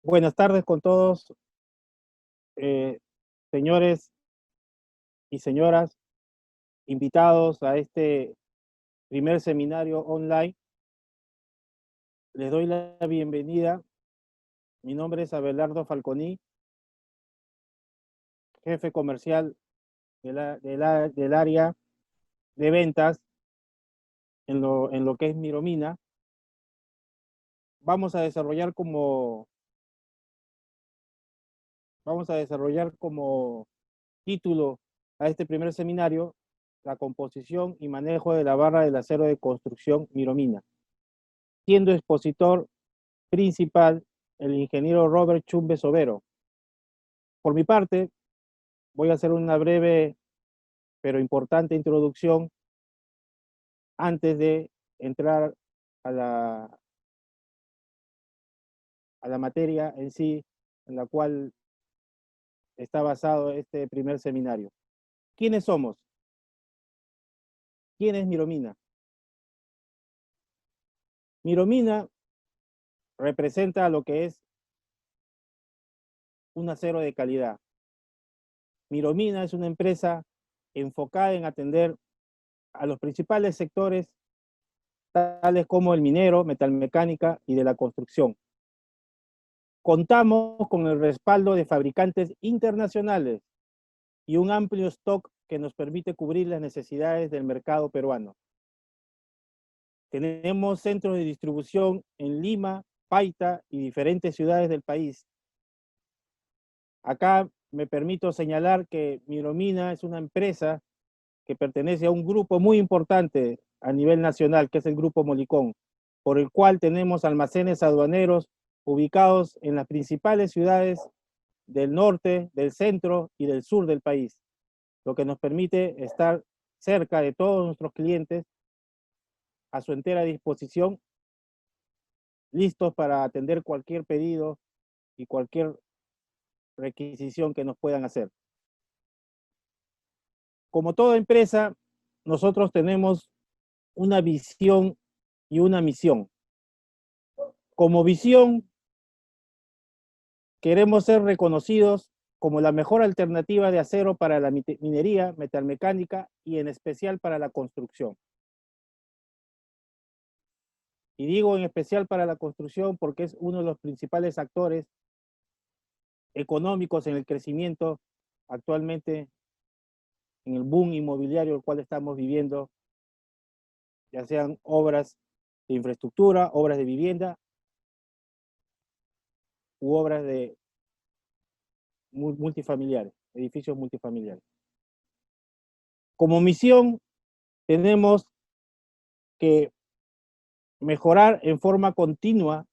Buenas tardes con todos, eh, señores y señoras, invitados a este primer seminario online. Les doy la bienvenida. Mi nombre es Abelardo Falconi, jefe comercial del área de ventas en lo que es Miromina. Vamos a desarrollar como título a este primer seminario la composición y manejo de la barra del acero de construcción Miromina, siendo expositor principal el ingeniero Robert Chumbe Sobero. Por mi parte, voy a hacer una breve pero importante introducción antes de entrar a la materia en sí, en la cual está basado este primer seminario. ¿Quiénes somos? ¿Quién es Miromina? Miromina representa lo que es un acero de calidad. Miromina es una empresa enfocada en atender a los principales sectores tales como el minero, metalmecánica y de la construcción. Contamos con el respaldo de fabricantes internacionales y un amplio stock que nos permite cubrir las necesidades del mercado peruano. Tenemos centros de distribución en Lima, Paita y diferentes ciudades del país. Acá me permito señalar que Miromina es una empresa que pertenece a un grupo muy importante a nivel nacional, que es el Grupo Molicón, por el cual tenemos almacenes aduaneros ubicados en las principales ciudades del norte, del centro y del sur del país, lo que nos permite estar cerca de todos nuestros clientes a su entera disposición, listos para atender cualquier pedido y cualquier requisición que nos puedan hacer. Como toda empresa, nosotros tenemos una visión y una misión. Como visión, queremos ser reconocidos como la mejor alternativa de acero para la minería, metalmecánica y en especial para la construcción. Y digo en especial para la construcción porque es uno de los principales actores económicos en el crecimiento actualmente, en el boom inmobiliario el cual estamos viviendo, ya sean obras de infraestructura, obras de vivienda u obras de multifamiliares, edificios multifamiliares. Como misión tenemos que mejorar en forma continua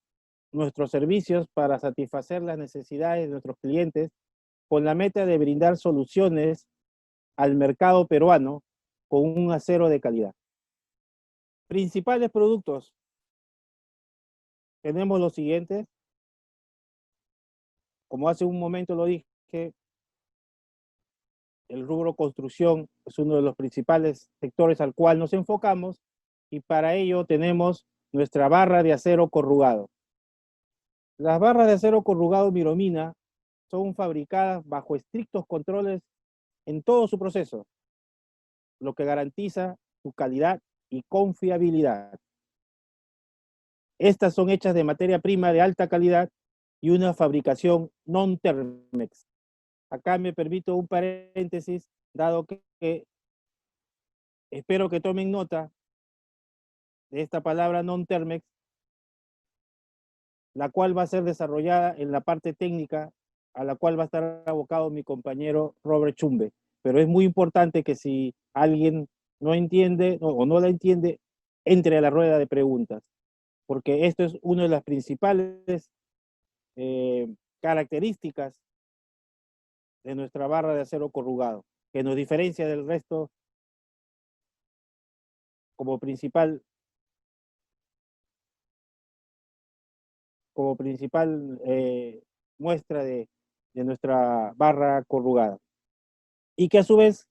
nuestros servicios para satisfacer las necesidades de nuestros clientes con la meta de brindar soluciones al mercado peruano con un acero de calidad. Principales productos. Tenemos los siguientes. Como hace un momento lo dije, el rubro construcción es uno de los principales sectores al cual nos enfocamos y para ello tenemos nuestra barra de acero corrugado. Las barras de acero corrugado Miromina son fabricadas bajo estrictos controles en todo su proceso, lo que garantiza su calidad y confiabilidad. Estas son hechas de materia prima de alta calidad y una fabricación non-Termex. Acá me permito un paréntesis, dado que espero que tomen nota de esta palabra non-Termex, la cual va a ser desarrollada en la parte técnica a la cual va a estar abocado mi compañero Robert Chumbe. Pero es muy importante que si alguien no entiende o no la entiende, entre a la rueda de preguntas, porque esto es una de las principales características de nuestra barra de acero corrugado, que nos diferencia del resto como principal muestra de nuestra barra corrugada, y que a su vez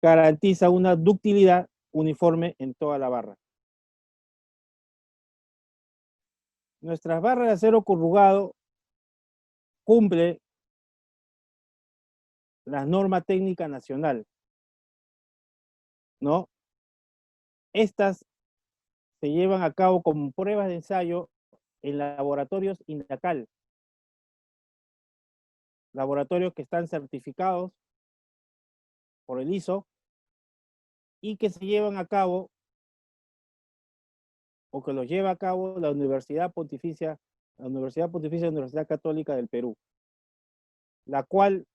garantiza una ductilidad uniforme en toda la barra. Nuestras barras de acero corrugado cumple la norma técnica nacional, ¿no? Estas se llevan a cabo como pruebas de ensayo en laboratorios INACAL, laboratorios que están certificados por el ISO y que se llevan a cabo o que los lleva a cabo la Universidad Pontificia de la Universidad Católica del Perú, la cual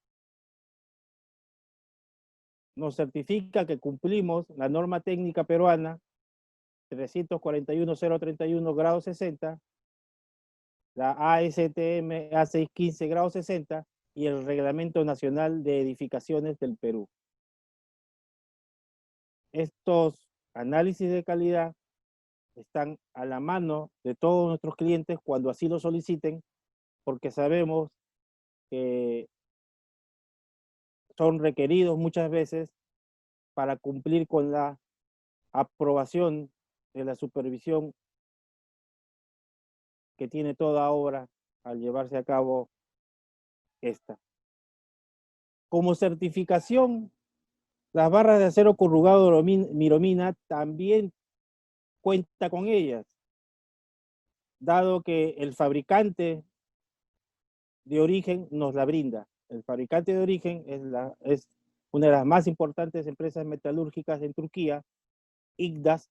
nos certifica que cumplimos la norma técnica peruana 341.031 grado 60, la ASTM A615 grado 60 y el Reglamento Nacional de Edificaciones del Perú. Estos análisis de calidad están a la mano de todos nuestros clientes cuando así lo soliciten, porque sabemos que son requeridos muchas veces para cumplir con la aprobación de la supervisión que tiene toda obra al llevarse a cabo esta. Como certificación, las barras de acero corrugado Miromina también cuenta con ellas, dado que el fabricante de origen nos la brinda. El fabricante de origen es una de las más importantes empresas metalúrgicas en Turquía, İGDAS,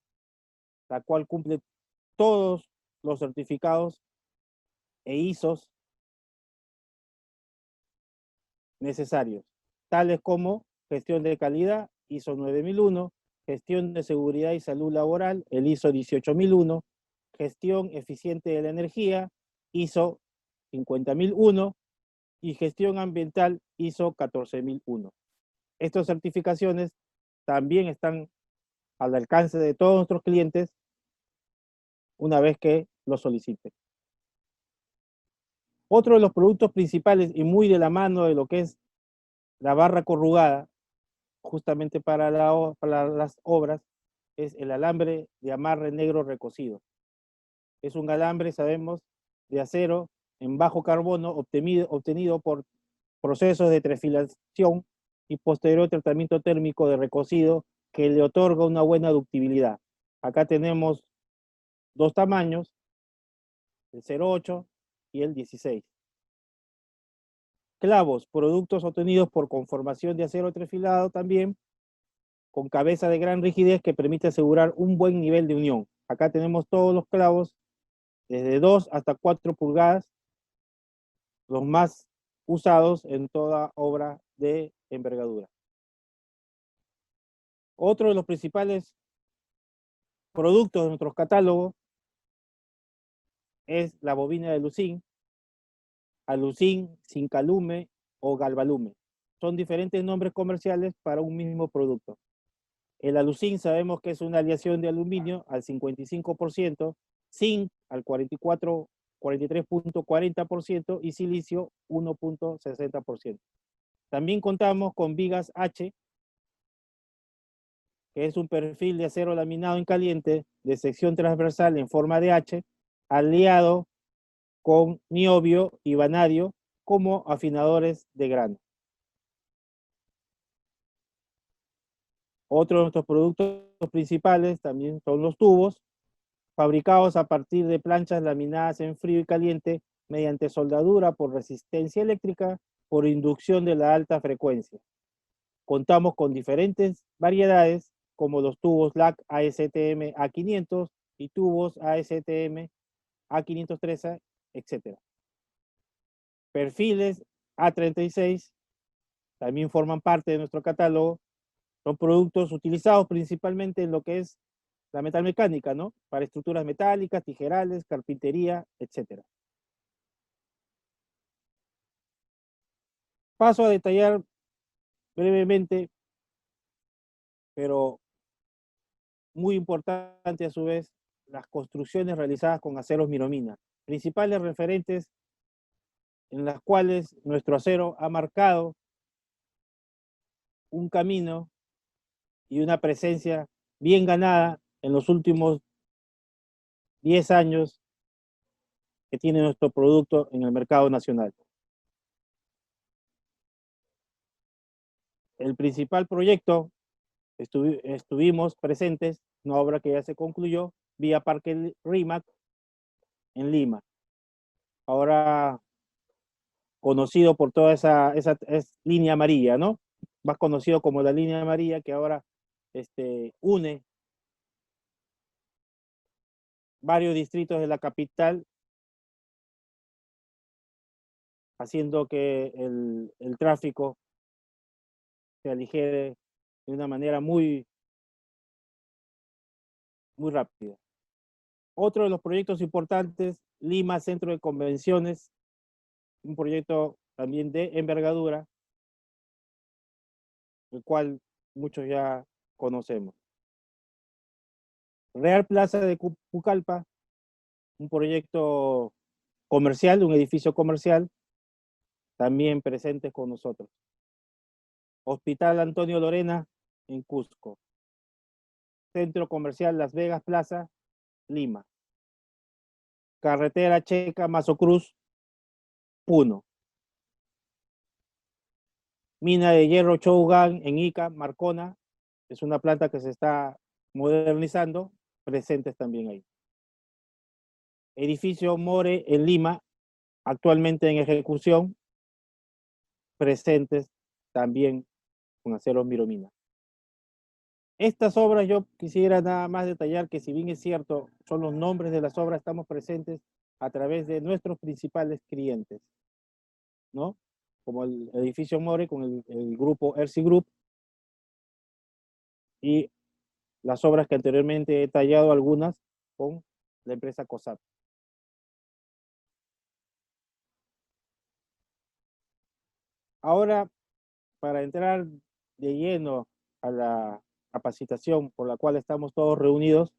la cual cumple todos los certificados e ISOs necesarios, tales como gestión de calidad, ISO 9001, gestión de seguridad y salud laboral, el ISO 18001, gestión eficiente de la energía, ISO 50001, y gestión ambiental, ISO 14001. Estas certificaciones también están al alcance de todos nuestros clientes una vez que lo soliciten. Otro de los productos principales y muy de la mano de lo que es la barra corrugada, justamente para las obras, es el alambre de amarre negro recocido. Es un alambre, sabemos, de acero en bajo carbono obtenido por procesos de trefilación y posterior tratamiento térmico de recocido que le otorga una buena ductibilidad. Acá tenemos dos tamaños, el 0,8 y el 16. Clavos, productos obtenidos por conformación de acero trefilado también, con cabeza de gran rigidez que permite asegurar un buen nivel de unión. Acá tenemos todos los clavos, desde 2 hasta 4 pulgadas, los más usados en toda obra de envergadura. Otro de los principales productos de nuestros catálogos es la bobina de Lucin, Alucin, Zincalume o Galvalume. Son diferentes nombres comerciales para un mismo producto. El Alucin sabemos que es una aleación de aluminio al 55%, zinc al 43.40% y silicio 1.60%. También contamos con vigas H, que es un perfil de acero laminado en caliente de sección transversal en forma de H, aliado con niobio y vanadio como afinadores de grano. Otro de nuestros productos principales también son los tubos, fabricados a partir de planchas laminadas en frío y caliente mediante soldadura por resistencia eléctrica por inducción de la alta frecuencia. Contamos con diferentes variedades como los tubos LAC ASTM A500 y tubos ASTM A513, etc. Perfiles A36 también forman parte de nuestro catálogo. Son productos utilizados principalmente en lo que es la metalmecánica, ¿no? Para estructuras metálicas, tijerales, carpintería, etc. Paso a detallar brevemente, pero muy importante a su vez, las construcciones realizadas con aceros Miromina, principales referentes en las cuales nuestro acero ha marcado un camino y una presencia bien ganada en los últimos 10 años que tiene nuestro producto en el mercado nacional. el principal proyecto, estuvimos presentes, una obra que ya se concluyó, vía Parque Rímac en Lima. Ahora conocido por toda esa línea amarilla, ¿no? Más conocido como la línea amarilla, que ahora une varios distritos de la capital, haciendo que el tráfico se aligere de una manera muy, muy rápida. Otro de los proyectos importantes, Lima Centro de Convenciones, un proyecto también de envergadura, el cual muchos ya conocemos. Real Plaza de Pucallpa, un proyecto comercial, un edificio comercial, también presentes con nosotros. Hospital Antonio Lorena en Cusco. Centro Comercial Las Vegas Plaza, Lima. Carretera Checa Mazo Cruz, Puno. Mina de hierro Chougan en Ica, Marcona, es una planta que se está modernizando, presentes también ahí. Edificio More en Lima, actualmente en ejecución, presentes también con Aceros Miromina. Estas obras yo quisiera nada más detallar que, si bien es cierto, son los nombres de las obras, estamos presentes a través de nuestros principales clientes, ¿no? Como el edificio More con el grupo Ersi Group, y las obras que anteriormente he detallado, algunas con la empresa COSAP. Ahora, para entrar de lleno a la capacitación por la cual estamos todos reunidos,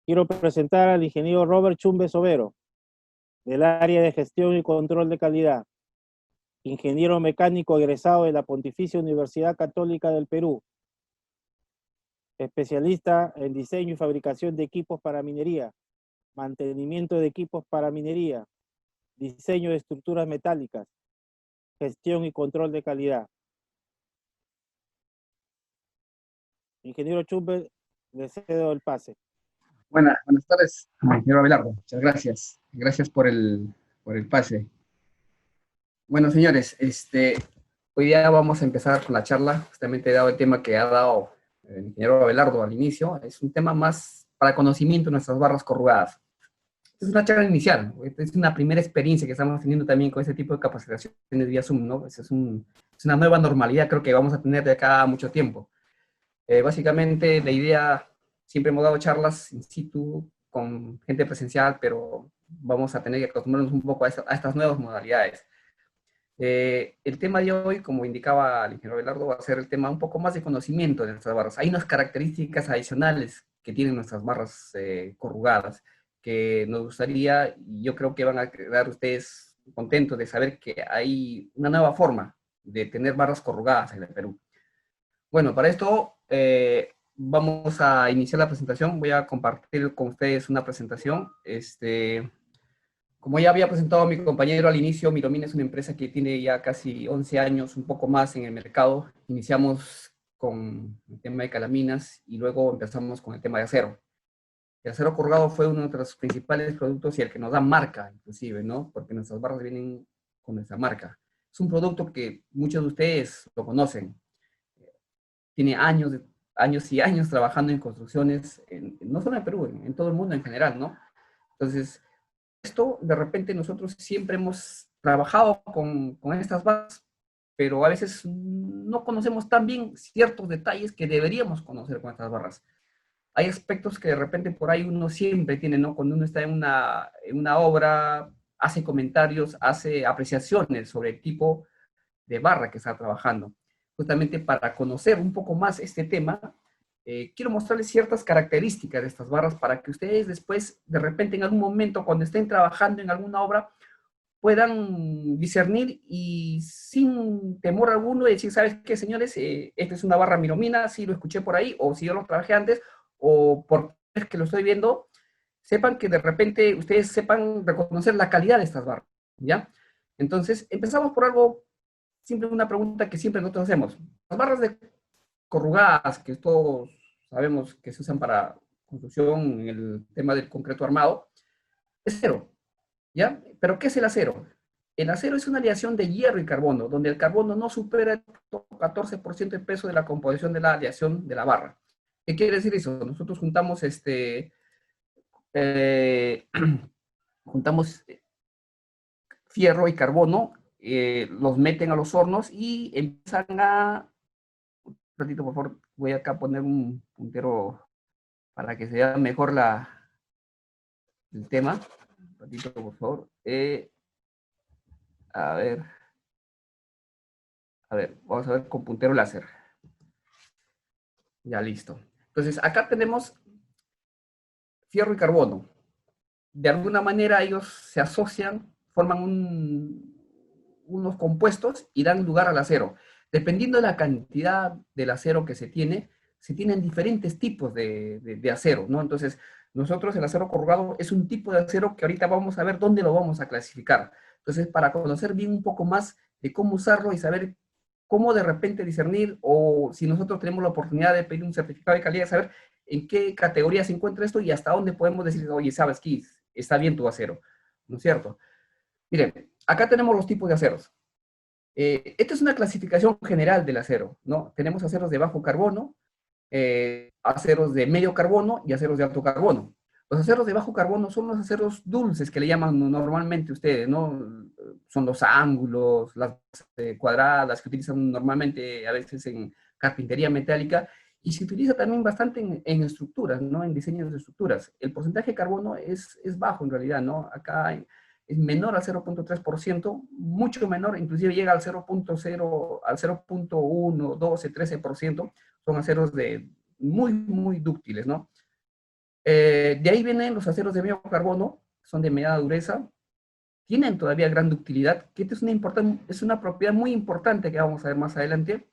quiero presentar al ingeniero Robert Chumbe Sobero, del área de gestión y control de calidad, ingeniero mecánico egresado de la Pontificia Universidad Católica del Perú, especialista en diseño y fabricación de equipos para minería, mantenimiento de equipos para minería, diseño de estructuras metálicas, gestión y control de calidad. Ingeniero Chumbe, le cedo el pase. Buenas tardes, ingeniero Abelardo. Muchas gracias. Gracias por el pase. Bueno, señores, hoy día vamos a empezar con la charla. Justamente dado el tema que ha dado el ingeniero Abelardo al inicio, es un tema más para conocimiento de nuestras barras corrugadas. Es una charla inicial, es una primera experiencia que estamos teniendo también con este tipo de capacitaciones vía Zoom, ¿no? Es una nueva normalidad, creo que vamos a tener de acá a mucho tiempo. Básicamente, la idea, siempre hemos dado charlas in situ con gente presencial, pero vamos a tener que acostumbrarnos un poco a estas nuevas modalidades. El tema de hoy, como indicaba el ingeniero Belardo, va a ser el tema un poco más de conocimiento de nuestras barras. Hay unas características adicionales que tienen nuestras barras corrugadas, que nos gustaría, y yo creo que van a quedar ustedes contentos de saber que hay una nueva forma de tener barras corrugadas en el Perú. Bueno, para esto vamos a iniciar la presentación. Voy a compartir con ustedes una presentación. Como ya había presentado a mi compañero al inicio, Miromina es una empresa que tiene ya casi 11 años, un poco más en el mercado. Iniciamos con el tema de calaminas y luego empezamos con el tema de acero. El acero corrugado fue uno de nuestros principales productos y el que nos da marca, inclusive, ¿no? Porque nuestras barras vienen con nuestra marca. Es un producto que muchos de ustedes lo conocen. Tiene años y años trabajando en construcciones, no solo en Perú, en todo el mundo en general, ¿no? Entonces, esto de repente nosotros siempre hemos trabajado con estas bases, pero a veces no conocemos tan bien ciertos detalles que deberíamos conocer con estas barras. Hay aspectos que de repente por ahí uno siempre tiene, ¿no? Cuando uno está en una obra, hace comentarios, hace apreciaciones sobre el tipo de barra que está trabajando. Justamente para conocer un poco más este tema, quiero mostrarles ciertas características de estas barras para que ustedes después, de repente, en algún momento, cuando estén trabajando en alguna obra, puedan discernir y sin temor alguno decir, ¿sabes qué, señores? Esta es una barra Miromina, si lo escuché por ahí, o si yo lo trabajé antes, o por que lo estoy viendo, sepan que de repente ustedes sepan reconocer la calidad de estas barras, ¿ya? Entonces, empezamos por algo siempre una pregunta que siempre nosotros hacemos. Las barras de corrugadas, que todos sabemos que se usan para construcción en el tema del concreto armado, es acero, ¿ya? ¿Pero qué es el acero? El acero es una aleación de hierro y carbono, donde el carbono no supera el 14% de peso de la composición de la aleación de la barra. ¿Qué quiere decir eso? Nosotros juntamos eh, juntamos fierro y carbono, los meten a los hornos y empiezan a... Un ratito, por favor, voy acá a poner un puntero para que se vea mejor el tema. Un ratito, por favor. A ver, vamos a ver con puntero láser. Ya listo. Entonces, acá tenemos fierro y carbono. De alguna manera ellos se asocian, forman unos compuestos y dan lugar al acero. Dependiendo de la cantidad del acero que se tienen diferentes tipos de acero, ¿no? Entonces, nosotros el acero corrugado es un tipo de acero que ahorita vamos a ver dónde lo vamos a clasificar. Entonces, para conocer bien un poco más de cómo usarlo y saber cómo de repente discernir, o si nosotros tenemos la oportunidad de pedir un certificado de calidad, saber en qué categoría se encuentra esto y hasta dónde podemos decir, oye, ¿sabes qué? Está bien tu acero, ¿no es cierto? Miren, acá tenemos los tipos de aceros. Esta es una clasificación general del acero, ¿no? Tenemos aceros de bajo carbono, aceros de medio carbono y aceros de alto carbono. Los aceros de bajo carbono son los aceros dulces que le llaman normalmente ustedes, ¿no? Son los ángulos, las cuadradas que utilizan normalmente a veces en carpintería metálica, y se utiliza también bastante en estructuras, ¿no? En diseños de estructuras. El porcentaje de carbono es bajo en realidad, ¿no? Acá es menor al 0.3%, mucho menor, inclusive llega al 0.0, al 0.1, 12, 13%, son aceros muy dúctiles, ¿no? De ahí vienen los aceros de medio carbono, son de mediana dureza, tienen todavía gran ductilidad, que es una propiedad muy importante que vamos a ver más adelante.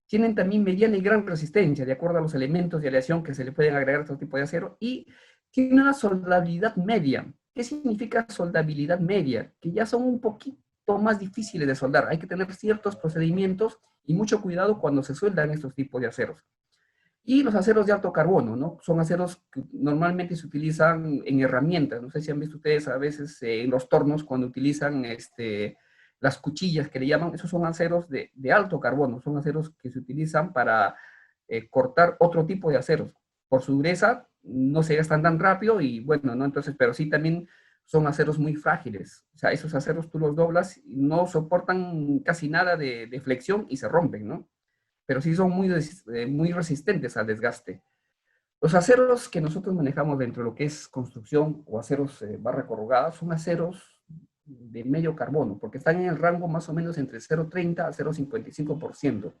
Tienen también mediana y gran resistencia, de acuerdo a los elementos de aleación que se le pueden agregar a este tipo de acero, y tienen una soldabilidad media. ¿Qué significa soldabilidad media? Que ya son un poquito más difíciles de soldar. Hay que tener ciertos procedimientos y mucho cuidado cuando se sueldan estos tipos de aceros. Y los aceros de alto carbono, ¿no? Son aceros que normalmente se utilizan en herramientas. No sé si han visto ustedes a veces en los tornos cuando utilizan las cuchillas que le llaman. Esos son aceros de alto carbono. Son aceros que se utilizan para cortar otro tipo de aceros. Por su dureza no se gastan tan rápido y bueno, ¿no? Entonces, pero sí también son aceros muy frágiles. O sea, esos aceros tú los doblas y no soportan casi nada de flexión y se rompen, ¿no? Pero sí son muy resistentes al desgaste. Los aceros que nosotros manejamos dentro de lo que es construcción o aceros barra corrugada son aceros de medio carbono, porque están en el rango más o menos entre 0,30 a 0,55%.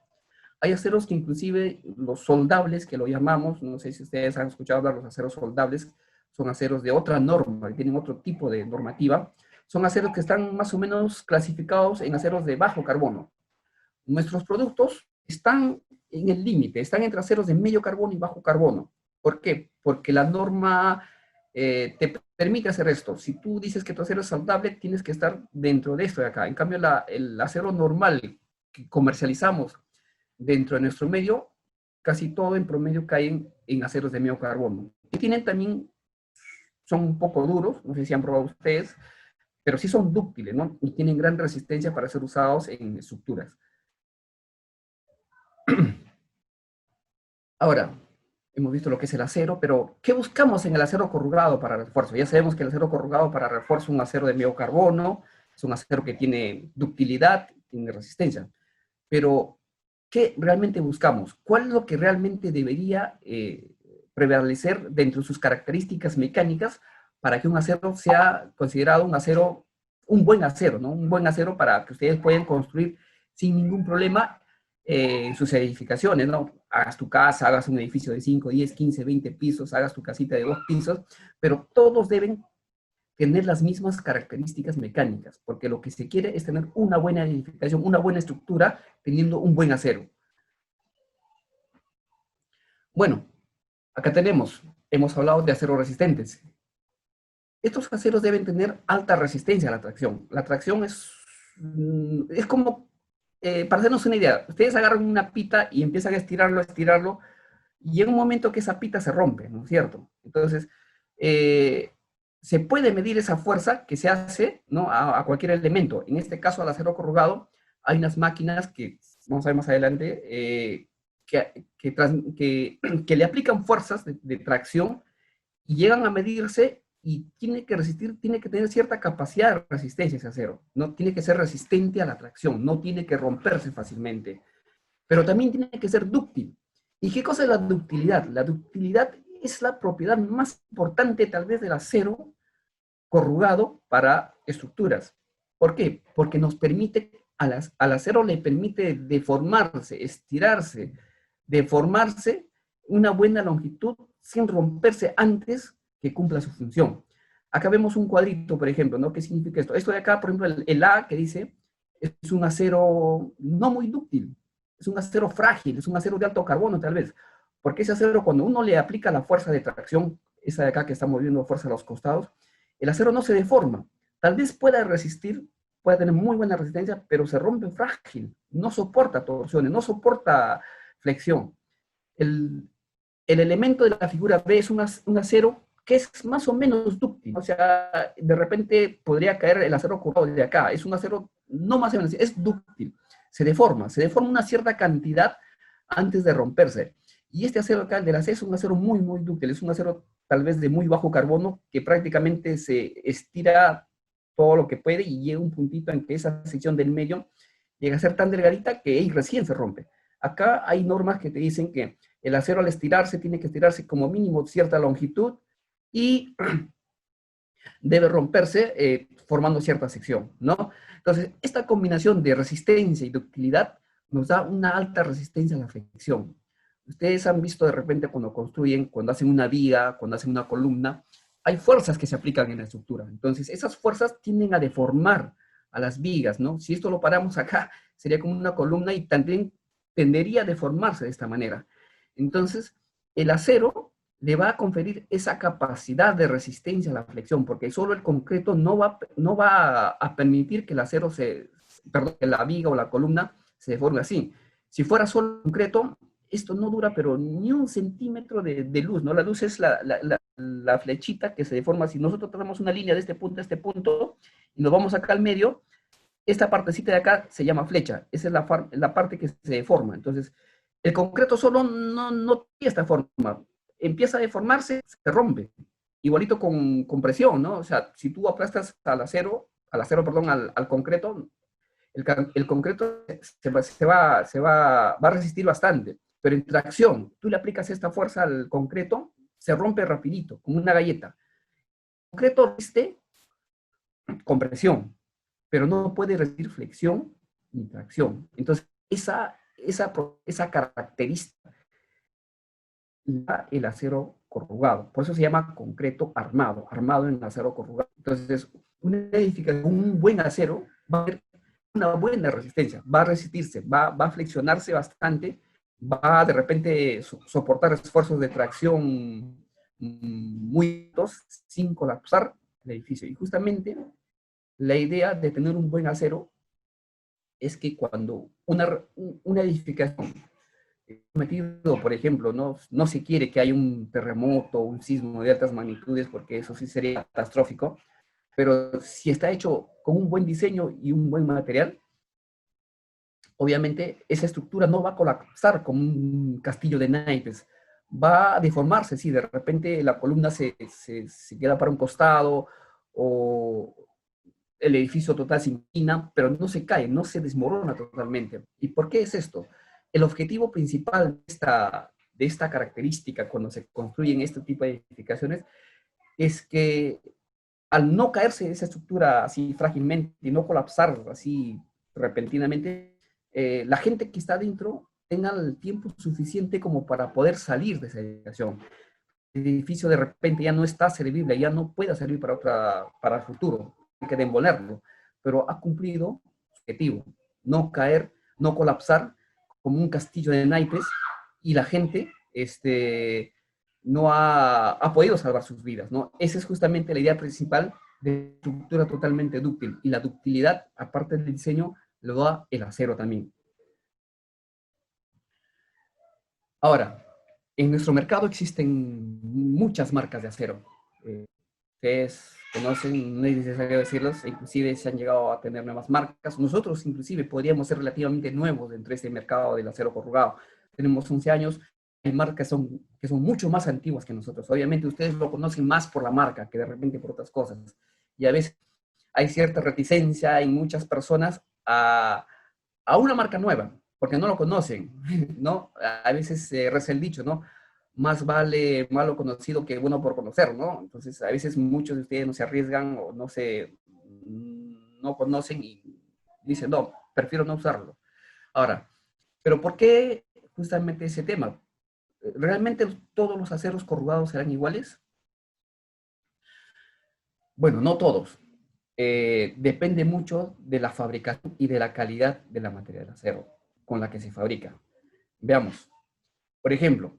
Hay aceros que inclusive los soldables, que lo llamamos, no sé si ustedes han escuchado hablar de los aceros soldables, son aceros de otra norma, que tienen otro tipo de normativa, son aceros que están más o menos clasificados en aceros de bajo carbono. Nuestros productos están en el límite, están entre aceros de medio carbono y bajo carbono. ¿Por qué? Porque la norma te permite hacer esto. Si tú dices que tu acero es saludable, tienes que estar dentro de esto de acá. En cambio, el acero normal que comercializamos dentro de nuestro medio, casi todo en promedio caen en aceros de medio carbono. Y tienen también, son un poco duros, no sé si han probado ustedes, pero sí son dúctiles, ¿no? Y tienen gran resistencia para ser usados en estructuras. Ahora, hemos visto lo que es el acero, pero ¿qué buscamos en el acero corrugado para refuerzo? Ya sabemos que el acero corrugado para refuerzo es un acero de medio carbono, es un acero que tiene ductilidad, tiene resistencia. Pero, ¿qué realmente buscamos? ¿Cuál es lo que realmente debería prevalecer dentro de sus características mecánicas para que un acero sea considerado un buen acero, ¿no? Un buen acero para que ustedes puedan construir sin ningún problema en sus edificaciones, ¿no? Hagas tu casa, hagas un edificio de 5, 10, 15, 20 pisos, hagas tu casita de 2 pisos, pero todos deben tener las mismas características mecánicas, porque lo que se quiere es tener una buena edificación, una buena estructura, teniendo un buen acero. Bueno, acá hemos hablado de aceros resistentes. Estos aceros deben tener alta resistencia a la tracción. La tracción es como para hacernos una idea, ustedes agarran una pita y empiezan a estirarlo, y llega un momento que esa pita se rompe, ¿no es cierto? Entonces, se puede medir esa fuerza que se hace, ¿no? A cualquier elemento. En este caso, al acero corrugado, hay unas máquinas que, vamos a ver más adelante, que le aplican fuerzas de tracción y llegan a medirse y tiene que resistir, tiene que tener cierta capacidad de resistencia ese acero, ¿no? Tiene que ser resistente a la tracción, no tiene que romperse fácilmente, pero también tiene que ser dúctil. ¿Y qué cosa es la ductilidad? La ductilidad es la propiedad más importante tal vez del acero corrugado para estructuras. ¿Por qué? Porque nos permite, al acero le permite deformarse, estirarse, deformarse una buena longitud sin romperse antes que cumpla su función. Acá vemos un cuadrito, por ejemplo, ¿no? ¿Qué significa esto? Esto de acá, por ejemplo, el A que dice, es un acero no muy dúctil, es un acero frágil, es un acero de alto carbono tal vez, porque ese acero cuando uno le aplica la fuerza de tracción, esa de acá que está moviendo fuerza a los costados, el acero no se deforma. Tal vez pueda resistir, pueda tener muy buena resistencia, pero se rompe frágil, no soporta torsiones, no soporta flexión. El, el elemento de la figura B es un acero que es más o menos dúctil. O sea, de repente podría caer el acero curvado de acá. Es un acero no más o menos, es dúctil. Se deforma una cierta cantidad antes de romperse. Y este acero acá, el de la C, es un acero muy, muy dúctil. Es un acero tal vez de muy bajo carbono que prácticamente se estira todo lo que puede y llega un puntito en que esa sección del medio llega a ser tan delgadita que recién se rompe. Acá hay normas que te dicen que el acero al estirarse tiene que estirarse como mínimo cierta longitud y debe romperse formando cierta sección, ¿no? Entonces, esta combinación de resistencia y ductilidad nos da una alta resistencia a la fricción. Ustedes han visto de repente cuando construyen, cuando hacen una viga, cuando hacen una columna, hay fuerzas que se aplican en la estructura. Entonces, esas fuerzas tienden a deformar a las vigas, ¿no? Si esto lo paramos acá, sería como una columna y también tendería a deformarse de esta manera. Entonces, el acero le va a conferir esa capacidad de resistencia a la flexión, porque solo el concreto no va a permitir que el acero perdón, que la viga o la columna se deforme así. Si fuera solo concreto, esto no dura, pero ni un centímetro de luz, ¿no? La luz es la flechita que se deforma. Si nosotros trazamos una línea de este punto a este punto y nos vamos acá al medio, esta partecita de acá se llama flecha. Esa es la parte que se deforma. Entonces, el concreto solo no tiene esta forma. Empieza a deformarse, se rompe. Igualito con presión, ¿no? O sea, si tú aplastas al concreto, el concreto va a resistir bastante. Pero en tracción, tú le aplicas esta fuerza al concreto, se rompe rapidito, como una galleta. El concreto resiste con presión, pero no puede resistir flexión ni tracción. Entonces, esa característica da el acero corrugado. Por eso se llama concreto armado, armado en acero corrugado. Entonces, una edificación, un buen acero va a tener una buena resistencia, va a resistirse, va a flexionarse bastante, va a de repente soportar esfuerzos de tracción muy altos sin colapsar el edificio. Y justamente la idea de tener un buen acero es que cuando una edificación metido, por ejemplo, no se quiere que haya un terremoto, un sismo de altas magnitudes, porque eso sí sería catastrófico, pero si está hecho con un buen diseño y un buen material, obviamente esa estructura no va a colapsar como un castillo de naipes, va a deformarse, si de repente la columna se queda para un costado o el edificio total se inclina, pero no se cae, no se desmorona totalmente. ¿Y por qué es esto? El objetivo principal de esta característica cuando se construyen este tipo de edificaciones es que al no caerse esa estructura así frágilmente y no colapsar así repentinamente, la gente que está dentro tenga el tiempo suficiente como para poder salir de esa edificación. El edificio de repente ya no está servible, ya no puede servir para el futuro, hay que demolirlo, pero ha cumplido su objetivo, no caer, no colapsar como un castillo de naipes y la gente no ha podido salvar sus vidas, ¿no? Esa es justamente la idea principal de estructura totalmente dúctil. Y la ductilidad, aparte del diseño, lo da el acero también. Ahora, en nuestro mercado existen muchas marcas de acero. Ustedes conocen, no es necesario decirlos, inclusive se han llegado a tener nuevas marcas. Nosotros inclusive podríamos ser relativamente nuevos dentro de este mercado del acero corrugado. Tenemos 11 años, hay marcas que son mucho más antiguas que nosotros. Obviamente ustedes lo conocen más por la marca que de repente por otras cosas. Y a veces hay cierta reticencia en muchas personas a una marca nueva, porque no lo conocen, ¿no? A veces se reza el dicho, ¿no? Más vale malo conocido que bueno por conocer, ¿no? Entonces, a veces muchos de ustedes no se arriesgan o no conocen y dicen, no, prefiero no usarlo. Ahora, ¿pero por qué justamente ese tema? ¿Realmente todos los aceros corrugados serán iguales? Bueno, no todos. Depende mucho de la fabricación y de la calidad de la materia de acero con la que se fabrica. Veamos, por ejemplo,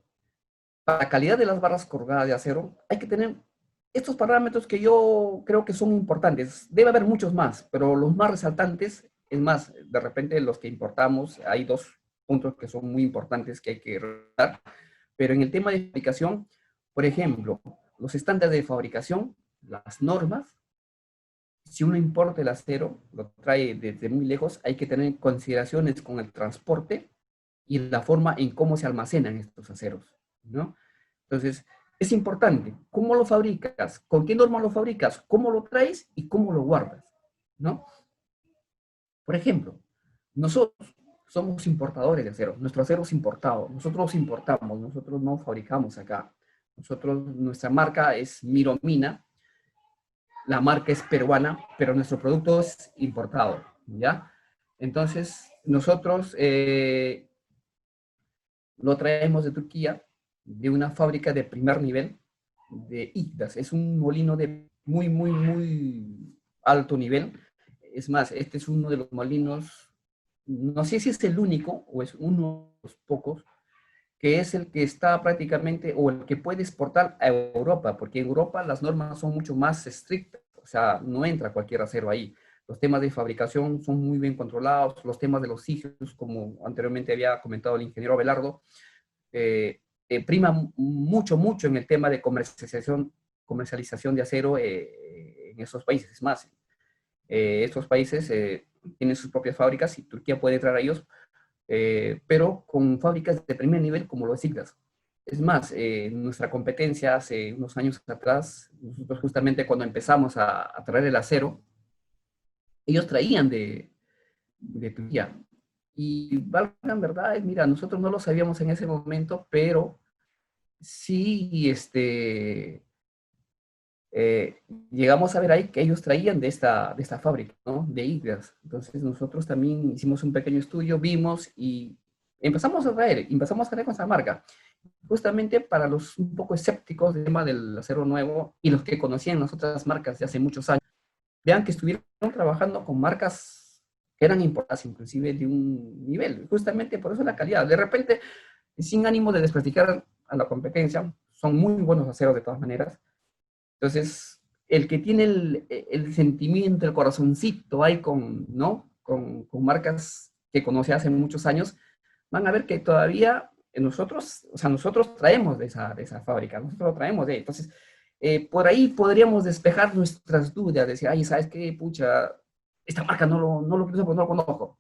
para la calidad de las barras corrugadas de acero hay que tener estos parámetros que yo creo que son importantes. Debe haber muchos más, pero los más resaltantes, es más, de repente los que importamos, hay dos puntos que son muy importantes que hay que resaltar, pero en el tema de fabricación, por ejemplo, los estándares de fabricación, las normas, si uno importa el acero, lo trae desde muy lejos, hay que tener consideraciones con el transporte y la forma en cómo se almacenan estos aceros, ¿no? Entonces, es importante cómo lo fabricas, con qué norma lo fabricas, cómo lo traes y cómo lo guardas, ¿no? Por ejemplo, nosotros somos importadores de acero, nuestro acero es importado, nosotros importamos, nosotros no fabricamos acá. Nuestra marca es Miromina, la marca es peruana, pero nuestro producto es importado, ¿ya? Entonces, nosotros lo traemos de Turquía, de una fábrica de primer nivel, de IGDAS. Es un molino de muy, muy, muy alto nivel. Es más, este es uno de los molinos, no sé si es el único o es uno de los pocos, que es el que está prácticamente, o el que puede exportar a Europa, porque en Europa las normas son mucho más estrictas, o sea, no entra cualquier acero ahí. Los temas de fabricación son muy bien controlados, los temas de los siglos, como anteriormente había comentado el ingeniero Abelardo, prima mucho, mucho en el tema de comercialización de acero en esos países. Es más, estos países tienen sus propias fábricas y Turquía puede entrar a ellos, pero con fábricas de primer nivel como lo es IGDAS. Es más, nuestra competencia hace unos años atrás, nosotros justamente cuando empezamos a traer el acero, ellos traían de Turquía. Y valgan verdad, mira, nosotros no lo sabíamos en ese momento, pero sí, llegamos a ver ahí que ellos traían de esta fábrica, ¿no? De IGDAS. Entonces nosotros también hicimos un pequeño estudio, vimos y empezamos a traer con esa marca. Justamente para los un poco escépticos del tema del acero nuevo y los que conocían las otras marcas de hace muchos años, vean que estuvieron trabajando con marcas que eran importantes, inclusive de un nivel. Justamente por eso la calidad. De repente, sin ánimo de desprestigiar a la competencia, son muy buenos aceros de todas maneras. Entonces, el que tiene el sentimiento, el corazoncito ahí ¿no? Con marcas que conocí hace muchos años, van a ver que todavía nosotros, o sea, nosotros traemos de esa fábrica, nosotros lo traemos de ahí. Entonces, por ahí podríamos despejar nuestras dudas, decir, ay, ¿sabes qué? Pucha, esta marca no lo quiero porque no lo conozco,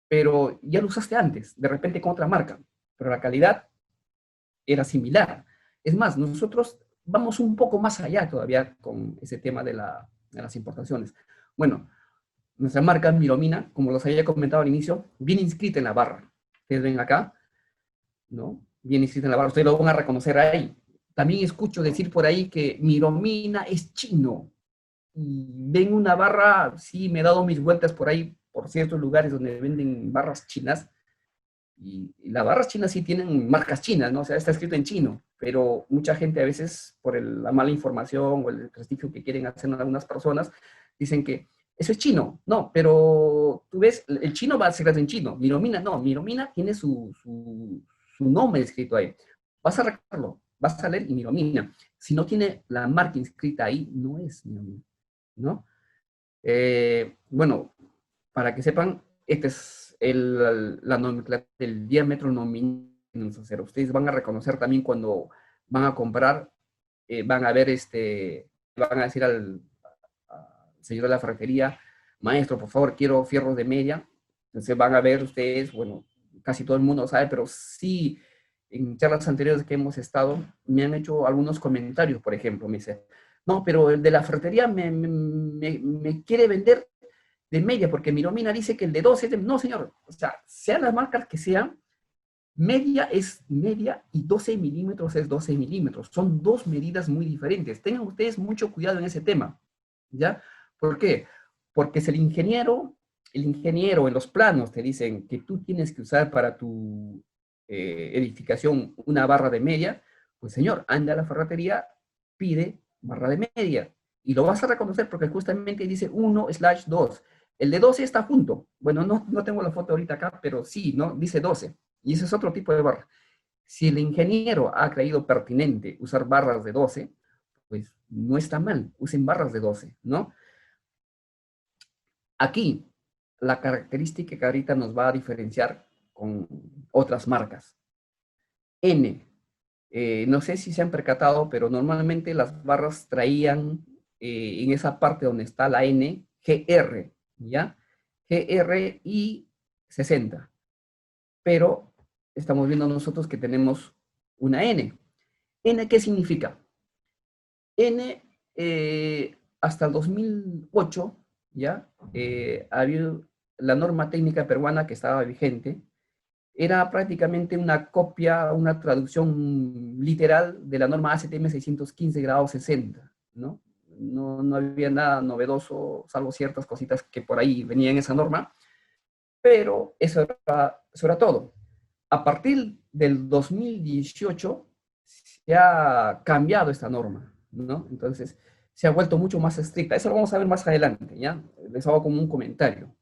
pero ya lo usaste antes, de repente con otra marca, pero la calidad era similar. Es más, nosotros vamos un poco más allá todavía con ese tema de las importaciones. Bueno, nuestra marca Miromina, como los había comentado al inicio, viene inscrita en la barra. Ustedes ven acá, ¿no? Viene inscrita en la barra, ustedes lo van a reconocer ahí. También escucho decir por ahí que Miromina es chino. Y ven una barra, sí, me he dado mis vueltas por ahí, por ciertos lugares donde venden barras chinas, y las barras chinas sí tienen marcas chinas, ¿no? O sea, está escrito en chino, pero mucha gente a veces, por la mala información o el prestigio que quieren hacer algunas personas, dicen que eso es chino. No, pero tú ves, el chino va a ser en chino. Miromina, no, Miromina tiene su nombre escrito ahí. Vas a recordarlo, vas a leer y Miromina. Si no tiene la marca inscrita ahí, no es Miromina, ¿no? Bueno, para que sepan, Este es la nomenclatura del diámetro nominal de nuestro acero. Ustedes van a reconocer también cuando van a comprar, van a ver, van a decir al señor de la ferretería, maestro, por favor, quiero fierros de media. Entonces van a ver ustedes, bueno, casi todo el mundo sabe, pero sí, en charlas anteriores que hemos estado, me han hecho algunos comentarios, por ejemplo, me dice, no, pero el de la ferretería me quiere vender de media, porque Miromina dice que el de 12 es de... No, señor, o sea, sean las marcas que sean, media es media y 12 milímetros es 12 milímetros. Son dos medidas muy diferentes. Tengan ustedes mucho cuidado en ese tema, ¿ya? ¿Por qué? Porque si el ingeniero en los planos te dicen que tú tienes que usar para tu edificación una barra de media, pues señor, anda a la ferretería, pide barra de media. Y lo vas a reconocer porque justamente dice 1/2. El de 12 está junto. Bueno, no tengo la foto ahorita acá, pero sí, ¿no? Dice 12. Y ese es otro tipo de barra. Si el ingeniero ha creído pertinente usar barras de 12, pues no está mal, usen barras de 12, ¿no? Aquí, la característica que ahorita nos va a diferenciar con otras marcas. N. No sé si se han percatado, pero normalmente las barras traían en esa parte donde está la N, GR, ¿ya? GR y 60. Pero estamos viendo nosotros que tenemos una N. ¿N qué significa? N, hasta el 2008, ¿ya? Había la norma técnica peruana que estaba vigente, era prácticamente una copia, una traducción literal de la norma ACTM 615 grados 60, ¿no? No había nada novedoso, salvo ciertas cositas que por ahí venían en esa norma, pero eso era todo. A partir del 2018 se ha cambiado esta norma, ¿no? Entonces, se ha vuelto mucho más estricta. Eso lo vamos a ver más adelante, ¿ya? Les hago como un comentario.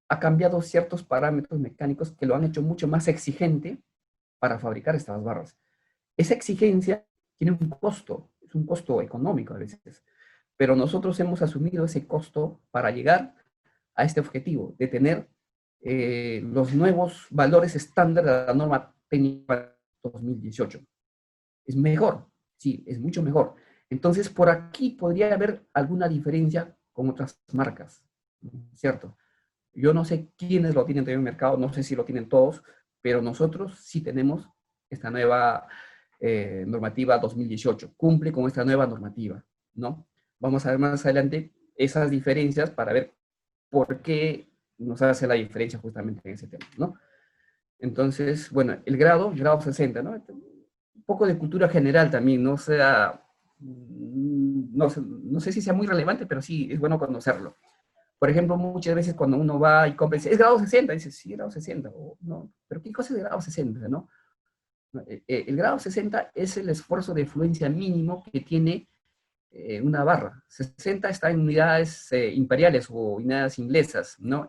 Ha cambiado ciertos parámetros mecánicos que lo han hecho mucho más exigente para fabricar estas barras. Esa exigencia tiene un costo, es un costo económico a veces, pero nosotros hemos asumido ese costo para llegar a este objetivo de tener los nuevos valores estándar de la norma técnica 2018. Es mejor, sí, es mucho mejor. Entonces, por aquí podría haber alguna diferencia con otras marcas, ¿cierto? Yo no sé quiénes lo tienen todavía en el mercado, no sé si lo tienen todos, pero nosotros sí tenemos esta nueva normativa 2018, cumple con esta nueva normativa, ¿no? Vamos a ver más adelante esas diferencias para ver por qué nos hace la diferencia justamente en ese tema, ¿no? Entonces, bueno, el grado 60, ¿no? Un poco de cultura general también, no sea, no sé si sea muy relevante, pero sí es bueno conocerlo. Por ejemplo, muchas veces cuando uno va y compra, dice, es grado 60, dice, sí, grado 60, o no, pero ¿qué cosa es grado 60, no? El grado 60 es el esfuerzo de fluencia mínimo que tiene una barra. 60 está en unidades imperiales o unidades inglesas, ¿no?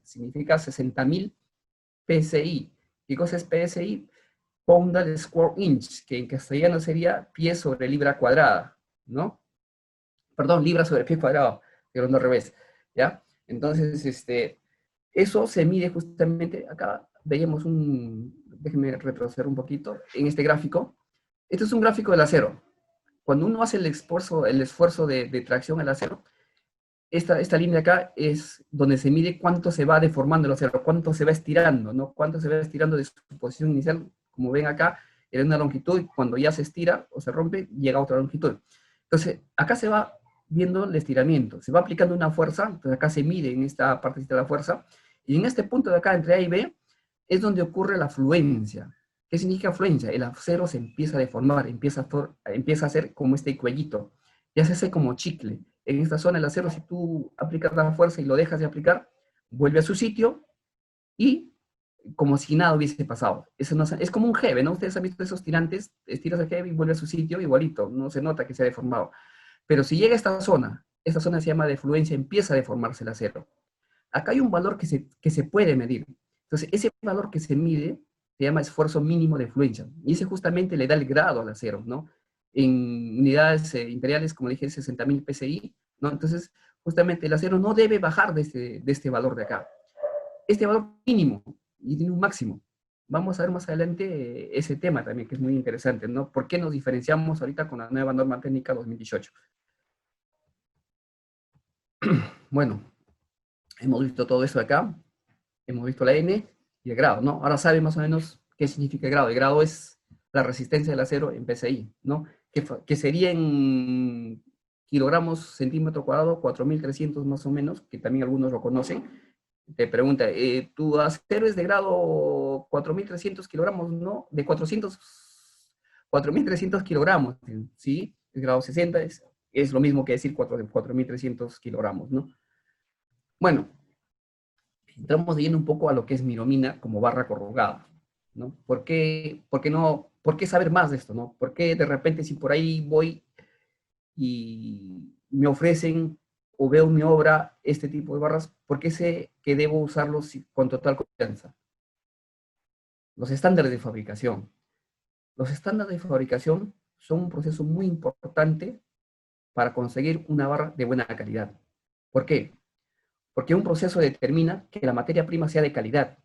Significa 60.000 PSI. ¿Qué cosa es PSI? Pound square inch, que en castellano sería pie sobre libra cuadrada, ¿no? Perdón, libra sobre pie cuadrado, pero no al revés, ¿ya? Entonces, eso se mide justamente, acá veíamos déjenme retroceder un poquito, en este gráfico. Este es un gráfico del acero. Cuando uno hace el esfuerzo de tracción al acero, esta línea acá es donde se mide cuánto se va deformando el acero, cuánto se va estirando, ¿no? Cuánto se va estirando de su posición inicial, como ven acá, en una longitud, y cuando ya se estira o se rompe, llega a otra longitud. Entonces, acá se va viendo el estiramiento, se va aplicando una fuerza, entonces acá se mide en esta partecita de la fuerza, y en este punto de acá, entre A y B, es donde ocurre la fluencia. ¿Qué significa fluencia? El acero se empieza a deformar, empieza a hacer como este cuellito, ya se hace como chicle. En esta zona el acero, si tú aplicas la fuerza y lo dejas de aplicar, vuelve a su sitio y como si nada hubiese pasado. Eso no, es como un jeve, ¿no? Ustedes han visto esos tirantes, estiras el jeve y vuelve a su sitio igualito, no se nota que se ha deformado. Pero si llega a esta zona se llama de fluencia, empieza a deformarse el acero. Acá hay un valor que se puede medir. Entonces, ese valor que se mide se llama esfuerzo mínimo de fluencia. Y ese justamente le da el grado al acero, ¿no? En unidades imperiales, como dije, 60.000 PSI, ¿no? Entonces, justamente el acero no debe bajar de este valor de acá. este valor mínimo y tiene un máximo. Vamos a ver más adelante ese tema también, que es muy interesante, ¿no? ¿Por qué nos diferenciamos ahorita con la nueva norma técnica 2018? Bueno, hemos visto todo eso de acá, hemos visto la N y el grado, ¿no? Ahora saben más o menos qué significa el grado. El grado es la resistencia del acero en PSI, ¿no? Que sería en kilogramos centímetro cuadrado, 4.300 más o menos, que también algunos lo conocen. Te pregunta, ¿tu acero es de grado 4.300 kilogramos? No, de 4.300 kilogramos, ¿sí? Es grado 60, es lo mismo que decir 4.300 kilogramos, ¿no? Bueno, entramos de lleno un poco a lo que es miromina como barra corrugada, ¿no? ¿Por qué saber más de esto, no? ¿Por qué de repente si por ahí voy y me ofrecen o veo en mi obra este tipo de barras, por qué sé que debo usarlos con total confianza? Los estándares de fabricación. Los estándares de fabricación son un proceso muy importante para conseguir una barra de buena calidad. ¿Por qué? Porque un proceso determina que la materia prima sea de calidad.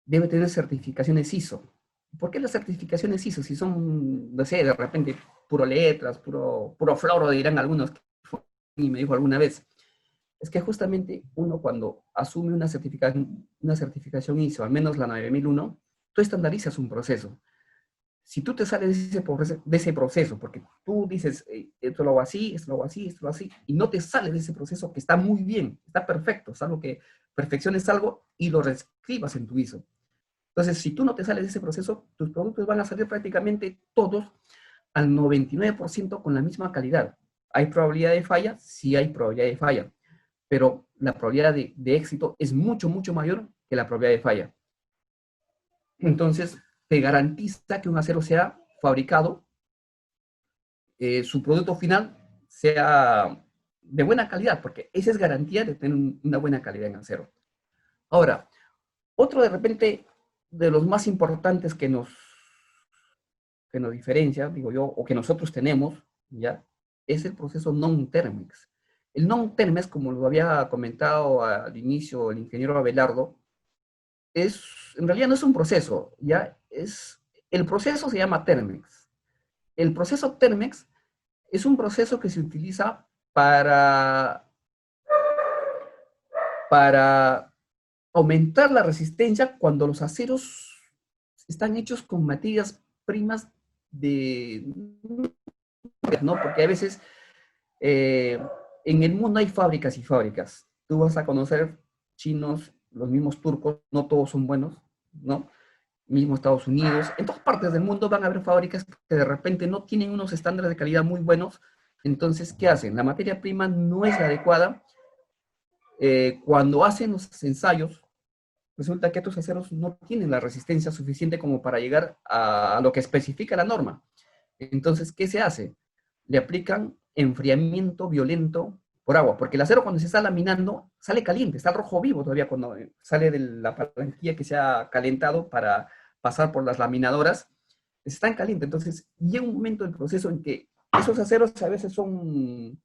Debe tener certificaciones ISO. ¿Por qué las certificaciones ISO? Si son, no sé, de repente, puro letras, puro floro, dirán algunos, y me dijo alguna vez. Es que justamente uno cuando asume una certificación ISO, al menos la 9001, tú estandarizas un proceso. Si tú te sales de ese proceso, porque tú dices, esto lo hago así, esto lo hago así, esto lo hago así, y no te sales de ese proceso que está muy bien, está perfecto, es algo que perfecciones algo y lo reescribas en tu ISO. Entonces, si tú no te sales de ese proceso, tus productos van a salir prácticamente todos al 99% con la misma calidad. ¿Hay probabilidad de falla? Sí hay probabilidad de falla, pero la probabilidad de éxito es mucho, mucho mayor que la probabilidad de falla. Entonces, te garantiza que un acero sea fabricado, su producto final sea de buena calidad, porque esa es garantía de tener una buena calidad en acero. Ahora, otro de repente de los más importantes que nos diferencia, digo yo, o que nosotros tenemos, ¿ya? Es el proceso non-termex. El non-termex, como lo había comentado al inicio el ingeniero Abelardo, en realidad no es un proceso, ¿ya? El proceso se llama termex. El proceso termex es un proceso que se utiliza para aumentar la resistencia cuando los aceros están hechos con materias primas ¿no? Porque a veces en el mundo hay fábricas y fábricas. Tú vas a conocer chinos, los mismos turcos, no todos son buenos, ¿no? Mismo Estados Unidos, en todas partes del mundo van a haber fábricas que de repente no tienen unos estándares de calidad muy buenos. Entonces, ¿qué hacen? La materia prima no es la adecuada. Cuando hacen los ensayos, resulta que estos aceros no tienen la resistencia suficiente como para llegar a lo que especifica la norma. Entonces, ¿qué se hace? Le aplican enfriamiento violento por agua, porque el acero cuando se está laminando sale caliente, está al rojo vivo todavía cuando sale de la palanquilla que se ha calentado para pasar por las laminadoras, están calientes. Entonces, llega un momento del proceso en que esos aceros a veces son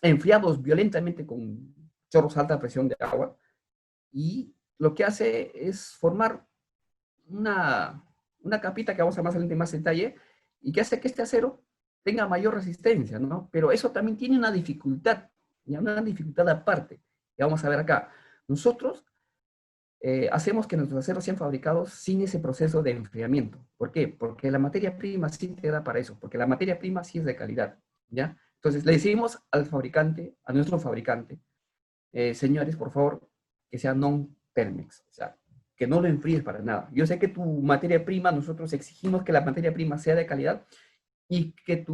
enfriados violentamente con chorros de alta presión de agua, y lo que hace es formar una capita que vamos a ver más adelante en más detalle, y que hace que este acero tenga mayor resistencia, ¿no? Pero eso también tiene una dificultad, ¿ya? Una dificultad aparte, que vamos a ver acá. Nosotros hacemos que nuestros aceros sean fabricados sin ese proceso de enfriamiento. ¿Por qué? Porque la materia prima sí te da para eso, porque la materia prima sí es de calidad, ¿ya? Entonces le decimos al fabricante, a nuestro fabricante, señores, por favor, que sea non-termex, o sea, que no lo enfríes para nada. Yo sé que tu materia prima, nosotros exigimos que la materia prima sea de calidad y que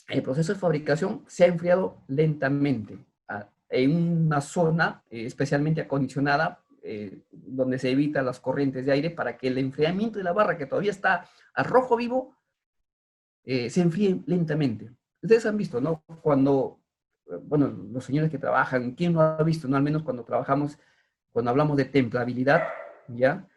el proceso de fabricación sea enfriado lentamente, en una zona especialmente acondicionada, donde se evitan las corrientes de aire para que el enfriamiento de la barra, que todavía está a rojo vivo, se enfríe lentamente. Ustedes han visto, ¿no? Bueno, los señores que trabajan, ¿quién no ha visto, no? Al menos cuando cuando hablamos de templabilidad, ¿ya?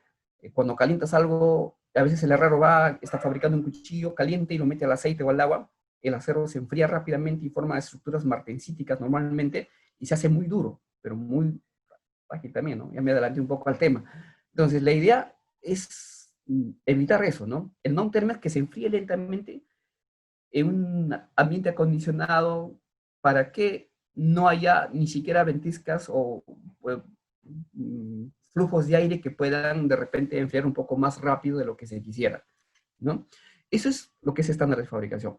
Cuando calientas algo, a veces el herrero está fabricando un cuchillo caliente y lo mete al aceite o al agua, el acero se enfría rápidamente y forma estructuras martensíticas normalmente, y se hace muy duro, pero muy frágil también, ¿no? Ya me adelanté un poco al tema. Entonces, la idea es evitar eso, ¿no? El non-thermex que se enfríe lentamente en un ambiente acondicionado para que no haya ni siquiera ventiscas o flujos de aire que puedan de repente enfriar un poco más rápido de lo que se quisiera, ¿no? Eso es lo que es estándar de fabricación.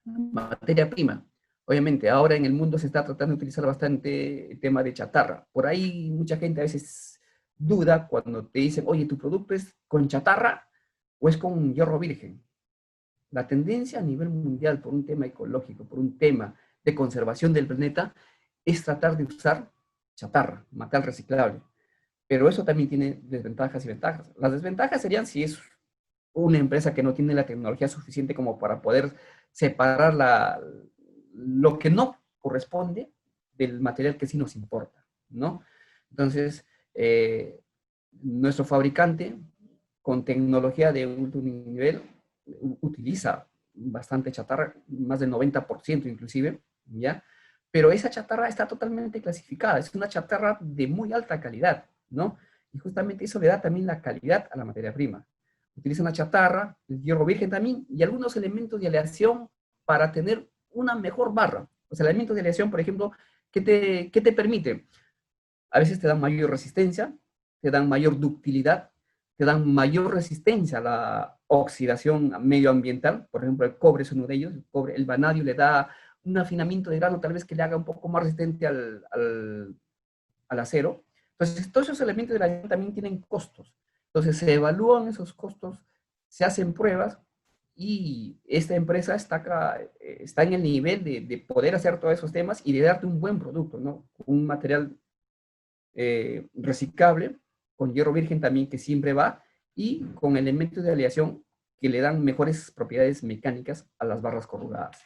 Materia prima. Obviamente, ahora en el mundo se está tratando de utilizar bastante el tema de chatarra. Por ahí mucha gente a veces duda cuando te dicen, oye, ¿tu producto es con chatarra o es con hierro virgen? La tendencia a nivel mundial por un tema ecológico, por un tema de conservación del planeta, es tratar de usar chatarra, material reciclable. Pero eso también tiene desventajas y ventajas. Las desventajas serían si es una empresa que no tiene la tecnología suficiente como para poder separar lo que no corresponde del material que sí nos importa, ¿no? Entonces, nuestro fabricante con tecnología de último nivel utiliza bastante chatarra, más del 90% inclusive, ¿ya? Pero esa chatarra está totalmente clasificada, es una chatarra de muy alta calidad, ¿no? Y justamente eso le da también la calidad a la materia prima. Utiliza una chatarra, el hierro virgen también, y algunos elementos de aleación para tener una mejor barra. O sea, elementos de aleación, por ejemplo, qué te permite? A veces te dan mayor resistencia, te dan mayor ductilidad, te dan mayor resistencia a la oxidación medioambiental. Por ejemplo, el cobre es uno de ellos. El vanadio le da un afinamiento de grano tal vez que le haga un poco más resistente al acero. Entonces, todos esos elementos de la también tienen costos. Entonces, se evalúan esos costos, se hacen pruebas y esta empresa está, acá, está en el nivel de poder hacer todos esos temas y de darte un buen producto, ¿no? Un material reciclable, con hierro virgen también que siempre va, y con elementos de aleación que le dan mejores propiedades mecánicas a las barras corrugadas.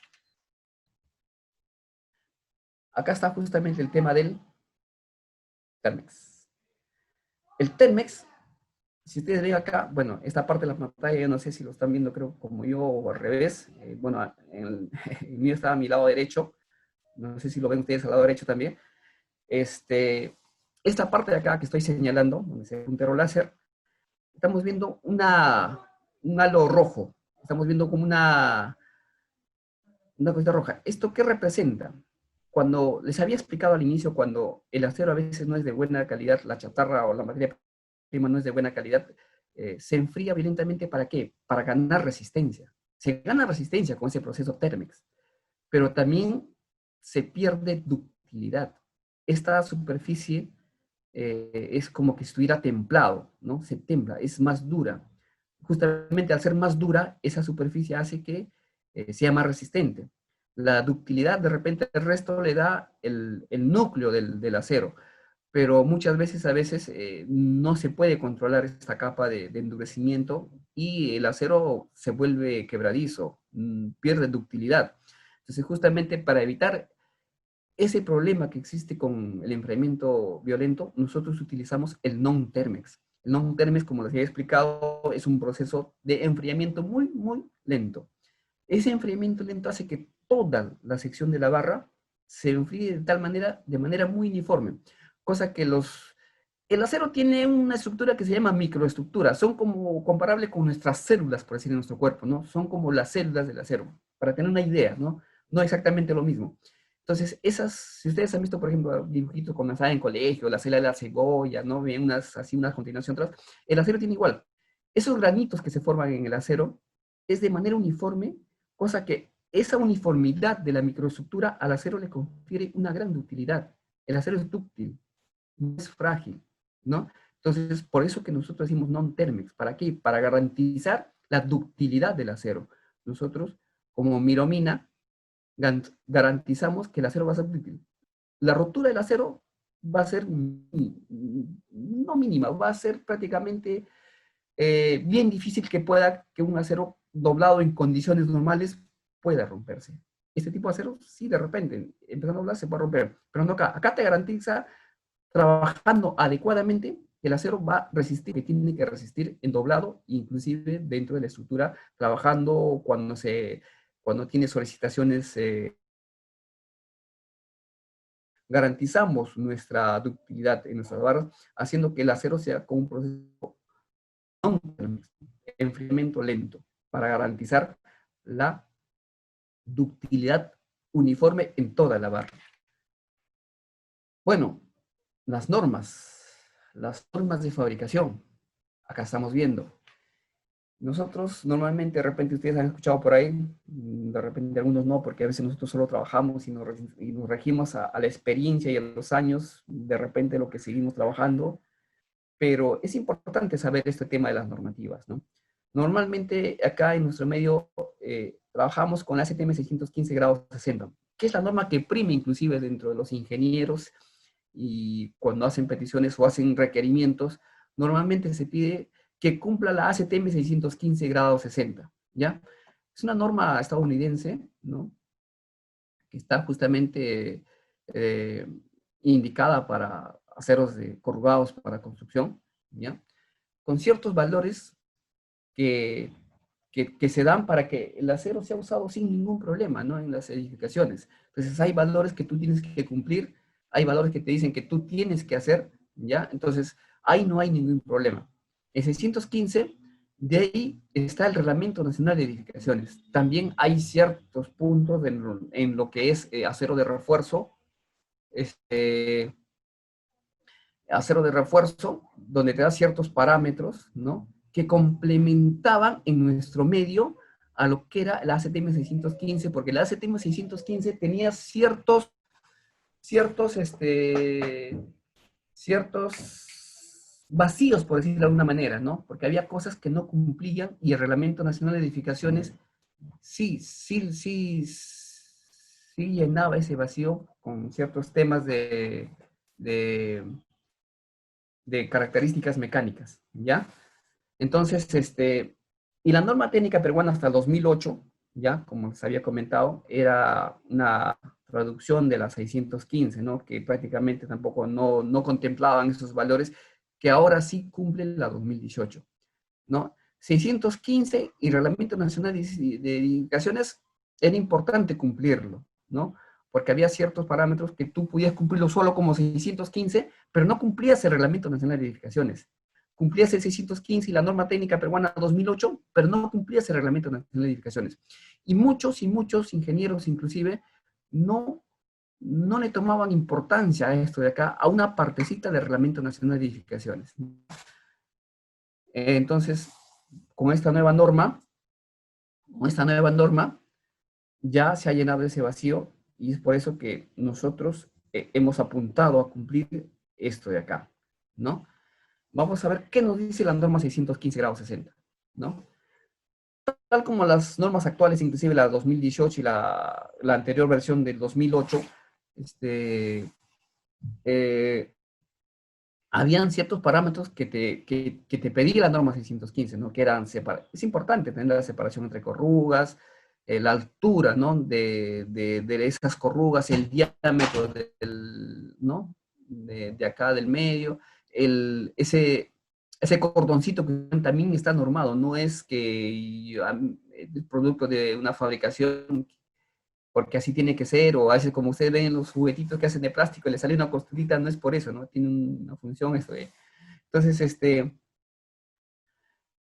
Acá está justamente el tema del Termex. El Termex, si ustedes ven acá, bueno, esta parte de la pantalla, yo no sé si lo están viendo, creo, como yo o al revés. Bueno, el mío está a mi lado derecho, no sé si lo ven ustedes al lado derecho también. Esta parte de acá que estoy señalando, donde se ve un puntero láser, estamos viendo un halo rojo, estamos viendo como una cosita roja. ¿Esto qué representa? Cuando les había explicado al inicio, cuando el acero a veces no es de buena calidad, la chatarra o la materia prima no es de buena calidad, se enfría violentamente. ¿Para qué? Para ganar resistencia. Se gana resistencia con ese proceso Thermex, pero también se pierde ductilidad. Esta superficie es como que estuviera templado, ¿no? Se templa, es más dura. Justamente al ser más dura, esa superficie hace que sea más resistente. La ductilidad, de repente, el resto le da el núcleo del acero, pero muchas veces, no se puede controlar esta capa de endurecimiento y el acero se vuelve quebradizo, pierde ductilidad. Entonces, justamente para evitar ese problema que existe con el enfriamiento violento, nosotros utilizamos el non-Thermex. El non-Thermex, como les había explicado, es un proceso de enfriamiento muy, muy lento. Ese enfriamiento lento hace que toda la sección de la barra se enfríe de tal manera, de manera muy uniforme, cosa que el acero tiene una estructura que se llama microestructura, son como comparables con nuestras células, por decir, en nuestro cuerpo, ¿no? Son como las células del acero, para tener una idea, ¿no? No exactamente lo mismo. Entonces, si ustedes han visto, por ejemplo, dibujitos cuando estaban en colegio, la célula de la cebolla, ¿no? Ven así unas continuación atrás. El acero tiene igual. Esos granitos que se forman en el acero es de manera uniforme, cosa que esa uniformidad de la microestructura al acero le confiere una gran ductilidad. El acero es dúctil, no es frágil, ¿no? Entonces, por eso que nosotros decimos non-Thermex. ¿Para qué? Para garantizar la ductilidad del acero. Nosotros, como Miromina, garantizamos que el acero va a ser útil. La rotura del acero va a ser no mínima, va a ser prácticamente bien difícil que un acero doblado en condiciones normales pueda romperse. Este tipo de acero, sí, de repente, empezando a doblar, se puede romper, pero no acá. Acá te garantiza, trabajando adecuadamente, el acero va a resistir, que tiene que resistir en doblado, inclusive dentro de la estructura, trabajando cuando tiene solicitaciones garantizamos nuestra ductilidad en nuestras barras, haciendo que el acero sea con un proceso de enfriamiento lento, para garantizar la ductilidad uniforme en toda la barra. Bueno, las normas de fabricación. Acá estamos viendo. Nosotros normalmente, de repente ustedes han escuchado por ahí, de repente algunos no, porque a veces nosotros solo trabajamos y nos regimos a la experiencia y a los años, de repente lo que seguimos trabajando, pero es importante saber este tema de las normativas, ¿no? Normalmente acá en nuestro medio trabajamos con la ACTM 615 grados 60, que es la norma que prime inclusive dentro de los ingenieros, y cuando hacen peticiones o hacen requerimientos, normalmente se pide que cumpla la ACTM 615 grados 60, ¿ya? Es una norma estadounidense, ¿no? Que está justamente indicada para aceros corrugados para construcción, ¿ya? Con ciertos valores que se dan para que el acero sea usado sin ningún problema, ¿no? En las edificaciones. Entonces hay valores que tú tienes que cumplir, hay valores que te dicen que tú tienes que hacer, ¿ya? Entonces ahí no hay ningún problema. El 615, de ahí está el Reglamento Nacional de Edificaciones. También hay ciertos puntos en lo que es acero de refuerzo, acero de refuerzo, donde te da ciertos parámetros, ¿no? Que complementaban en nuestro medio a lo que era la ACTM 615, porque la ACTM 615 tenía ciertos vacíos, por decirlo de alguna manera, ¿no? Porque había cosas que no cumplían y el Reglamento Nacional de Edificaciones sí llenaba ese vacío con ciertos temas de características mecánicas, ¿ya? Entonces, y la norma técnica peruana hasta el 2008, ya, como les había comentado, era una traducción de la 615, ¿no? Que prácticamente tampoco no contemplaban esos valores, que ahora sí cumplen la 2018, ¿no? 615 y Reglamento Nacional de Edificaciones, era importante cumplirlo, ¿no? Porque había ciertos parámetros que tú podías cumplirlo solo como 615, pero no cumplías el Reglamento Nacional de Edificaciones. Cumplías el 615 y la norma técnica peruana 2008, pero no cumplías el Reglamento Nacional de Edificaciones. Y muchos ingenieros inclusive no le tomaban importancia a esto de acá, a una partecita del Reglamento Nacional de Edificaciones. Entonces, con esta nueva norma, ya se ha llenado ese vacío, y es por eso que nosotros hemos apuntado a cumplir esto de acá, ¿no? Vamos a ver qué nos dice la norma 615 grados 60, ¿no? Tal como las normas actuales, inclusive la 2018 y la anterior versión del 2008, habían ciertos parámetros que te pedía la norma 615, ¿no? Que eran es importante tener la separación entre corrugas, la altura, ¿no? De esas corrugas, el diámetro ¿no? De acá del medio, ese cordoncito que también está normado, no es que es producto de una fabricación porque así tiene que ser, o a veces como ustedes ven los juguetitos que hacen de plástico y le sale una costurita, no es por eso, ¿no? Tiene una función esto de... Entonces,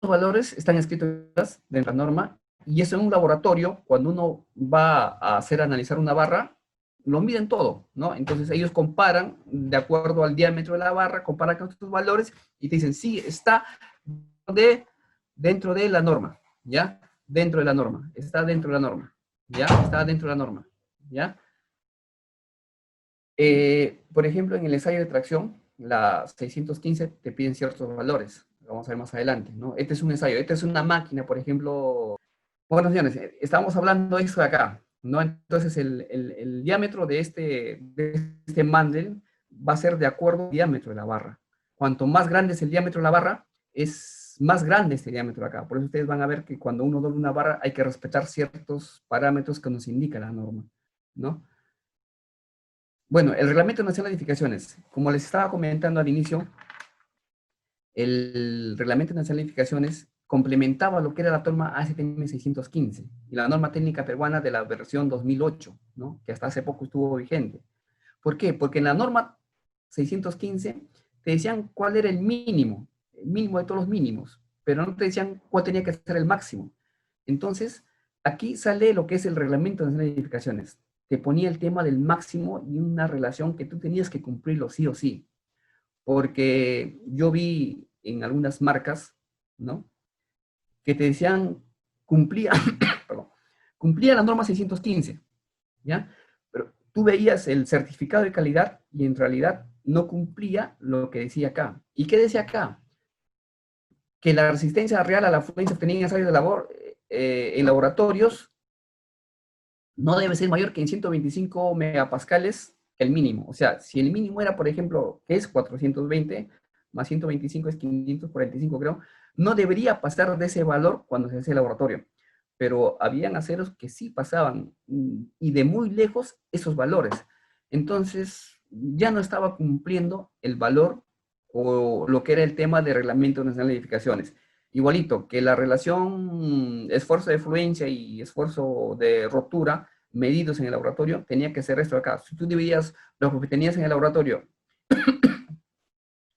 los valores están escritos dentro de la norma, y eso en un laboratorio, cuando uno va a analizar una barra, lo miden todo, ¿no? Entonces ellos comparan de acuerdo al diámetro de la barra, comparan con estos valores y te dicen, sí, está dentro de la norma, ¿ya? Dentro de la norma, está dentro de la norma, ¿ya? Está dentro de la norma, ¿ya? Por ejemplo, en el ensayo de tracción, la 615 te piden ciertos valores. Vamos a ver más adelante, ¿no? Este es un ensayo, esta es una máquina, por ejemplo. Bueno, señores, estamos hablando de esto de acá, ¿no? Entonces, el diámetro de este mandel va a ser de acuerdo al diámetro de la barra. Cuanto más grande es el diámetro de la barra, es más grande este diámetro de acá. Por eso ustedes van a ver que cuando uno dobla una barra hay que respetar ciertos parámetros que nos indica la norma, ¿no? Bueno, el Reglamento Nacional de Edificaciones, como les estaba comentando al inicio, el Reglamento Nacional de Edificaciones complementaba lo que era la norma ACTM 615 y la norma técnica peruana de la versión 2008, ¿no? Que hasta hace poco estuvo vigente. ¿Por qué? Porque en la norma 615 te decían cuál era el mínimo de todos los mínimos, pero no te decían cuál tenía que ser el máximo. Entonces, aquí sale lo que es el Reglamento Nacional de Edificaciones. Te ponía el tema del máximo y una relación que tú tenías que cumplirlo sí o sí. Porque yo vi en algunas marcas, ¿no? Que te decían, cumplía, perdón, cumplía la norma 615, ¿ya? Pero tú veías el certificado de calidad y en realidad no cumplía lo que decía acá. ¿Y qué decía acá? Que la resistencia real a la fluencia obtenida en ensayos de labor en laboratorios no debe ser mayor que en 125 megapascales el mínimo. O sea, si el mínimo era, por ejemplo, que es 420, más 125 es 545, creo, no debería pasar de ese valor cuando se hace el laboratorio. Pero habían aceros que sí pasaban, y de muy lejos esos valores. Entonces, ya no estaba cumpliendo el valor o lo que era el tema de Reglamento Nacional de Edificaciones. Igualito, que la relación esfuerzo de fluencia y esfuerzo de rotura medidos en el laboratorio, tenía que ser esto de acá. Si tú dividías lo que tenías en el laboratorio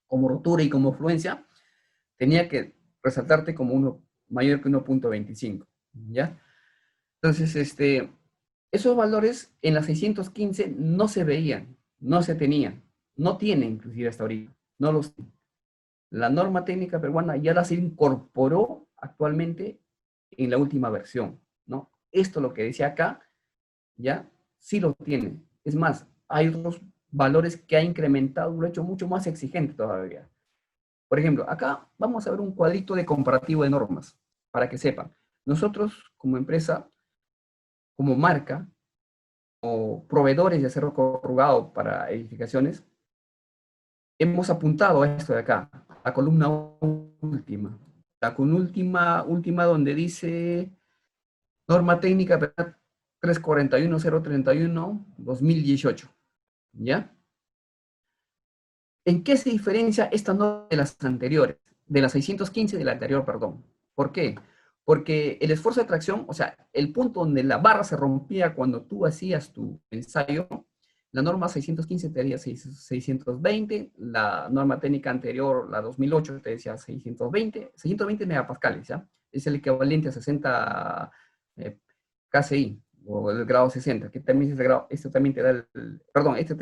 como rotura y como fluencia, tenía que resaltarte como uno mayor que 1.25, ¿ya? Entonces, esos valores en la 615 no se veían, no se tenían, no tiene inclusive hasta ahorita, no los. La norma técnica peruana ya la se incorporó actualmente en la última versión, ¿no? Esto lo que decía acá, ya sí lo tiene. Es más, hay otros valores que ha incrementado, lo ha hecho mucho más exigente todavía. Por ejemplo, acá vamos a ver un cuadrito de comparativo de normas, para que sepan. Nosotros, como empresa, como marca, o proveedores de acero corrugado para edificaciones, hemos apuntado a esto de acá, la columna última. La última donde dice norma técnica 341.031-2018. ¿Ya? ¿En qué se diferencia esta norma de las anteriores? De la 615 de la anterior, perdón. ¿Por qué? Porque el esfuerzo de tracción, o sea, el punto donde la barra se rompía cuando tú hacías tu ensayo, la norma 615 te decía 620, la norma técnica anterior, la 2008, te decía 620 megapascales, ¿ya? Es el equivalente a 60 KCI, o el grado 60, que también es el grado, este también te da perdón, este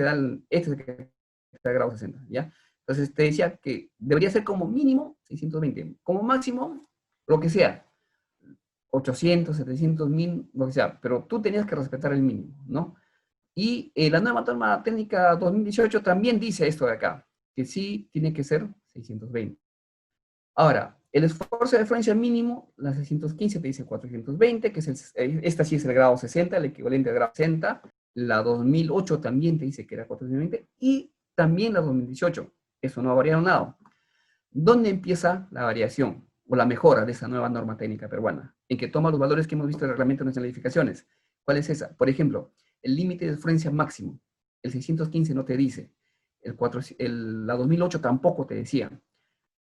es el que te da el grado 60, ¿ya? Entonces te decía que debería ser como mínimo 620, como máximo lo que sea, 800, 700, 1000, lo que sea, pero tú tenías que respetar el mínimo, ¿no? Y la nueva norma técnica 2018 también dice esto de acá, que sí tiene que ser 620. Ahora, el esfuerzo de referencia mínimo, la 615 te dice 420, que es esta sí es el grado 60, el equivalente al grado 60. La 2008 también te dice que era 420, y también la 2018. Eso no ha variado nada. ¿Dónde empieza la variación o la mejora de esa nueva norma técnica peruana? En que toma los valores que hemos visto en el Reglamento Nacional de Edificaciones. ¿Cuál es esa? Por ejemplo, el límite de referencia máximo. El 615 no te dice. La 2008 tampoco te decía.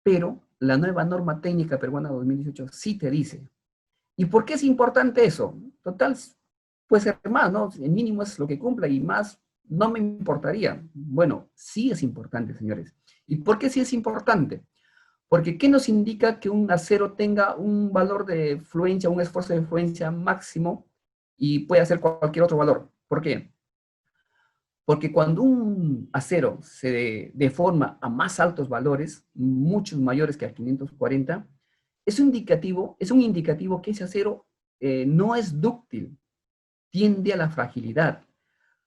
Pero la nueva norma técnica peruana 2018 sí te dice. ¿Y por qué es importante eso? Total, puede ser más, ¿no? El mínimo es lo que cumpla y más no me importaría. Bueno, sí es importante, señores. ¿Y por qué sí es importante? Porque ¿qué nos indica que un acero tenga un valor de fluencia, un esfuerzo de fluencia máximo y puede hacer cualquier otro valor? ¿Por qué? Porque cuando un acero se deforma a más altos valores, muchos mayores que a 540, es un indicativo que ese acero no es dúctil, tiende a la fragilidad,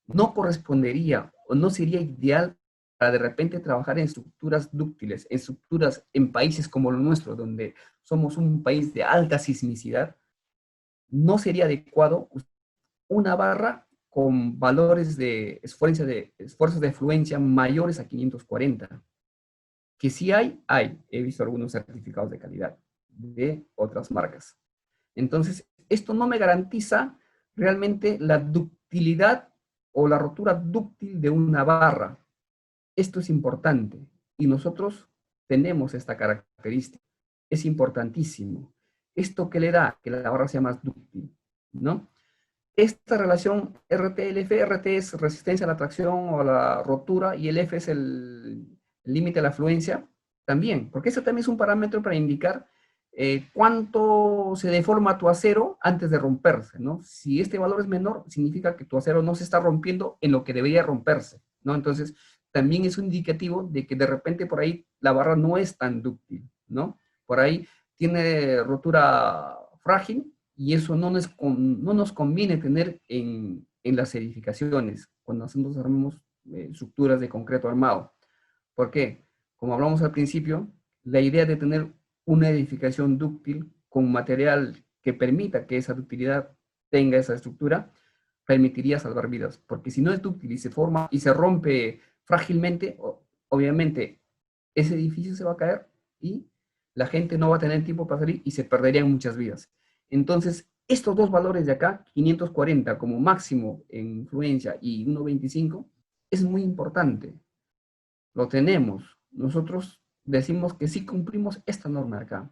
no correspondería o no sería ideal para de repente trabajar en estructuras dúctiles, en estructuras en países como el nuestro, donde somos un país de alta sismicidad. No sería adecuado una barra con valores de esfuerzos de fluencia mayores a 540. Que sí hay. He visto algunos certificados de calidad de otras marcas. Entonces, esto no me garantiza realmente la ductilidad o la rotura dúctil de una barra. Esto es importante y nosotros tenemos esta característica. Es importantísimo. ¿Esto qué le da? Que la barra sea más dúctil, ¿no? esta relación RT-LF, RT es resistencia a la tracción o a la rotura, y el F es el límite de la fluencia, también, porque eso también es un parámetro para indicar cuánto se deforma tu acero antes de romperse, ¿no? Si este valor es menor, significa que tu acero no se está rompiendo en lo que debería romperse, ¿no? Entonces, también es un indicativo de que de repente por ahí la barra no es tan dúctil, ¿no? Por ahí tiene rotura frágil, y eso no nos conviene tener en las edificaciones, cuando armamos estructuras de concreto armado. ¿Por qué? Como hablamos al principio, la idea de tener una edificación dúctil con material que permita que esa ductilidad tenga esa estructura, permitiría salvar vidas. Porque si no es dúctil y se forma y se rompe frágilmente, obviamente ese edificio se va a caer y la gente no va a tener tiempo para salir y se perderían muchas vidas. Entonces, estos dos valores de acá, 540 como máximo en influencia y 1.25, es muy importante. Lo tenemos. Nosotros decimos que sí cumplimos esta norma de acá.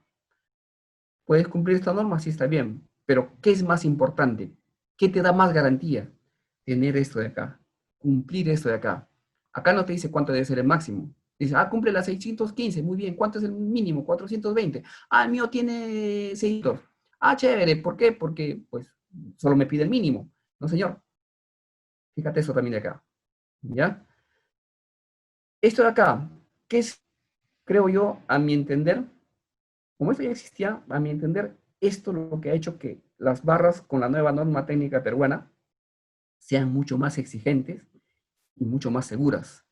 ¿Puedes cumplir esta norma? Sí, está bien. Pero, ¿qué es más importante? ¿Qué te da más garantía? Tener esto de acá. Cumplir esto de acá. Acá no te dice cuánto debe ser el máximo. Dice, cumple las 615. Muy bien. ¿Cuánto es el mínimo? 420. El mío tiene 600. Chévere. ¿Por qué? Porque, pues, solo me pide el mínimo. No, señor. Fíjate eso también de acá. ¿Ya? Esto de acá, ¿qué es? Creo yo, a mi entender, como esto ya existía, a mi entender, esto es lo que ha hecho que las barras con la nueva norma técnica peruana sean mucho más exigentes y mucho más seguras.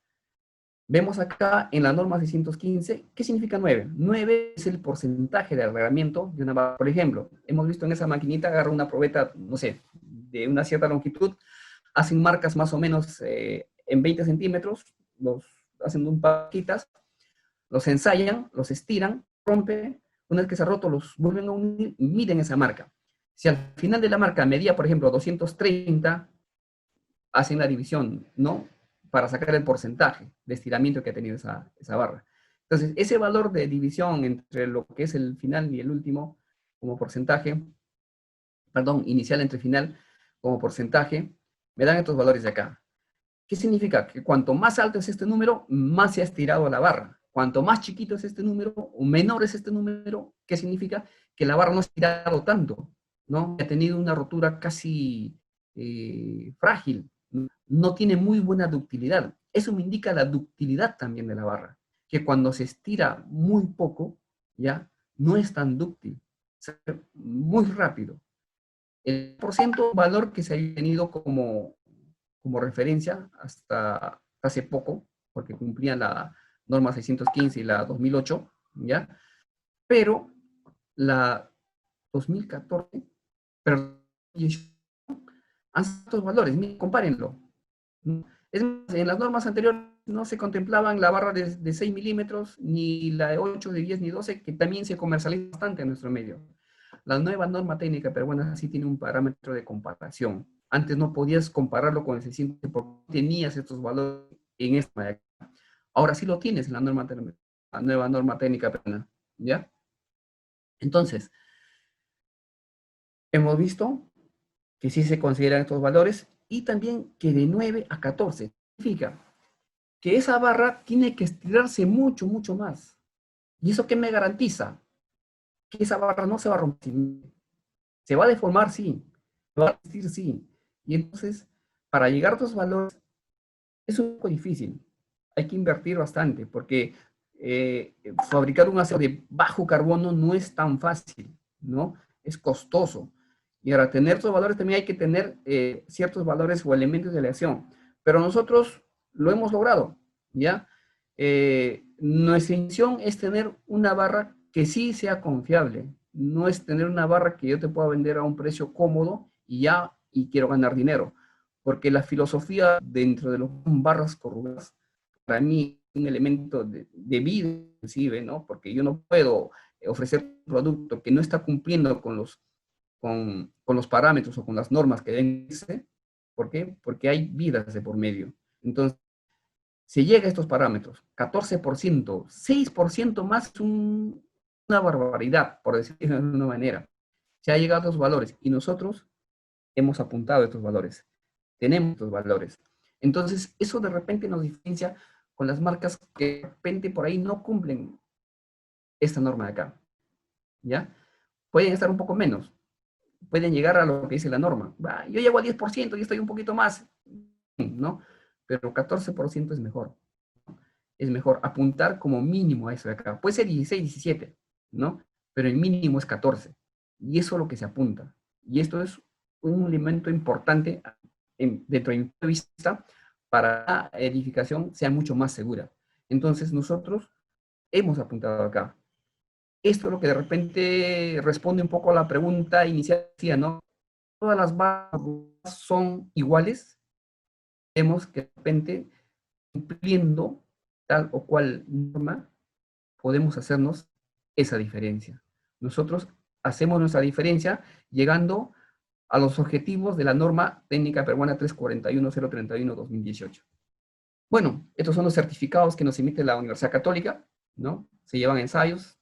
Vemos acá en la norma 615, ¿qué significa 9? 9 es el porcentaje de alargamiento de una barra. Por ejemplo, hemos visto en esa maquinita, agarra una probeta, no sé, de una cierta longitud, hacen marcas más o menos en 20 centímetros, los hacen un paquitas, los ensayan, los estiran, rompen, una vez que se ha roto, los vuelven a unir y miden esa marca. Si al final de la marca medía, por ejemplo, 230, hacen la división, ¿no? Para sacar el porcentaje de estiramiento que ha tenido esa barra. Entonces, ese valor de división entre lo que es el final y el último como porcentaje, perdón, inicial entre final como porcentaje, me dan estos valores de acá. ¿Qué significa? Que cuanto más alto es este número, más se ha estirado la barra. Cuanto más chiquito es este número, o menor es este número, ¿qué significa? Que la barra no ha estirado tanto, ¿no? Ha tenido una rotura casi frágil, no tiene muy buena ductilidad. Eso me indica la ductilidad también de la barra, que cuando se estira muy poco, ya, no es tan dúctil, muy rápido. El porcentaje valor que se ha tenido como referencia hasta hace poco, porque cumplían la norma 615 y la 2008, ¿ya? Pero la 2014, pero han sido estos valores, miren, compárenlo. Es más, en las normas anteriores no se contemplaban la barra de 6 milímetros, ni la de 8, de 10, ni 12, que también se comercializa bastante en nuestro medio. La nueva norma técnica peruana sí tiene un parámetro de comparación. Antes no podías compararlo con el 600 porque tenías estos valores en esta. Ahora sí lo tienes en la nueva norma técnica peruana, ¿ya? Entonces, hemos visto que sí se consideran estos valores y también que de 9 a 14 significa que esa barra tiene que estirarse mucho, mucho más. ¿Y eso qué me garantiza? Que esa barra no se va a romper. Se va a deformar, sí. Se va a resistir, sí. Y entonces, para llegar a estos valores, es un poco difícil. Hay que invertir bastante, porque fabricar un acero de bajo carbono no es tan fácil, ¿no? Es costoso. Y para tener estos valores también hay que tener ciertos valores o elementos de aleación. Pero nosotros lo hemos logrado, ¿ya? Nuestra intención es tener una barra que sí sea confiable. No es tener una barra que yo te pueda vender a un precio cómodo y ya, y quiero ganar dinero. Porque la filosofía dentro de los barras corrugadas, para mí es un elemento de vida, inclusive, ¿no? Porque yo no puedo ofrecer un producto que no está cumpliendo con los parámetros o con las normas que deben ser. ¿Por qué? Porque hay vidas de por medio. Entonces, se llega a estos parámetros, 14%, 6% más es una barbaridad, por decirlo de una manera. Se ha llegado a los valores y nosotros hemos apuntado a estos valores, tenemos estos valores. Entonces, eso de repente nos diferencia con las marcas que de repente por ahí no cumplen esta norma de acá, ¿ya? Pueden estar un poco menos, pueden llegar a lo que dice la norma. Yo llego al 10%, y estoy un poquito más, ¿no? Pero 14% es mejor. Es mejor apuntar como mínimo a eso de acá. Puede ser 16, 17, ¿no? Pero el mínimo es 14. Y eso es lo que se apunta. Y esto es un elemento importante dentro de mi punto de vista para la edificación sea mucho más segura. Entonces nosotros hemos apuntado acá. Esto es lo que de repente responde un poco a la pregunta inicial, ¿no? Todas las barras son iguales. Vemos que de repente, cumpliendo tal o cual norma, podemos hacernos esa diferencia. Nosotros hacemos nuestra diferencia llegando a los objetivos de la norma técnica peruana 341.031/2018. Bueno, estos son los certificados que nos emite la Universidad Católica, ¿no? Se llevan ensayos,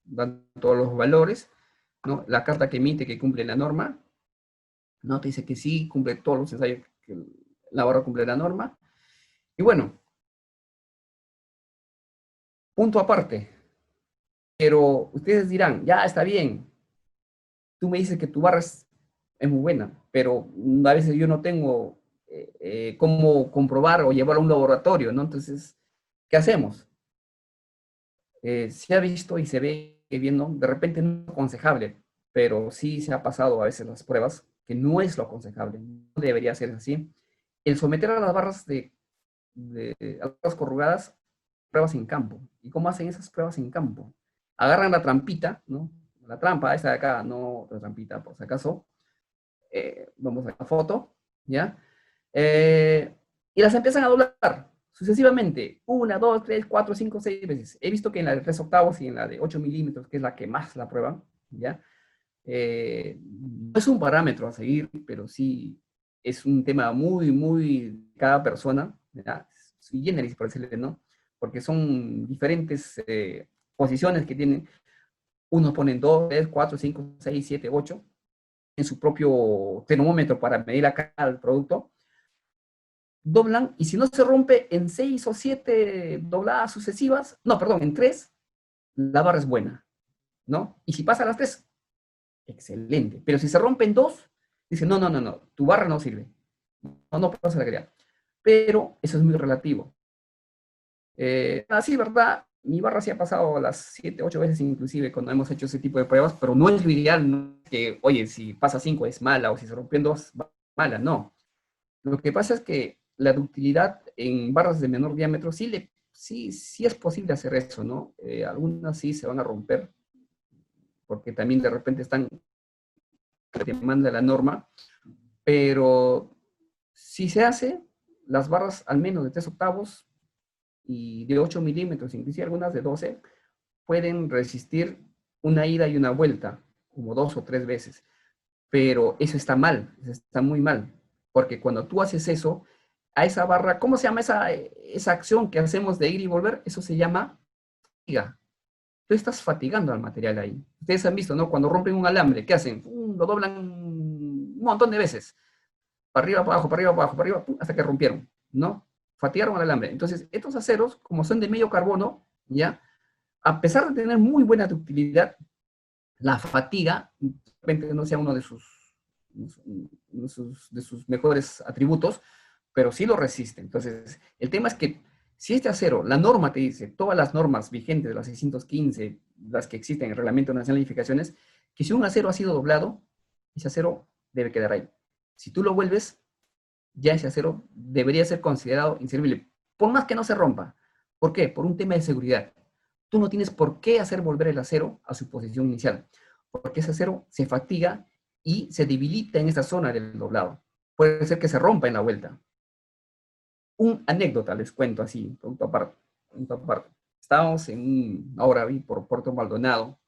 dan todos los valores, ¿no? La carta que emite que cumple la norma, ¿no? Te dice que sí, cumple todos los ensayos, que la barra cumple la norma. Y bueno, punto aparte, pero ustedes dirán, ya está bien, tú me dices que tu barra es muy buena, pero a veces yo no tengo cómo comprobar o llevarlo a un laboratorio, ¿no? Entonces, ¿qué hacemos? Se ha visto y se ve bien, ¿no? De repente no es aconsejable, pero sí se ha pasado a veces las pruebas, que no es lo aconsejable, no debería ser así. El someter a las barras a las barras corrugadas, pruebas en campo. ¿Y cómo hacen esas pruebas en campo? Agarran la trampita, ¿no? La trampa, esta de acá, no la trampita, por si acaso. Vamos a la foto, ¿ya? Y las empiezan a doblar sucesivamente, 1, 2, 3, 4, 5, 6 veces. He visto que en la de 3 octavos y en la de 8 milímetros, que es la que más la prueban, ¿ya? No es un parámetro a seguir, pero sí es un tema muy, muy cada persona, ¿ya? Sui generis, por decirle, ¿no? Porque son diferentes posiciones que tienen. Unos ponen 2, 3, 4, 5, 6, 7, 8 en su propio termómetro para medir acá el producto, doblan, y si no se rompe en 6 o 7 dobladas sucesivas, no, perdón, en 3, la barra es buena, ¿no? Y si pasa a las 3, excelente. Pero si se rompe en 2, dice, no, no, no, no, tu barra no sirve. No, no pasa la calidad. Pero eso es muy relativo. Así, ¿verdad? Mi barra sí ha pasado las 7, 8 veces inclusive cuando hemos hecho ese tipo de pruebas, pero no es lo ideal, no es que, oye, si pasa 5 es mala, o si se rompió en 2, mala, no. Lo que pasa es que la ductilidad en barras de menor diámetro sí es posible hacer eso, ¿no? Algunas sí se van a romper, porque también de repente están demanda la norma, pero si se hace, las barras al menos de 3 octavos y de 8 milímetros, inclusive algunas de 12, pueden resistir una ida y una vuelta, como 2 o 3 veces. Pero eso está muy mal, porque cuando tú haces eso, a esa barra, ¿cómo se llama esa acción que hacemos de ir y volver? Eso se llama fatiga. Tú estás fatigando al material ahí. Ustedes han visto, ¿no? Cuando rompen un alambre, ¿qué hacen? Lo doblan un montón de veces. Para arriba, para abajo, para arriba, para abajo, para arriba, hasta que rompieron, ¿no? Fatigaron al alambre. Entonces, estos aceros, como son de medio carbono, ¿ya? A pesar de tener muy buena ductilidad, la fatiga, de repente no sea uno de sus mejores atributos, pero sí lo resiste. Entonces, el tema es que si este acero, la norma te dice, todas las normas vigentes de las 615, las que existen en el Reglamento Nacional de Edificaciones, que si un acero ha sido doblado, ese acero debe quedar ahí. Si tú lo vuelves, ya ese acero debería ser considerado inservible, por más que no se rompa. ¿Por qué? Por un tema de seguridad. Tú no tienes por qué hacer volver el acero a su posición inicial, porque ese acero se fatiga y se debilita en esta zona del doblado. Puede ser que se rompa en la vuelta. Un anécdota les cuento así, punto aparte. Punto aparte. Estábamos en ahora vi por Puerto Maldonado,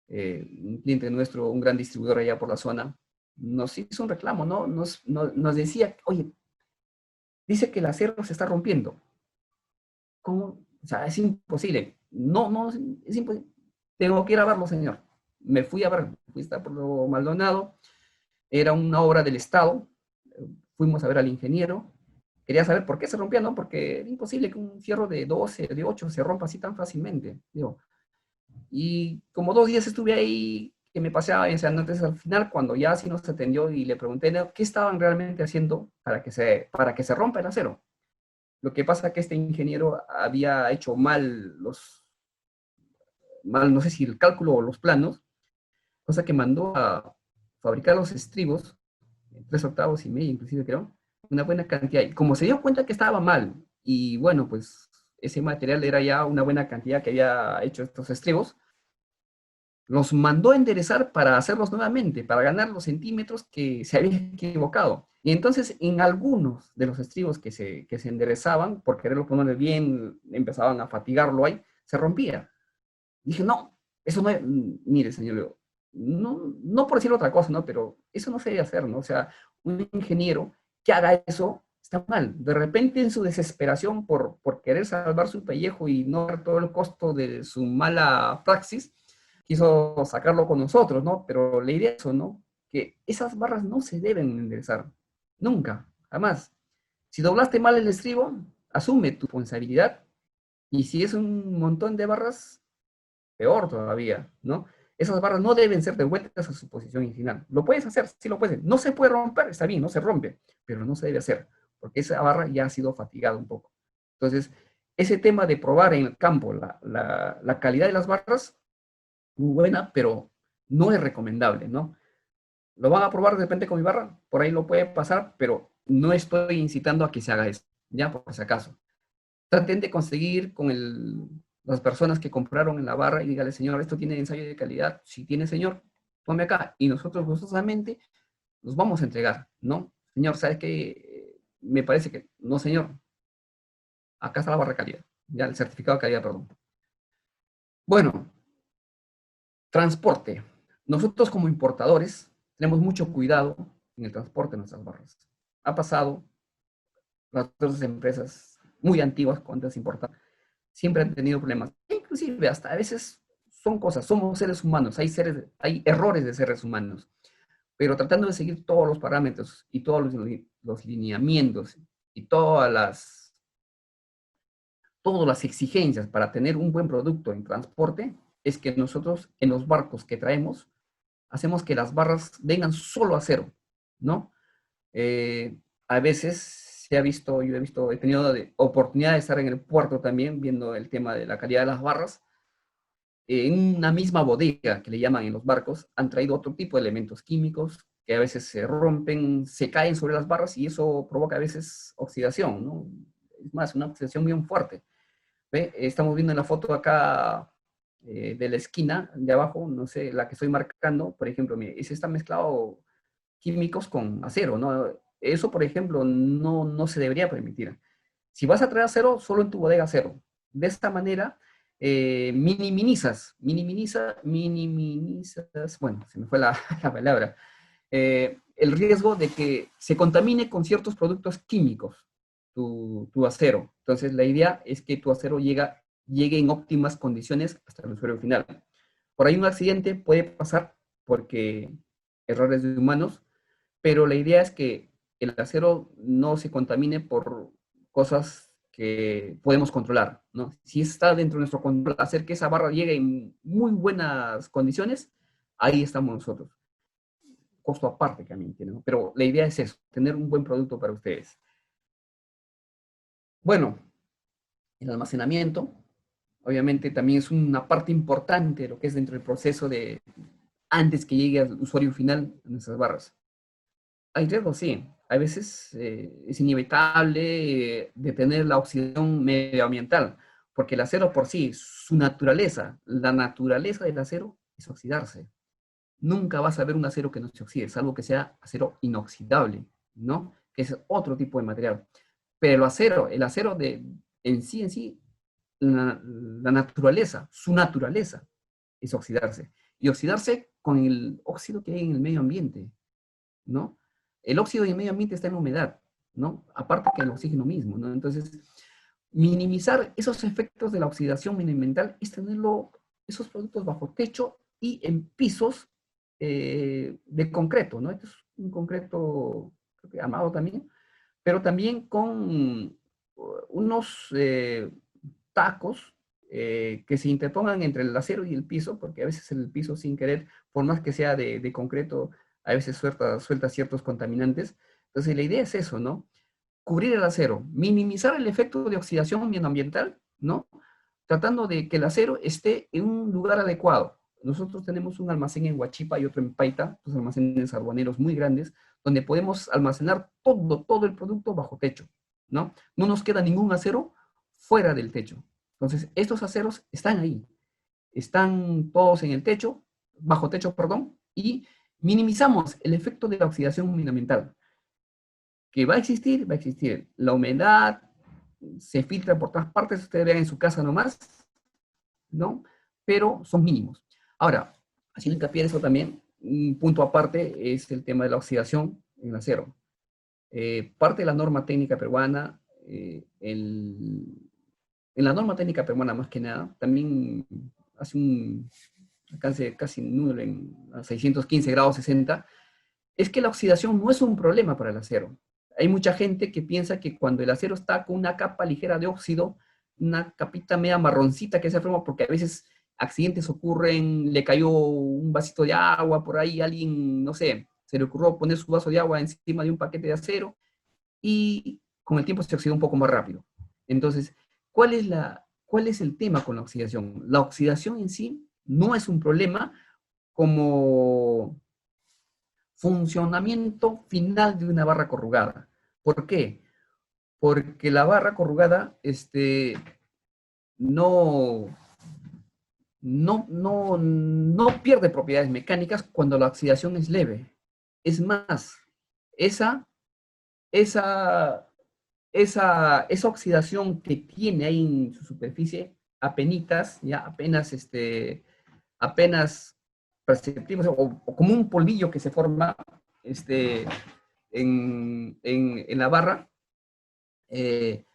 un cliente nuestro, un gran distribuidor allá por la zona, nos hizo un reclamo, ¿no? Nos decía, oye, dice que el acero se está rompiendo. ¿Cómo? O sea, es imposible. No, no, es imposible. Tengo que ir a verlo, señor. Me fui a ver, fui a estar por Maldonado. era una obra del Estado, fuimos a ver al ingeniero, quería saber por qué se rompía, ¿no? Porque era imposible que un fierro de 12, de 8 se rompa así tan fácilmente, digo. Y como 2 días estuve ahí, que me paseaba enseñando, entonces al final, cuando ya sí nos atendió y le pregunté, ¿no?, qué estaban realmente haciendo para que se rompa el acero. Lo que pasa es que este ingeniero había hecho mal, no sé si el cálculo o los planos, cosa que mandó a fabricar los estribos, 3/8 inclusive creo, una buena cantidad. Y como se dio cuenta que estaba mal, y bueno, pues ese material era ya una buena cantidad que había hecho estos estribos, los mandó a enderezar para hacerlos nuevamente, para ganar los centímetros que se había equivocado. Y entonces en algunos de los estribos que se enderezaban, por quererlo poner bien, empezaban a fatigarlo ahí, se rompía. Dije, no, eso no es, mire, señor, no, no por decir otra cosa, ¿no? Pero eso no se debe hacer, ¿no? O sea, un ingeniero que haga eso está mal. De repente, en su desesperación por querer salvar su pellejo y no dar todo el costo de su mala praxis, quiso sacarlo con nosotros, ¿no? Pero la idea es eso, ¿no? Que esas barras no se deben enderezar. Nunca, jamás. Si doblaste mal el estribo, asume tu responsabilidad. Y si es un montón de barras, peor todavía, ¿no? Esas barras no deben ser devueltas a su posición original. Lo puedes hacer, sí lo puedes. No se puede romper, está bien, no se rompe, pero no se debe hacer, porque esa barra ya ha sido fatigada un poco. Entonces, ese tema de probar en el campo la calidad de las barras, muy buena, pero no es recomendable, ¿no? ¿Lo van a probar de repente con mi barra? Por ahí lo puede pasar, pero no estoy incitando a que se haga eso, ya por si acaso. Traten de conseguir con las personas que compraron en la barra y dígale, señor, esto tiene ensayo de calidad. Si tiene, señor, tome acá. Y nosotros gustosamente nos vamos a entregar, ¿no? Señor, ¿sabe qué? Me parece que, no, señor, acá está la barra de calidad. Ya, el certificado de calidad, perdón. Bueno, transporte. Nosotros como importadores tenemos mucho cuidado en el transporte de nuestras barras. Ha pasado, las otras empresas muy antiguas, cuando se importan, siempre han tenido problemas. Inclusive hasta a veces son cosas, somos seres humanos, hay errores de seres humanos, pero tratando de seguir todos los parámetros y todos los lineamientos y todas las exigencias para tener un buen producto en transporte, es que nosotros en los barcos que traemos hacemos que las barras vengan solo a cero, ¿no? A veces se ha visto, he tenido oportunidad de estar en el puerto también viendo el tema de la calidad de las barras. En una misma bodega que le llaman en los barcos, han traído otro tipo de elementos químicos que a veces se rompen, se caen sobre las barras y eso provoca a veces oxidación, ¿no? Es más, una oxidación muy fuerte. ¿Ve? Estamos viendo en la foto acá de la esquina de abajo, no sé, la que estoy marcando, por ejemplo, mire, ese está mezclado químicos con acero, ¿no? Eso, por ejemplo, no se debería permitir. Si vas a traer acero, solo en tu bodega acero. De esta manera, minimizas, bueno, se me fue la, la palabra, el riesgo de que se contamine con ciertos productos químicos tu acero. Entonces, la idea es que tu acero llegue en óptimas condiciones hasta el usuario final. Por ahí un accidente puede pasar porque errores de humanos, pero la idea es que el acero no se contamine por cosas que podemos controlar, ¿no? Si está dentro de nuestro control hacer que esa barra llegue en muy buenas condiciones, ahí estamos nosotros. Costo aparte que a mí tiene, ¿no? Pero la idea es eso, tener un buen producto para ustedes. Bueno, el almacenamiento, obviamente también es una parte importante de lo que es dentro del proceso de antes que llegue al usuario final en nuestras barras. Hay riesgos, sí. A veces es inevitable detener la oxidación medioambiental, porque el acero por sí, su naturaleza, la naturaleza del acero es oxidarse. Nunca vas a ver un acero que no se oxide, salvo que sea acero inoxidable, ¿no? Que es otro tipo de material. Pero el acero en sí, la naturaleza, su naturaleza es oxidarse. Y oxidarse con el óxido que hay en el medio ambiente, ¿no? El óxido en el medio ambiente está en la humedad, ¿no? Aparte que el oxígeno mismo, ¿no? Entonces, minimizar esos efectos de la oxidación medioambiental es tenerlo, esos productos bajo techo y en pisos de concreto, ¿no? Esto es un concreto creo que armado también, pero también con unos tacos que se interpongan entre el acero y el piso, porque a veces el piso sin querer, por más que sea de concreto, a veces suelta ciertos contaminantes. Entonces la idea es eso, ¿no? Cubrir el acero, minimizar el efecto de oxidación medioambiental, ¿no? Tratando de que el acero esté en un lugar adecuado. Nosotros tenemos un almacén en Huachipa y otro en Paita, dos almacenes aduaneros muy grandes, donde podemos almacenar todo el producto bajo techo, ¿no? No nos queda ningún acero fuera del techo. Entonces, estos aceros están ahí, están todos en el techo, bajo techo, perdón, y minimizamos el efecto de la oxidación medioambiental. Que va a existir, va a existir. La humedad se filtra por todas partes, ustedes vean en su casa nomás, ¿no? Pero son mínimos. Ahora, haciendo hincapié en eso también, un punto aparte es el tema de la oxidación en acero. Parte de la norma técnica peruana, en la norma técnica peruana más que nada, también hace un alcance casi nulo en 615 grados 60, es que la oxidación no es un problema para el acero. Hay mucha gente que piensa que cuando el acero está con una capa ligera de óxido, una capita media marroncita que se forma, porque a veces accidentes ocurren, le cayó un vasito de agua por ahí, alguien, no sé, se le ocurrió poner su vaso de agua encima de un paquete de acero y con el tiempo se oxida un poco más rápido. Entonces, ¿cuál es el tema con la oxidación? La oxidación en sí no es un problema como funcionamiento final de una barra corrugada. ¿Por qué? Porque la barra corrugada no, no pierde propiedades mecánicas cuando la oxidación es leve. Es más, esa, esa, esa oxidación que tiene ahí en su superficie, apenas perceptibles, o como un polvillo que se forma en la barra. Se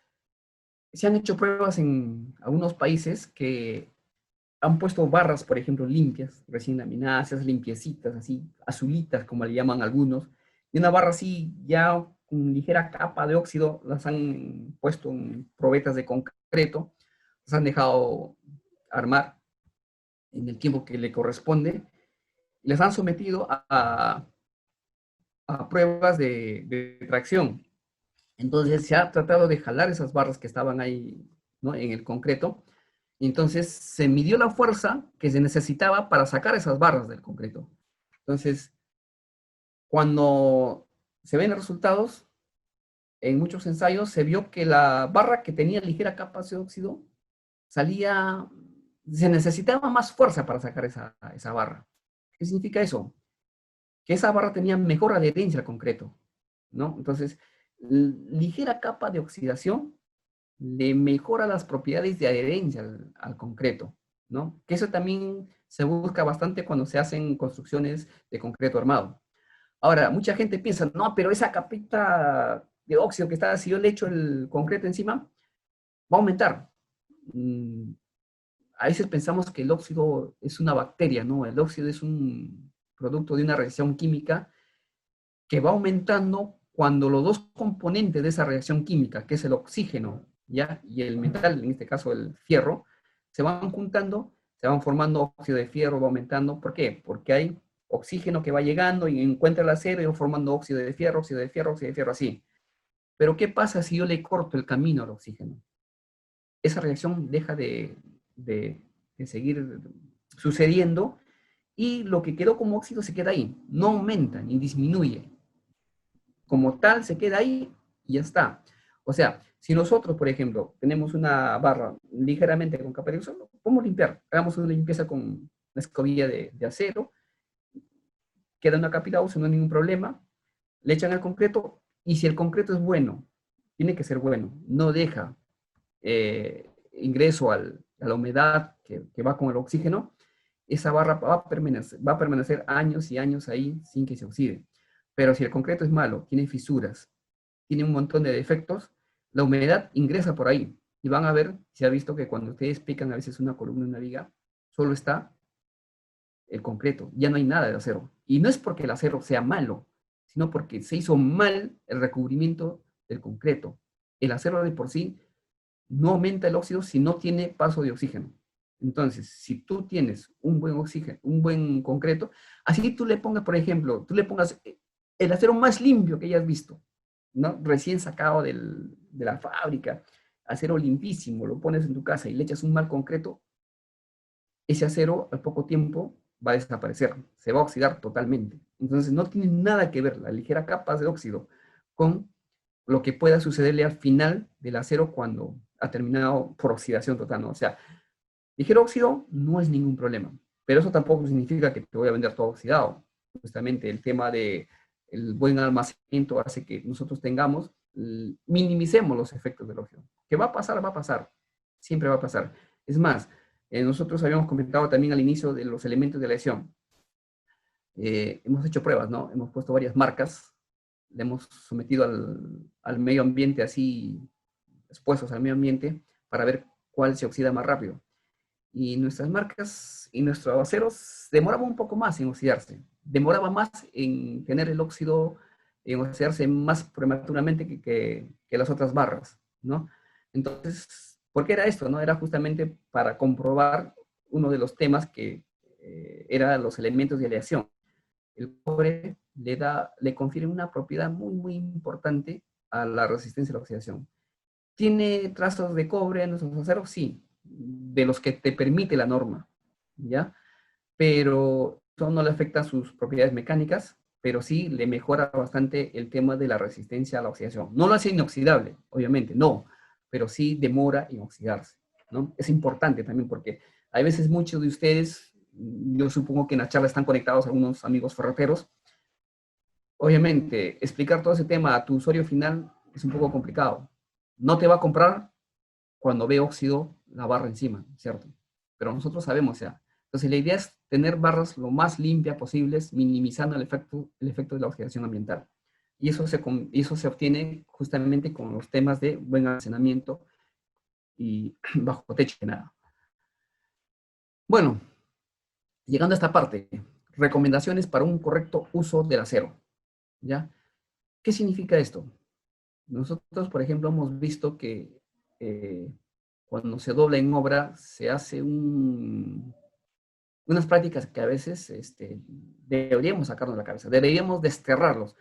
han hecho pruebas en algunos países que han puesto barras, por ejemplo, limpias, recién laminadas, esas limpiecitas, así, azulitas, como le llaman algunos, y una barra así, ya con ligera capa de óxido, las han puesto en probetas de concreto, las han dejado armar en el tiempo que le corresponde, y las han sometido a pruebas de tracción. Entonces se ha tratado de jalar esas barras que estaban ahí, ¿no?, en el concreto. Y entonces se midió la fuerza que se necesitaba para sacar esas barras del concreto. Entonces, cuando se ven los resultados, en muchos ensayos se vio que la barra que tenía ligera capa de óxido se necesitaba más fuerza para sacar esa barra. ¿Qué significa eso? Que esa barra tenía mejor adherencia al concreto, ¿no? Entonces, ligera capa de oxidación le mejora las propiedades de adherencia al concreto, ¿no? Que eso también se busca bastante cuando se hacen construcciones de concreto armado. Ahora, mucha gente piensa, no, pero esa capita de óxido que está, si yo le echo el concreto encima, va a aumentar. A veces pensamos que el óxido es una bacteria, ¿no? El óxido es un producto de una reacción química que va aumentando cuando los dos componentes de esa reacción química, que es el oxígeno, ¿ya?, y el metal, en este caso el fierro, se van juntando, se van formando óxido de fierro, va aumentando. ¿Por qué? Porque hay oxígeno que va llegando y encuentra el acero y va formando óxido de fierro, óxido de fierro, óxido de fierro, así. Pero ¿qué pasa si yo le corto el camino al oxígeno? Esa reacción deja de seguir sucediendo y lo que quedó como óxido se queda ahí, no aumenta ni disminuye. Como tal, se queda ahí y ya está. O sea, si nosotros, por ejemplo, tenemos una barra ligeramente con capa de óxido, podemos limpiar. Hagamos una limpieza con la escobilla de acero, queda una capita de óxido, no hay ningún problema. Le echan el concreto y si el concreto es bueno, tiene que ser bueno, no deja ingreso a la humedad que va con el oxígeno, esa barra va a permanecer años y años ahí sin que se oxide. Pero si el concreto es malo, tiene fisuras, tiene un montón de defectos, la humedad ingresa por ahí. Y van a ver, se ha visto que cuando ustedes pican a veces una columna, una viga, solo está el concreto, ya no hay nada de acero. Y no es porque el acero sea malo, sino porque se hizo mal el recubrimiento del concreto. El acero de por sí no aumenta el óxido si no tiene paso de oxígeno. Entonces, si tú tienes un buen oxígeno, un buen concreto, así tú le pongas, por ejemplo, tú le pongas el acero más limpio que hayas visto, ¿no? Recién sacado de la fábrica, acero limpísimo, lo pones en tu casa y le echas un mal concreto, ese acero al poco tiempo va a desaparecer, se va a oxidar totalmente. Entonces no tiene nada que ver la ligera capa de óxido con lo que pueda sucederle al final del acero cuando ha terminado por oxidación total, ¿no? O sea, ligero óxido no es ningún problema, pero eso tampoco significa que te voy a vender todo oxidado. Justamente el tema de el buen almacenamiento hace que nosotros tengamos, minimicemos los efectos del óxido. ¿Qué va a pasar, siempre va a pasar. Es más, nosotros habíamos comentado también al inicio de los elementos de la lesión. Hemos hecho pruebas, ¿no? Hemos puesto varias marcas, le hemos sometido al medio ambiente así, expuestos al medio ambiente, para ver cuál se oxida más rápido. Y nuestras marcas y nuestros aceros demoraban un poco más en oxidarse, demoraba más en tener el óxido, en oxidarse más prematuramente que las otras barras, ¿no? Entonces, ¿por qué era esto? ¿No? Era justamente para comprobar uno de los temas que eran los elementos de aleación. El cobre le confiere una propiedad muy, muy importante a la resistencia a la oxidación. ¿Tiene trazos de cobre en nuestros aceros? Sí, de los que te permite la norma, ¿ya? Pero eso no le afecta sus propiedades mecánicas, pero sí le mejora bastante el tema de la resistencia a la oxidación. No lo hace inoxidable, obviamente, no, pero sí demora en oxidarse, ¿no? Es importante también porque hay veces muchos de ustedes, yo supongo que en la charla están conectados algunos amigos ferreteros. Obviamente, explicar todo ese tema a tu usuario final es un poco complicado. No te va a comprar cuando ve óxido la barra encima, ¿cierto? Pero nosotros sabemos ya. Entonces la idea es tener barras lo más limpias posibles, minimizando el efecto de la oxidación ambiental. Y eso se obtiene justamente con los temas de buen almacenamiento y bajo techo de nada. Bueno, llegando a esta parte, recomendaciones para un correcto uso del acero, ¿ya? ¿Qué significa esto? Nosotros, por ejemplo, hemos visto que cuando se dobla en obra se hace unas prácticas que a veces deberíamos sacarnos de la cabeza, deberíamos desterrarlos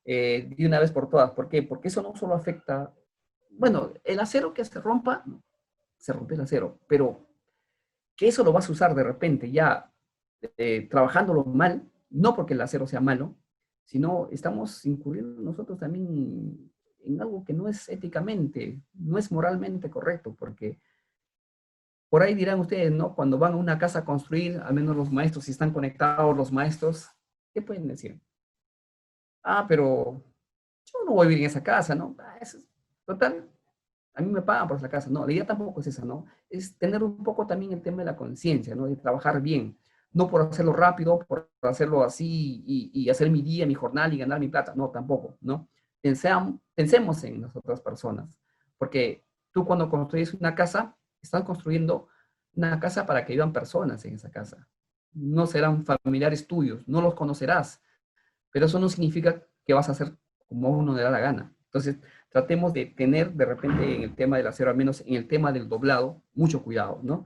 de una vez por todas. ¿Por qué? Porque eso no solo afecta, bueno, el acero que se rompa, se rompe el acero, pero que eso lo vas a usar de repente ya trabajándolo mal, no porque el acero sea malo, sino estamos incurriendo nosotros también en algo que no es éticamente, no es moralmente correcto, porque por ahí dirán ustedes, ¿no? Cuando van a una casa a construir, al menos los maestros, si están conectados los maestros, ¿qué pueden decir? Ah, pero yo no voy a vivir en esa casa, ¿no? Ah, total, a mí me pagan por esa casa. No, la idea tampoco es esa, ¿no? Es tener un poco también el tema de la conciencia, ¿no? De trabajar bien, no por hacerlo rápido, por hacerlo así y hacer mi día, mi jornal y ganar mi plata. No, tampoco, ¿no? Pensemos en las otras personas, porque tú cuando construyes una casa, estás construyendo una casa para que vivan personas en esa casa. No serán familiares tuyos, no los conocerás, pero eso no significa que vas a hacer como a uno le da la gana. Entonces, tratemos de tener de repente en el tema del acero, al menos en el tema del doblado, mucho cuidado, ¿no?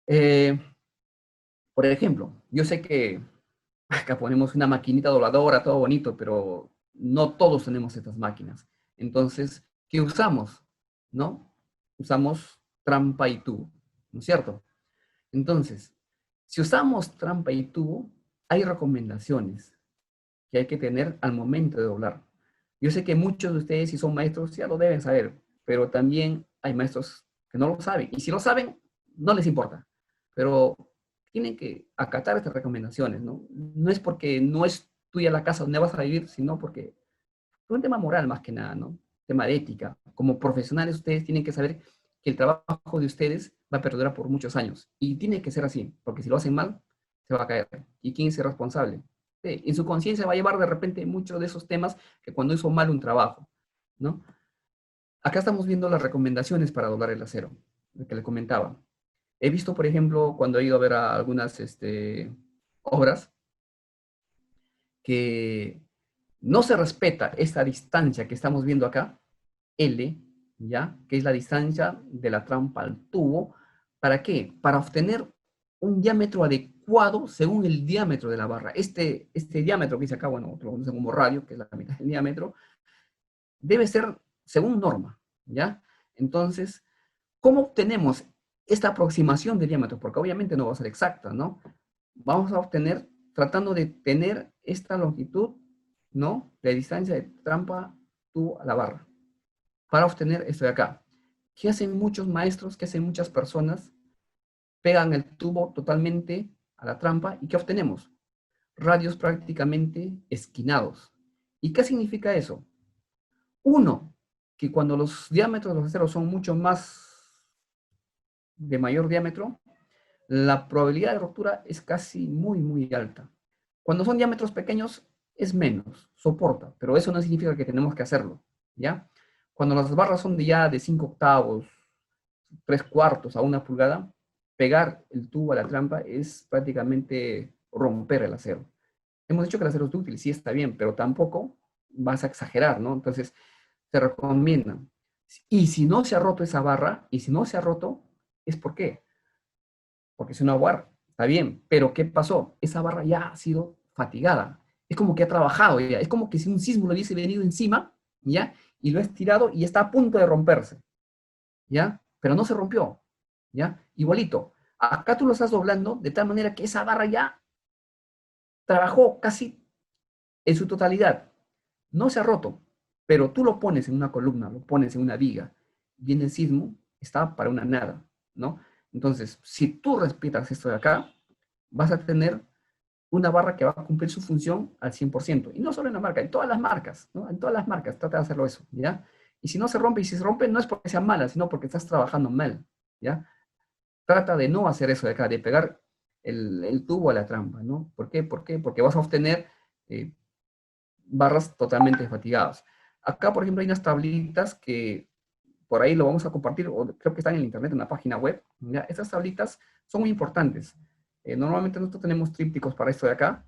Eh, por ejemplo, yo sé que acá ponemos una maquinita dobladora, todo bonito, pero no todos tenemos estas máquinas. Entonces, ¿qué usamos? ¿No? Usamos trampa y tubo, ¿no es cierto? Entonces, si usamos trampa y tubo, hay recomendaciones que hay que tener al momento de doblar. Yo sé que muchos de ustedes, si son maestros, ya lo deben saber, pero también hay maestros que no lo saben. Y si lo saben, no les importa. Pero tienen que acatar estas recomendaciones, ¿no? No es porque no es tuya la casa donde vas a vivir, sino porque es un tema moral más que nada, ¿no? Tema de ética. Como profesionales, ustedes tienen que saber que el trabajo de ustedes va a perdurar por muchos años. Y tiene que ser así, porque si lo hacen mal, se va a caer. ¿Y quién es el responsable? En su conciencia va a llevar de repente muchos de esos temas que cuando hizo mal un trabajo, ¿no? Acá estamos viendo las recomendaciones para doblar el acero, lo que le comentaba. He visto, por ejemplo, cuando he ido a ver a algunas obras, que no se respeta esta distancia que estamos viendo acá, L, ¿ya? Que es la distancia de la trampa al tubo. ¿Para qué? Para obtener un diámetro adecuado según el diámetro de la barra. Este diámetro que dice acá, bueno, lo conocen como radio, que es la mitad del diámetro, debe ser según norma, ¿ya? Entonces, ¿cómo obtenemos esta aproximación de diámetro? Porque obviamente no va a ser exacta, ¿no? Vamos a obtener tratando de tener esta longitud, ¿no? De distancia de trampa tubo a la barra, para obtener esto de acá. ¿Qué hacen muchos maestros? ¿Qué hacen muchas personas? Pegan el tubo totalmente a la trampa y ¿qué obtenemos? Radios prácticamente esquinados. ¿Y qué significa eso? Uno, que cuando los diámetros de los aceros son mucho más de mayor diámetro, la probabilidad de ruptura es casi muy alta. Cuando son diámetros pequeños, es menos, soporta, pero eso no significa que tenemos que hacerlo, ¿ya? Cuando las barras son de ya de 5 octavos, 3/4 a 1 pulgada, pegar el tubo a la trampa es prácticamente romper el acero. Hemos dicho que el acero es dúctil, sí está bien, pero tampoco vas a exagerar, ¿no? Entonces, te recomienda. Y si no se ha roto esa barra, y si no se ha roto, ¿es por qué? Porque es una barra, está bien, pero ¿qué pasó? Esa barra ya ha sido fatigada, es como que ha trabajado ya, es como que si un sismo le hubiese venido encima, ¿ya? Y lo ha estirado y está a punto de romperse, ¿ya? Pero no se rompió, ¿ya? Igualito, acá tú lo estás doblando de tal manera que esa barra ya trabajó casi en su totalidad, no se ha roto, pero tú lo pones en una columna, lo pones en una viga, viene el sismo, está para una nada, ¿no? Entonces, si tú respetas esto de acá, vas a tener una barra que va a cumplir su función al 100%. Y no solo en la marca, en todas las marcas, ¿no? En todas las marcas, trata de hacerlo eso, ¿ya? Y si no se rompe, y si se rompe, no es porque sea mala, sino porque estás trabajando mal, ¿ya? Trata de no hacer eso de acá, de pegar el tubo a la trampa, ¿no? ¿Por qué? ¿Por qué? Porque vas a obtener eh, barras totalmente fatigadas. Acá, por ejemplo, hay unas tablitas que por ahí lo vamos a compartir, o creo que están en el internet, en la página web. ¿Ya? Estas tablitas son muy importantes. Normalmente nosotros tenemos trípticos para esto de acá,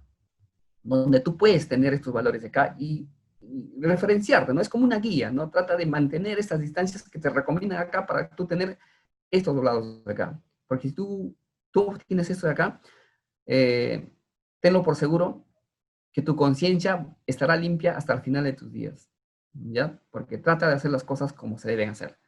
donde tú puedes tener estos valores de acá y referenciarte, ¿no? Es como una guía, ¿no? Trata de mantener estas distancias que te recomiendan acá para tú tener estos doblados de acá. Porque si tú tienes esto de acá, eh, tenlo por seguro que tu conciencia estará limpia hasta el final de tus días, ¿ya? Porque trata de hacer las cosas como se deben hacer.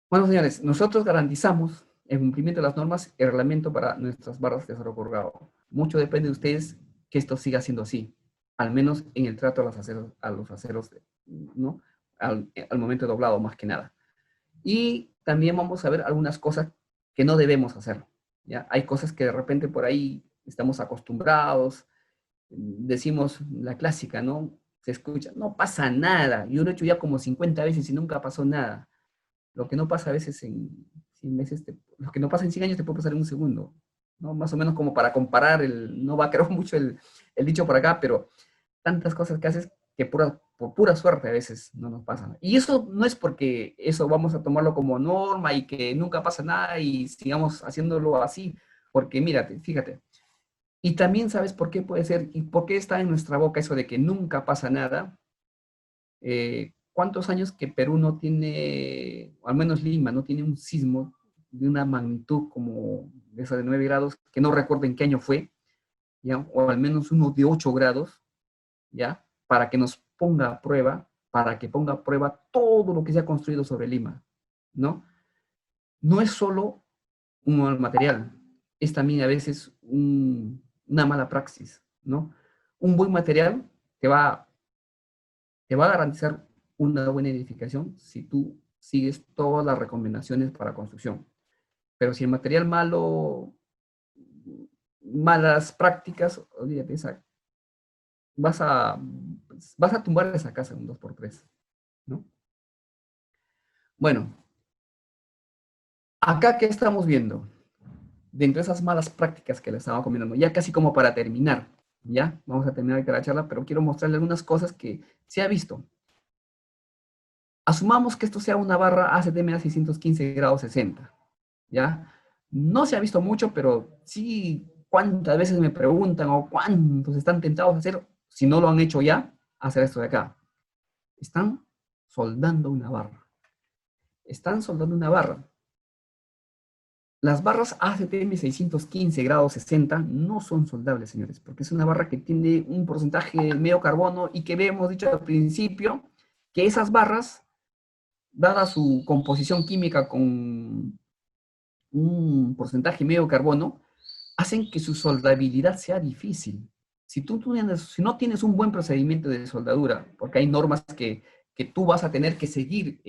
Bueno, señores, nosotros garantizamos el cumplimiento de las normas y el reglamento para nuestras barras de acero forjado. Mucho depende de ustedes que esto siga siendo así, al menos en el trato a los aceros, ¿no? Al momento de doblado, más que nada. Y también vamos a ver algunas cosas que no debemos hacer, ¿ya? Hay cosas que de repente por ahí estamos acostumbrados, decimos la clásica, ¿no? Se escucha, no pasa nada. Yo lo he hecho ya como 50 veces y nunca pasó nada. Lo que no pasa a veces en 100 meses, lo que no pasa en 100 años te puede pasar en un segundo, ¿no? Más o menos como para comparar, no va a creer mucho el dicho por acá, pero tantas cosas que haces que por pura suerte a veces no nos pasan. Y eso no es porque eso vamos a tomarlo como norma y que nunca pasa nada y sigamos haciéndolo así, porque mírate, fíjate. Y también sabes por qué puede ser y por qué está en nuestra boca eso de que nunca pasa nada. ¿Cuántos años que Perú no tiene, o al menos Lima, no tiene un sismo de una magnitud como esa de 9 grados, que no recuerdo en qué año fue, ¿ya? O al menos uno de 8 grados, ¿ya? Para que nos ponga a prueba, para que ponga a prueba todo lo que se ha construido sobre Lima, ¿no? No es solo un mal material, es también a veces una mala praxis, ¿no? Un buen material te va te va a garantizar una buena edificación si tú sigues todas las recomendaciones para construcción. Pero si el material malo, malas prácticas, olvídate, vas a, vas a tumbar esa casa en un 2x3, ¿no? Bueno, acá, ¿qué estamos viendo? Dentro de esas malas prácticas que le estaba comentando, ya casi como para terminar, ¿ya? Vamos a terminar la charla, pero quiero mostrarle algunas cosas que se ha visto. Asumamos que esto sea una barra ACTM a 615 grados 60, ¿ya? No se ha visto mucho, pero sí cuántas veces me preguntan o cuántos están tentados a hacer, si no lo han hecho ya, hacer esto de acá. Están soldando una barra. Están soldando una barra. Las barras ACTM 615 grados 60 no son soldables, señores, porque es una barra que tiene un porcentaje de medio carbono y que hemos dicho al principio que esas barras, dada su composición química con un porcentaje medio carbono, hacen que su soldabilidad sea difícil. Si no tienes un buen procedimiento de soldadura, porque hay normas que tú vas a tener que seguir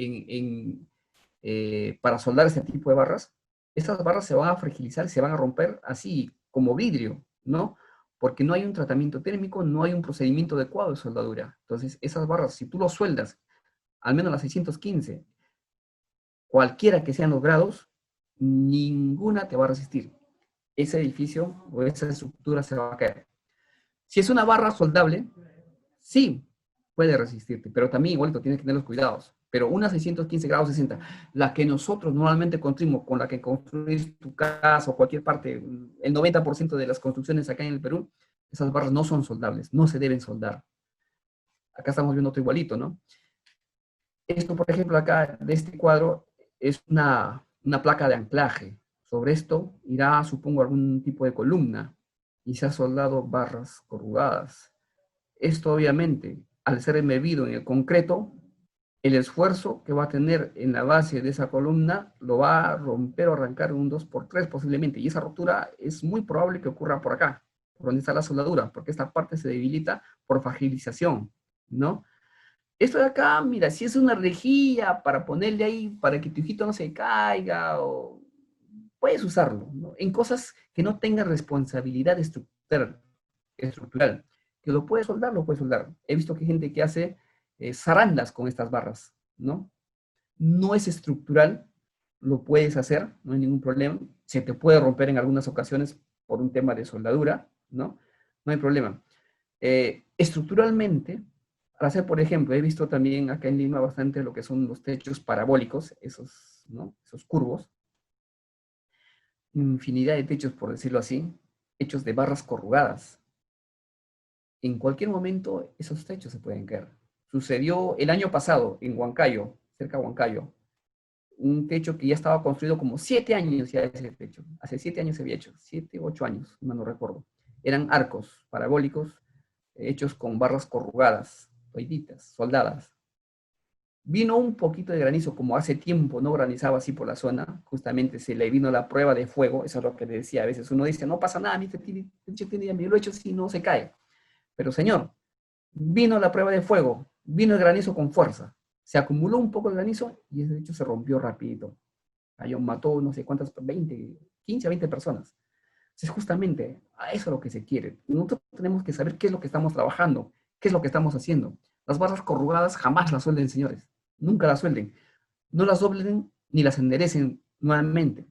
para soldar este tipo de barras, estas barras se van a fragilizar, se van a romper así, como vidrio, ¿no? Porque no hay un tratamiento térmico, no hay un procedimiento adecuado de soldadura. Entonces, esas barras, si tú lo sueldas, al menos las 615, cualquiera que sean los grados, ninguna te va a resistir. Ese edificio o esa estructura se va a caer. Si es una barra soldable, sí, puede resistirte, pero también igual tienes que tener los cuidados. Pero una 615 grados 60, la que nosotros normalmente construimos, con la que construís tu casa o cualquier parte, el 90% de las construcciones acá en el Perú, esas barras no son soldables, no se deben soldar. Acá estamos viendo otro igualito, ¿no? Esto, por ejemplo, acá de este cuadro es una placa de anclaje. Sobre esto irá, supongo, algún tipo de columna y se ha soldado barras corrugadas. Esto, obviamente, al ser embebido en el concreto, el esfuerzo que va a tener en la base de esa columna lo va a romper o arrancar en un 2x3 posiblemente. Y esa rotura es muy probable que ocurra por acá, por donde está la soldadura, porque esta parte se debilita por fragilización, ¿no? Esto de acá, mira, si es una rejilla para ponerle ahí, para que tu hijito no se caiga, o puedes usarlo, ¿no? En cosas que no tengan responsabilidad estructural. Que lo puedes soldar, lo puedes soldar. He visto que hay gente que hace zarandas con estas barras, ¿no? No es estructural, lo puedes hacer, no hay ningún problema. Se te puede romper en algunas ocasiones por un tema de soldadura, ¿no? No hay problema. Estructuralmente, para hacer, por ejemplo, he visto también acá en Lima bastante lo que son los techos parabólicos, esos, ¿no? Esos curvos. Infinidad de techos, por decirlo así, hechos de barras corrugadas. En cualquier momento esos techos se pueden caer. Sucedió el año pasado en Huancayo, cerca de Huancayo, un techo que ya estaba construido como 7 años ya ese techo. Hace 7 años se había hecho, 7, 8 años, no recuerdo. Eran arcos parabólicos hechos con barras corrugadas, toiditas, soldadas. Vino un poquito de granizo, como hace tiempo no granizaba así por la zona, justamente se le vino la prueba de fuego, eso es lo que le decía a veces. Uno dice, no pasa nada, mi techo tiene, lo he hecho si no se cae. Pero señor, vino la prueba de fuego, vino el granizo con fuerza, se acumuló un poco el granizo y ese techo se rompió rapidito. Cayó, mató no sé cuántas, 20, 15 a 20 personas. Entonces justamente a eso es lo que se quiere. Nosotros tenemos que saber qué es lo que estamos trabajando, qué es lo que estamos haciendo. Las barras corrugadas jamás las suelden, señores. Nunca las suelden. No las doblen ni las enderecen nuevamente,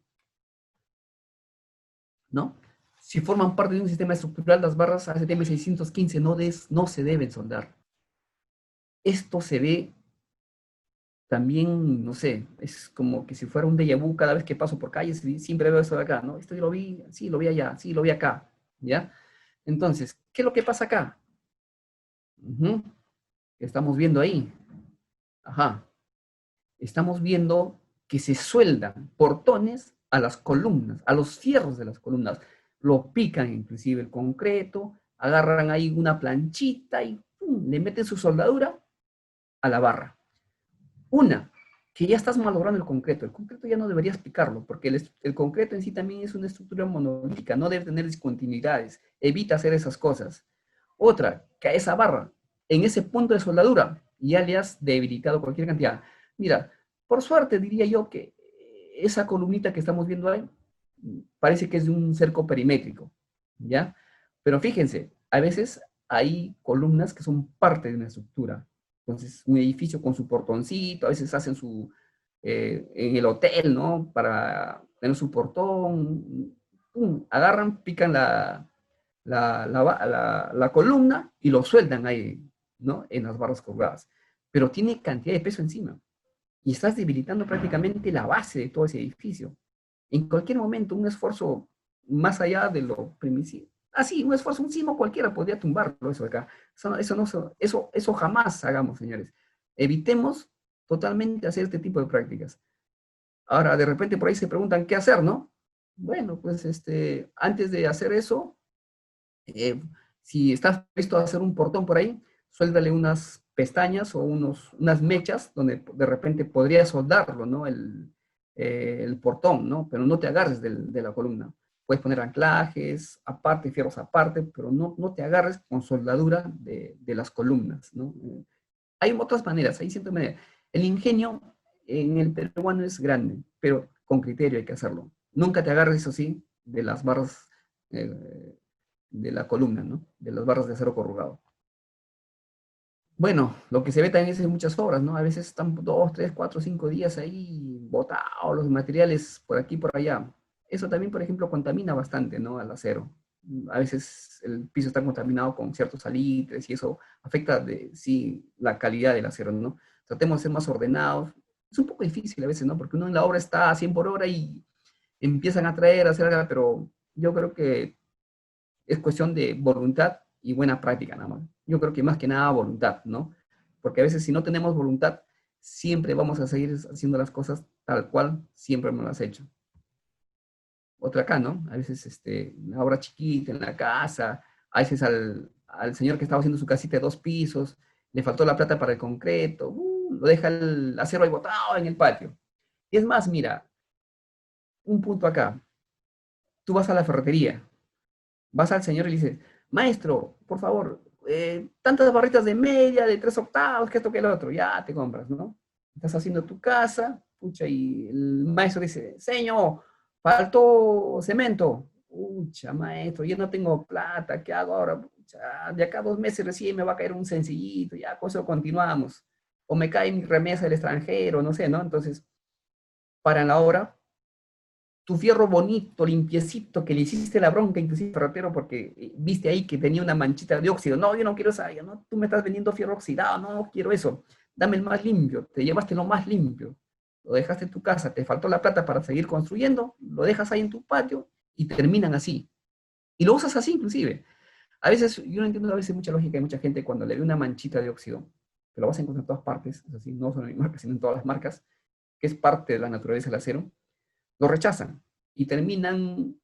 ¿no? Si forman parte de un sistema estructural, las barras ACTM 615 no se deben soldar. Esto se ve también, no sé, es como que si fuera un déjà vu cada vez que paso por calles, siempre veo esto de acá, ¿no? Esto yo lo vi, sí, lo vi allá, sí, lo vi acá, ¿ya? Entonces, ¿qué es lo que pasa acá? Estamos viendo ahí. Ajá. Estamos viendo que se sueldan portones a las columnas, a los fierros de las columnas. Lo pican inclusive el concreto, agarran ahí una planchita y ¡pum!, le meten su soldadura a la barra. Una, que ya estás malogrando el concreto. El concreto ya no deberías picarlo, porque el concreto en sí también es una estructura monolítica, no debe tener discontinuidades. Evita hacer esas cosas. Otra, que a esa barra, en ese punto de soldadura, ya le has debilitado cualquier cantidad. Mira, por suerte diría yo que esa columnita que estamos viendo ahí parece que es de un cerco perimétrico, ¿ya? Pero fíjense, a veces hay columnas que son parte de una estructura. Entonces, un edificio con su portoncito, a veces hacen en el hotel, ¿no? Para tener su portón, ¡pum!, agarran, pican la columna y lo sueldan ahí, ¿no? En las barras colgadas. Pero tiene cantidad de peso encima. Y estás debilitando prácticamente la base de todo ese edificio. En cualquier momento, un esfuerzo más allá de lo primitivo. Así, un esfuerzo, un sismo cualquiera podría tumbarlo eso acá. Eso jamás hagamos, señores. Evitemos totalmente hacer este tipo de prácticas. Ahora, de repente por ahí se preguntan qué hacer, ¿no? Bueno, pues antes de hacer eso, eh, si estás listo a hacer un portón por ahí, suéldale unas pestañas o unas mechas donde de repente podrías soldarlo, ¿no? El portón, ¿no? Pero no te agarres de la columna. Puedes poner anclajes aparte, fierros aparte, pero no te agarres con soldadura de las columnas, ¿no? Hay otras maneras, hay ciertas maneras. El ingenio en el peruano es grande, pero con criterio hay que hacerlo. Nunca te agarres, eso sí, de las barras de la columna, ¿no? De las barras de acero corrugado. Bueno, lo que se ve también es en muchas obras, ¿no? A veces están 2, 3, 4, 5 días ahí botados los materiales por aquí, por allá. Eso también, por ejemplo, contamina bastante, ¿no? Al acero. A veces el piso está contaminado con ciertos salitres y eso afecta, sí, la calidad del acero, ¿no? Tratemos de ser más ordenados. Es un poco difícil a veces, ¿no? Porque uno en la obra está a 100 por hora y empiezan a traer, a hacer algo, pero yo creo que es cuestión de voluntad y buena práctica nada más. Yo creo que más que nada voluntad, ¿no? Porque a veces si no tenemos voluntad, siempre vamos a seguir haciendo las cosas tal cual siempre hemos las hecho. Otra acá, ¿no? A veces una obra chiquita en la casa, a veces al señor que estaba haciendo su casita de 2 pisos, le faltó la plata para el concreto, lo deja el acero ahí botado en el patio. Y es más, mira, un punto acá, tú vas a la ferretería, vas al señor y le dices, maestro, por favor, tantas barritas de media, de 3/8, que esto que el otro, ya te compras, ¿no? Estás haciendo tu casa, pucha, y el maestro dice, señor, faltó cemento. Pucha, maestro, yo no tengo plata, ¿qué hago ahora? Pucha, de acá a 2 meses recién me va a caer un sencillito, ya con eso continuamos. O me cae mi remesa del extranjero, no sé, ¿no? Entonces, para la hora, tu fierro bonito, limpiecito, que le hiciste la bronca, inclusive ferretero, porque viste ahí que tenía una manchita de óxido. No, yo no quiero esa, no, tú me estás vendiendo fierro oxidado, no quiero eso. Dame el más limpio, te llevaste lo más limpio. Lo dejaste en tu casa, te faltó la plata para seguir construyendo, lo dejas ahí en tu patio y terminan así. Y lo usas así inclusive. A veces, yo no entiendo a veces mucha lógica de mucha gente cuando le ve una manchita de óxido, que lo vas a encontrar en todas partes, es así, no solo en mi marca, sino en todas las marcas, que es parte de la naturaleza del acero, lo rechazan y terminan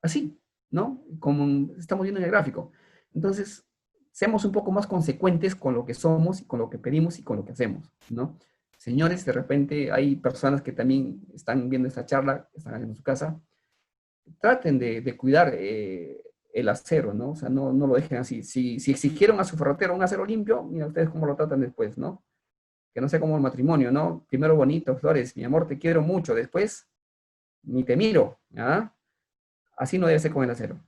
así, ¿no? Como estamos viendo en el gráfico. Entonces, seamos un poco más consecuentes con lo que somos y con lo que pedimos y con lo que hacemos, ¿no? Señores, de repente hay personas que también están viendo esta charla, están en su casa, traten de cuidar el acero, ¿no? O sea, no lo dejen así. Si exigieron a su ferretero un acero limpio, mira ustedes cómo lo tratan después, ¿no? Que no sea como el matrimonio, ¿no? Primero bonito, flores, mi amor, te quiero mucho, después ni te miro, ¿ah? Así no debe ser con el acero.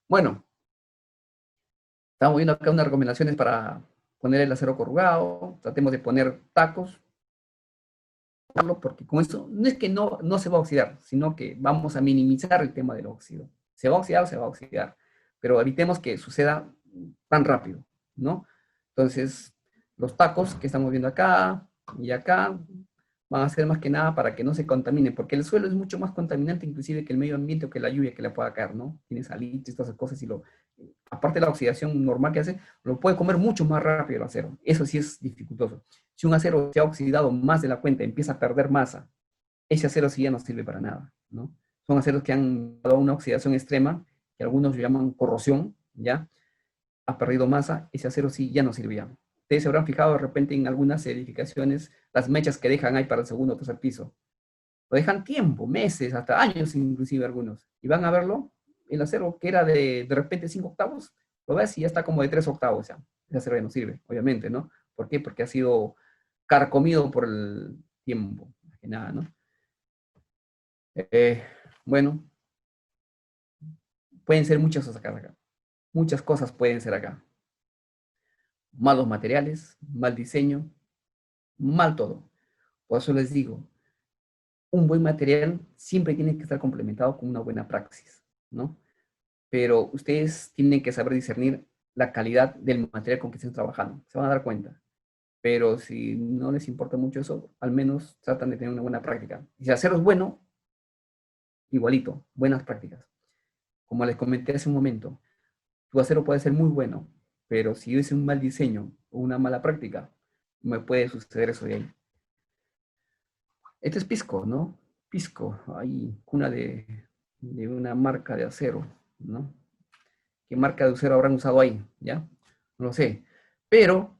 Bueno, estamos viendo acá unas recomendaciones para poner el acero corrugado. Tratemos de poner tacos, porque con eso no es que no se va a oxidar, sino que vamos a minimizar el tema del óxido. Se va a oxidar, se va a oxidar, pero evitemos que suceda tan rápido, ¿no? Entonces, los tacos que estamos viendo acá y acá van a ser más que nada para que no se contamine, porque el suelo es mucho más contaminante inclusive que el medio ambiente o que la lluvia que le pueda caer, ¿no? Tiene salitres, todas esas cosas, y aparte de la oxidación normal que hace, lo puede comer mucho más rápido el acero. Eso sí es dificultoso. Si un acero se ha oxidado más de la cuenta, empieza a perder masa, ese acero sí ya no sirve para nada, ¿no? Son aceros que han dado una oxidación extrema, que algunos llaman corrosión, ¿ya? Ha perdido masa, ese acero sí ya no sirve. Ustedes se habrán fijado de repente en algunas edificaciones, las mechas que dejan ahí para el segundo o tercer piso. Lo dejan tiempo, meses, hasta años inclusive algunos. Y van a verlo, el acero que era de repente 5/8, lo ves y ya está como de 3/8 ya. Ese acero ya no sirve, obviamente, ¿no? ¿Por qué? Porque ha sido carcomido por el tiempo, más que nada, ¿no? Eh, bueno, pueden ser muchas cosas acá. Muchas cosas pueden ser acá. Malos materiales, mal diseño, mal todo. Por eso les digo, un buen material siempre tiene que estar complementado con una buena praxis, ¿no? Pero ustedes tienen que saber discernir la calidad del material con que estén trabajando. Se van a dar cuenta. Pero si no les importa mucho eso, al menos tratan de tener una buena práctica. Y si el acero es bueno, igualito, buenas prácticas. Como les comenté hace un momento, tu acero puede ser muy bueno, pero si es un mal diseño o una mala práctica, me puede suceder eso de ahí. Este es Pisco, ¿no? Pisco, ahí, cuna de una marca de acero, ¿no? ¿Qué marca de acero habrán usado ahí? ¿Ya? No lo sé. Pero,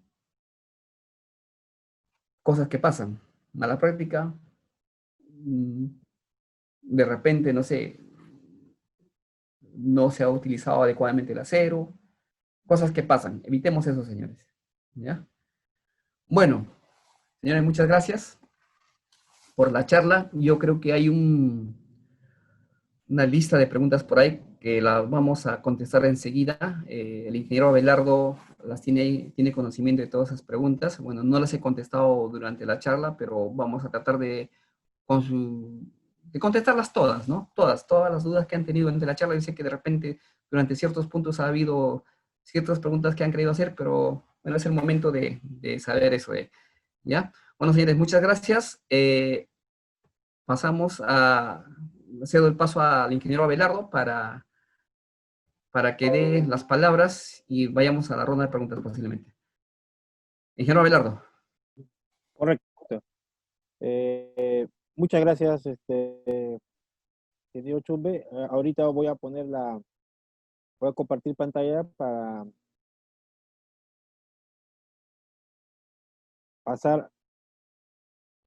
cosas que pasan. Mala práctica, de repente, no sé, no se ha utilizado adecuadamente el acero, cosas que pasan. Evitemos eso, señores. ¿Ya? Bueno, señores, muchas gracias por la charla. Yo creo que hay una lista de preguntas por ahí que las vamos a contestar enseguida. El ingeniero Abelardo tiene conocimiento de todas esas preguntas. Bueno, no las he contestado durante la charla, pero vamos a tratar de contestarlas todas, ¿no? Todas las dudas que han tenido durante la charla. Yo sé que de repente durante ciertos puntos ha habido ciertas preguntas que han querido hacer, pero bueno, es el momento de saber eso. ¿Ya? Bueno, señores, muchas gracias. Pasamos a cedo el paso al ingeniero Abelardo para que dé las palabras y vayamos a la ronda de preguntas posiblemente. Ingeniero Abelardo. Correcto. Muchas gracias, querido Chumbe. Ahorita voy a voy a compartir pantalla para pasar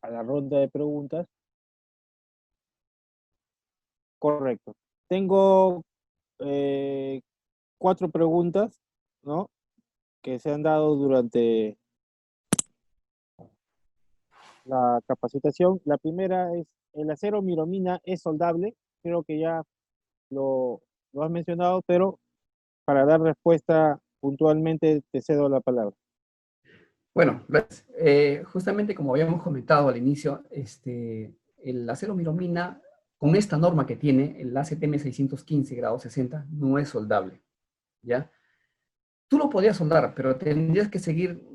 a la ronda de preguntas. Correcto. Tengo 4 preguntas, ¿no? Que se han dado durante la capacitación. La primera es, ¿el acero Miromina es soldable? Creo que ya lo has mencionado, pero para dar respuesta puntualmente te cedo la palabra. Bueno, justamente como habíamos comentado al inicio, el acero Miromina, con esta norma que tiene, el ACTM 615 grado 60, no es soldable, ¿ya? Tú lo podías soldar, pero tendrías que seguir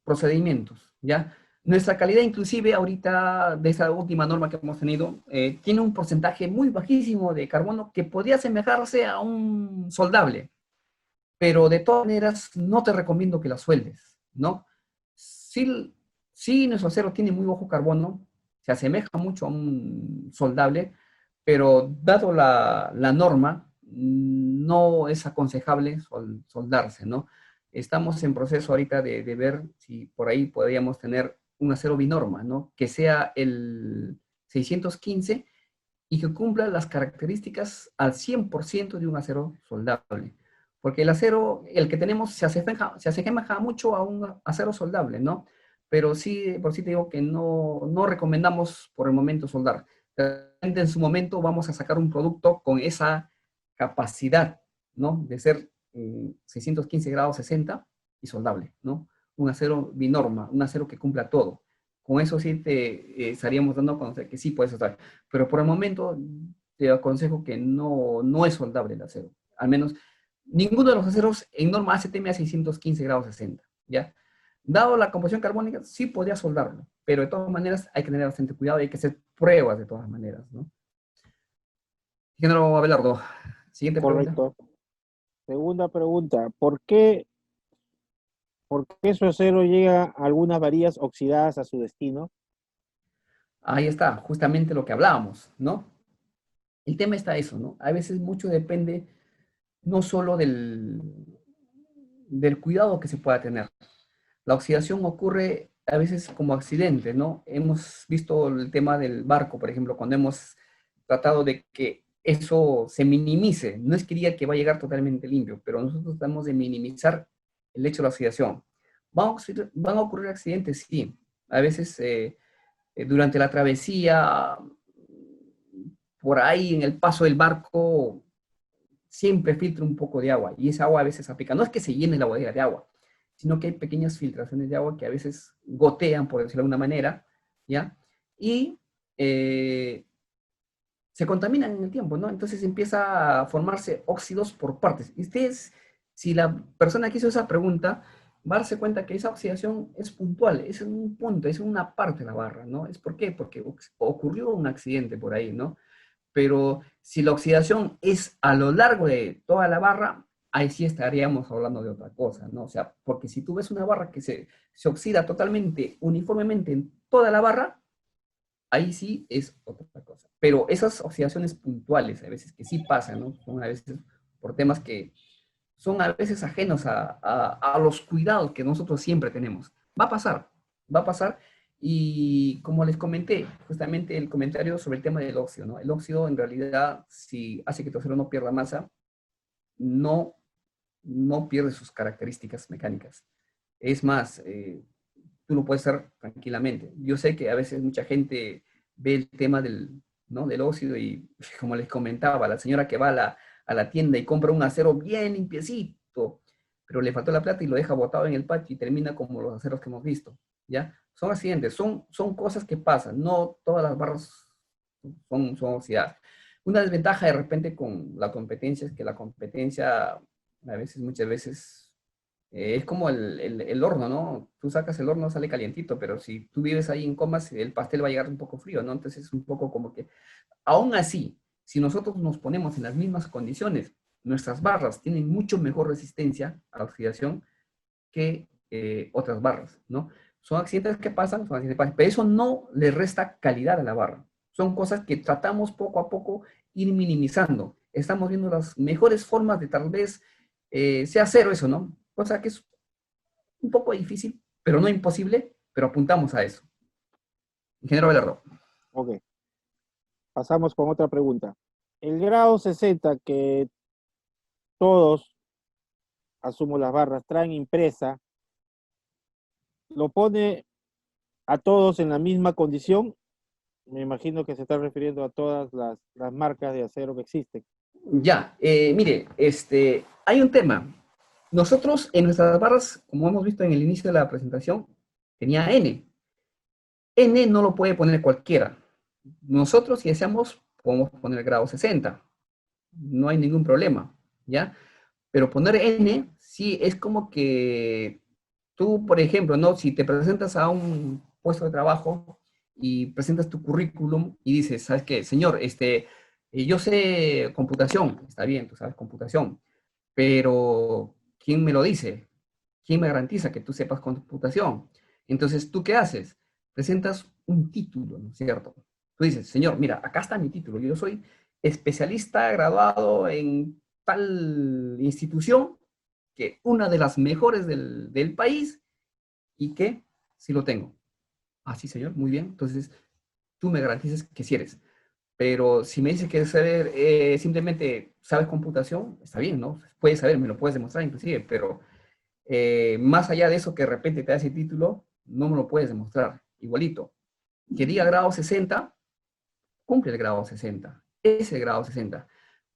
procedimientos, ¿ya? Nuestra calidad, inclusive, ahorita, de esa última norma que hemos tenido, tiene un porcentaje muy bajísimo de carbono que podría asemejarse a un soldable, pero de todas maneras no te recomiendo que la sueldes, ¿no? Sí, sí, nuestro acero tiene muy bajo carbono, se asemeja mucho a un soldable, pero dado la norma, no es aconsejable soldarse, ¿no? Estamos en proceso ahorita de ver si por ahí podríamos tener un acero binorma, ¿no? Que sea el 615 y que cumpla las características al 100% de un acero soldable. Porque el acero, el que tenemos, se asemeja mucho a un acero soldable, ¿no? Pero sí, por sí te digo que no recomendamos por el momento soldar. En su momento vamos a sacar un producto con esa capacidad, ¿no? De ser 615 grados 60 y soldable, ¿no? Un acero binorma, un acero que cumpla todo. Con eso sí te estaríamos dando a conocer que sí puedes usar. Pero por el momento te aconsejo que no es soldable el acero. Al menos ninguno de los aceros en norma ACTM a 615 grados 60, ¿ya? Dado la composición carbónica, sí podría soldarlo, pero de todas maneras hay que tener bastante cuidado y hay que hacer pruebas de todas maneras, ¿no? Ingeniero Abelardo, siguiente pregunta. Correcto. Segunda pregunta, ¿por qué su acero llega a algunas varillas oxidadas a su destino? Ahí está, justamente lo que hablábamos, ¿no? El tema está eso, ¿no? A veces mucho depende no solo del cuidado que se pueda tener. La oxidación ocurre a veces como accidente, ¿no? Hemos visto el tema del barco, por ejemplo, cuando hemos tratado de que eso se minimice. No es que diga que va a llegar totalmente limpio, pero nosotros tratamos de minimizar el hecho de la oxidación. Van a ocurrir accidentes, sí. A veces durante la travesía, por ahí en el paso del barco, siempre filtra un poco de agua y esa agua a veces aplica. No es que se llene la bodega de agua, sino que hay pequeñas filtraciones de agua que a veces gotean, por decirlo de alguna manera, ¿ya? Y se contaminan en el tiempo, ¿no? Entonces empieza a formarse óxidos por partes. Y ustedes, si la persona que hizo esa pregunta, va a darse cuenta que esa oxidación es puntual, es en un punto, es en una parte de la barra, ¿no? ¿Es por qué? Porque ocurrió un accidente por ahí, ¿no? Pero si la oxidación es a lo largo de toda la barra, ahí sí estaríamos hablando de otra cosa, ¿no? O sea, porque si tú ves una barra que se oxida totalmente, uniformemente en toda la barra, ahí sí es otra cosa. Pero esas oxidaciones puntuales, a veces que sí pasan, ¿no? Son a veces por temas que son a veces ajenos a los cuidados que nosotros siempre tenemos. Va a pasar, va a pasar. Y como les comenté, justamente el comentario sobre el tema del óxido, ¿no? El óxido en realidad, si hace que tu acero no pierda masa, no, no pierde sus características mecánicas. Es más, tú lo puedes hacer tranquilamente. Yo sé que a veces mucha gente ve el tema del, ¿no? del óxido y, como les comentaba, la señora que va a la tienda y compra un acero bien limpiecito, pero le faltó la plata y lo deja botado en el patio y termina como los aceros que hemos visto, ¿ya? Son accidentes, son cosas que pasan, no todas las barras son oxidadas. Una desventaja de repente con la competencia es que la competencia a veces, muchas veces, es como el horno, ¿no? Tú sacas el horno, sale calientito, pero si tú vives ahí en Comas, el pastel va a llegar un poco frío, ¿no? Entonces es un poco como que, aún así, si nosotros nos ponemos en las mismas condiciones, nuestras barras tienen mucho mejor resistencia a la oxidación que otras barras, ¿no? Son accidentes que pasan, son accidentes que pasan, pero eso no le resta calidad a la barra. Son cosas que tratamos poco a poco ir minimizando. Estamos viendo las mejores formas de tal vez sea cero eso, ¿no? Cosa que es un poco difícil, pero no imposible, pero apuntamos a eso. Ingeniero Velardo. Ok, pasamos con otra pregunta. El grado 60 que todos, asumo las barras, traen impresa, ¿lo pone a todos en la misma condición? Me imagino que se está refiriendo a todas las marcas de acero que existen. Ya, mire, hay un tema. Nosotros en nuestras barras, como hemos visto en el inicio de la presentación, tenía N. N no lo puede poner cualquiera. Nosotros, si deseamos, podemos poner el grado 60. No hay ningún problema, ¿ya? Pero poner N, sí, es como que tú, por ejemplo, ¿no? Si te presentas a un puesto de trabajo y presentas tu currículum y dices, ¿sabes qué? Señor, yo sé computación, está bien, tú sabes computación, pero ¿quién me lo dice? ¿Quién me garantiza que tú sepas computación? Entonces, ¿tú qué haces? Presentas un título, ¿no es cierto? Tú dices, señor, mira, acá está mi título, yo soy especialista graduado en tal institución, que una de las mejores del país, y que sí lo tengo. Ah, sí, señor, muy bien. Entonces, tú me garantizas que sí eres. Pero si me dices que saber, simplemente sabes computación, está bien, ¿no? Puedes saber, me lo puedes demostrar inclusive, pero más allá de eso que de repente te da ese título, no me lo puedes demostrar. Igualito. Que diga grado 60, cumple el grado 60. Es el grado 60.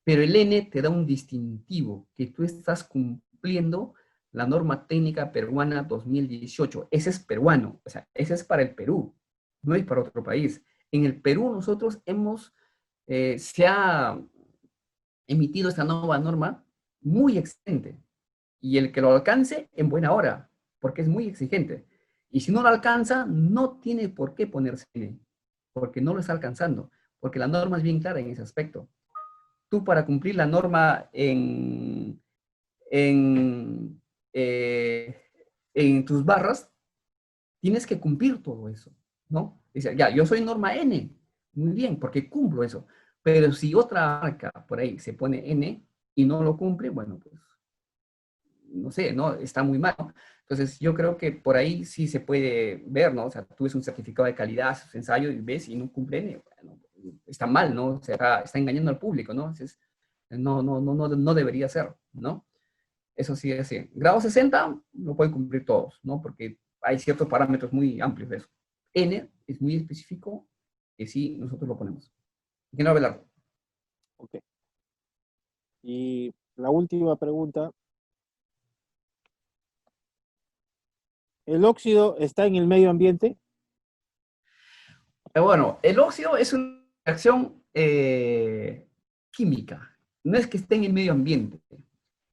Pero el N te da un distintivo, que tú estás cumpliendo la norma técnica peruana 2018. Ese es peruano, o sea, ese es para el Perú, no es para otro país. En el Perú nosotros se ha emitido esta nueva norma muy exigente, y el que lo alcance en buena hora, porque es muy exigente. Y si no lo alcanza, no tiene por qué ponerse N, porque no lo está alcanzando, porque la norma es bien clara en ese aspecto. Tú para cumplir la norma en, eh, en tus barras, tienes que cumplir todo eso, ¿no? Dice, ya, yo soy norma N, muy bien, porque cumplo eso. Pero si otra marca por ahí se pone N y no lo cumple, bueno, pues, no sé, ¿no? Está muy mal, ¿no? Entonces, yo creo que por ahí sí se puede ver, ¿no? O sea, tú ves un certificado de calidad, sus ensayos y ves y no cumple N, bueno, está mal, ¿no? O sea, está engañando al público, ¿no? Entonces, no debería ser, ¿no? Eso sí es así. Grado 60 lo pueden cumplir todos, ¿no? Porque hay ciertos parámetros muy amplios de eso. N es muy específico que sí nosotros lo ponemos. Ingeniero Velardo. Ok. Y la última pregunta. ¿El óxido está en el medio ambiente? Bueno, el óxido es una reacción química. No es que esté en el medio ambiente.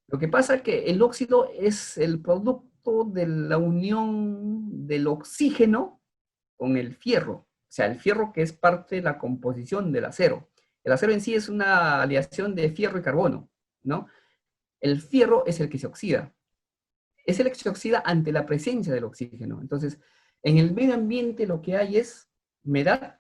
Lo que pasa es que el óxido es el producto de la unión del oxígeno con el fierro. O sea, el fierro que es parte de la composición del acero. El acero en sí es una aleación de fierro y carbono, ¿no? El fierro es el que se oxida. Es el que se oxida ante la presencia del oxígeno. Entonces, en el medio ambiente lo que hay es humedad.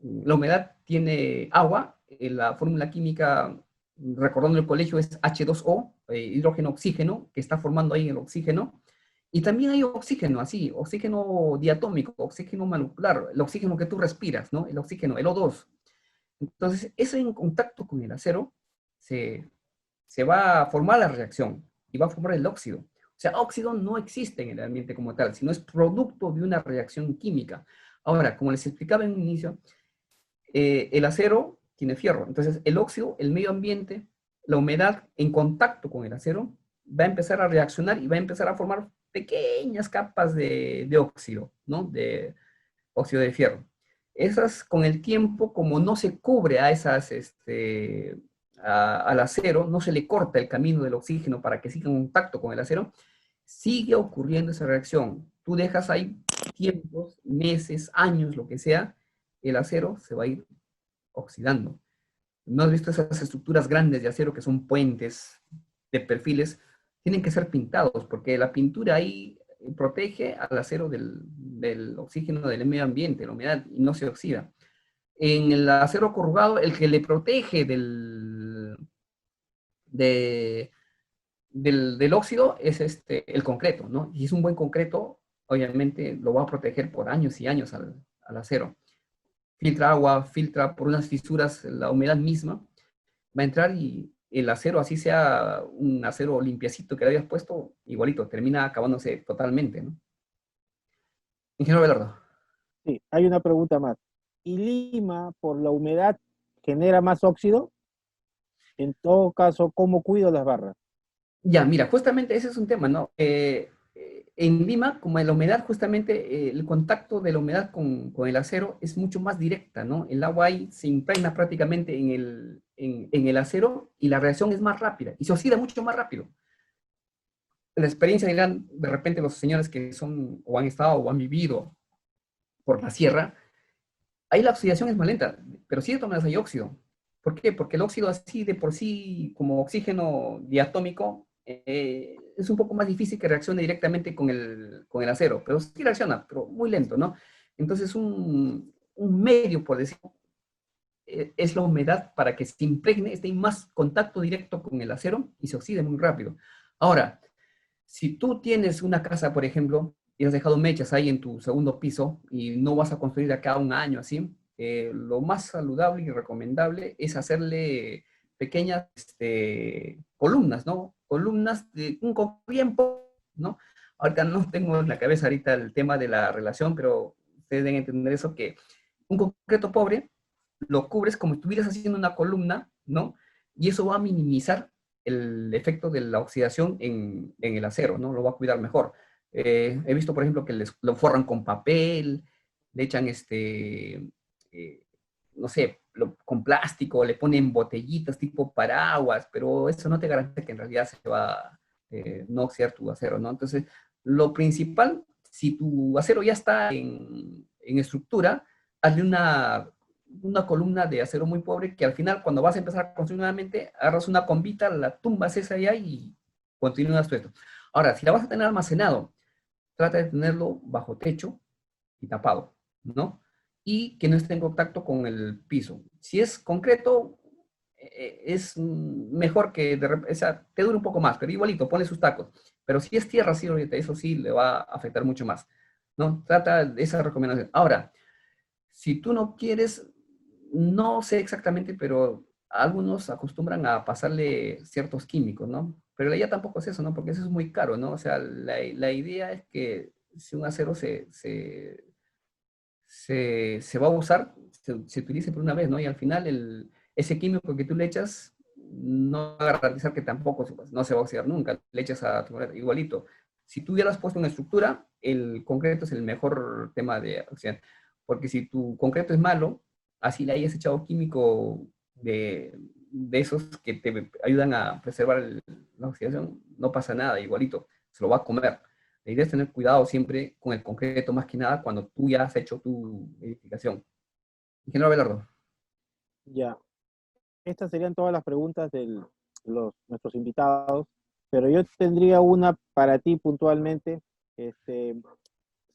La humedad tiene agua. La fórmula química, recordando el colegio, es H2O, hidrógeno-oxígeno, que está formando ahí el oxígeno. Y también hay oxígeno, así, oxígeno diatómico, oxígeno molecular, el oxígeno que tú respiras, ¿no? El oxígeno, el O2. Entonces, eso en contacto con el acero se, se va a formar la reacción y va a formar el óxido. O sea, óxido no existe en el ambiente como tal, sino es producto de una reacción química. Ahora, como les explicaba en un inicio, el acero tiene fierro. Entonces, el óxido, el medio ambiente, la humedad en contacto con el acero, va a empezar a reaccionar y va a empezar a formar pequeñas capas de óxido, ¿no? De óxido de fierro. Esas, con el tiempo, como no se cubre a esas, al acero, no se le corta el camino del oxígeno para que siga en contacto con el acero, sigue ocurriendo esa reacción. Tú dejas ahí tiempos, meses, años, lo que sea, el acero se va a ir oxidando. ¿No has visto esas estructuras grandes de acero que son puentes de perfiles? Tienen que ser pintados porque la pintura ahí protege al acero del oxígeno del medio ambiente, la humedad, y no se oxida. En el acero corrugado, el que le protege de, del óxido es el concreto, ¿no? Y es un buen concreto, obviamente lo va a proteger por años y años al acero. Filtra agua, filtra por unas fisuras la humedad misma, va a entrar y el acero, así sea un acero limpiecito que le hayas puesto, igualito, termina acabándose totalmente, ¿no? Ingeniero Belardo. Sí, hay una pregunta más. ¿Y Lima, por la humedad, genera más óxido? En todo caso, ¿cómo cuido las barras? Ya, mira, justamente ese es un tema, ¿no? En Lima, como en la humedad, justamente el contacto de la humedad con el acero es mucho más directa, ¿no? El agua ahí se impregna prácticamente en el acero y la reacción es más rápida y se oxida mucho más rápido. La experiencia dirán de repente los señores que son o han estado o han vivido por la sierra, ahí la oxidación es más lenta, pero sí de todas maneras hay óxido. ¿Por qué? Porque el óxido así de por sí, como oxígeno diatómico, es un poco más difícil que reaccione directamente con el acero, pero sí reacciona, pero muy lento, ¿no? Entonces un medio, por decirlo, es la humedad para que se impregne, esté en más contacto directo con el acero y se oxide muy rápido. Ahora, si tú tienes una casa, por ejemplo, y has dejado mechas ahí en tu segundo piso y no vas a construir de acá a un año así, lo más saludable y recomendable es hacerle pequeñas columnas, ¿no? Columnas de un tiempo, ¿no? Ahorita no tengo en la cabeza ahorita el tema de la relación, pero ustedes deben entender eso, que un concreto pobre lo cubres como si estuvieras haciendo una columna, ¿no? Y eso va a minimizar el efecto de la oxidación en el acero, ¿no? Lo va a cuidar mejor. He visto, por ejemplo, que lo forran con papel, le echan no sé, con plástico, le ponen botellitas tipo paraguas, pero eso no te garantiza que en realidad se va a no oxidar tu acero, ¿no? Entonces, lo principal, si tu acero ya está en estructura, hazle una columna de acero muy pobre que al final, cuando vas a empezar a construir nuevamente, agarras una combita, la tumbas esa allá y continúas tu esto. Ahora, si la vas a tener almacenado, trata de tenerlo bajo techo y tapado, ¿no? Y que no esté en contacto con el piso. Si es concreto, es mejor que o sea, te dure un poco más, pero igualito, pone sus tacos. Pero si es tierra, sí, eso sí le va a afectar mucho más, ¿no? Trata de esa recomendación. Ahora, si tú no quieres, no sé exactamente, pero algunos acostumbran a pasarle ciertos químicos, ¿no? Pero la idea tampoco es eso, ¿no? Porque eso es muy caro, ¿no? O sea, la idea es que si un acero se va a usar, se utilice por una vez, ¿no? Y al final ese químico que tú le echas no va a garantizar que tampoco no se va a oxidar nunca. Le echas a tu igualito. Si tú ya lo has puesto en una estructura, el concreto es el mejor tema de oxidar. Porque si tu concreto es malo, así le hayas echado químico de esos que te ayudan a preservar la oxidación, no pasa nada, igualito, se lo va a comer. La idea es tener cuidado siempre con el concreto, más que nada cuando tú ya has hecho tu edificación. Ingeniero Abelardo. Ya, estas serían todas las preguntas de nuestros invitados, pero yo tendría una para ti puntualmente, este,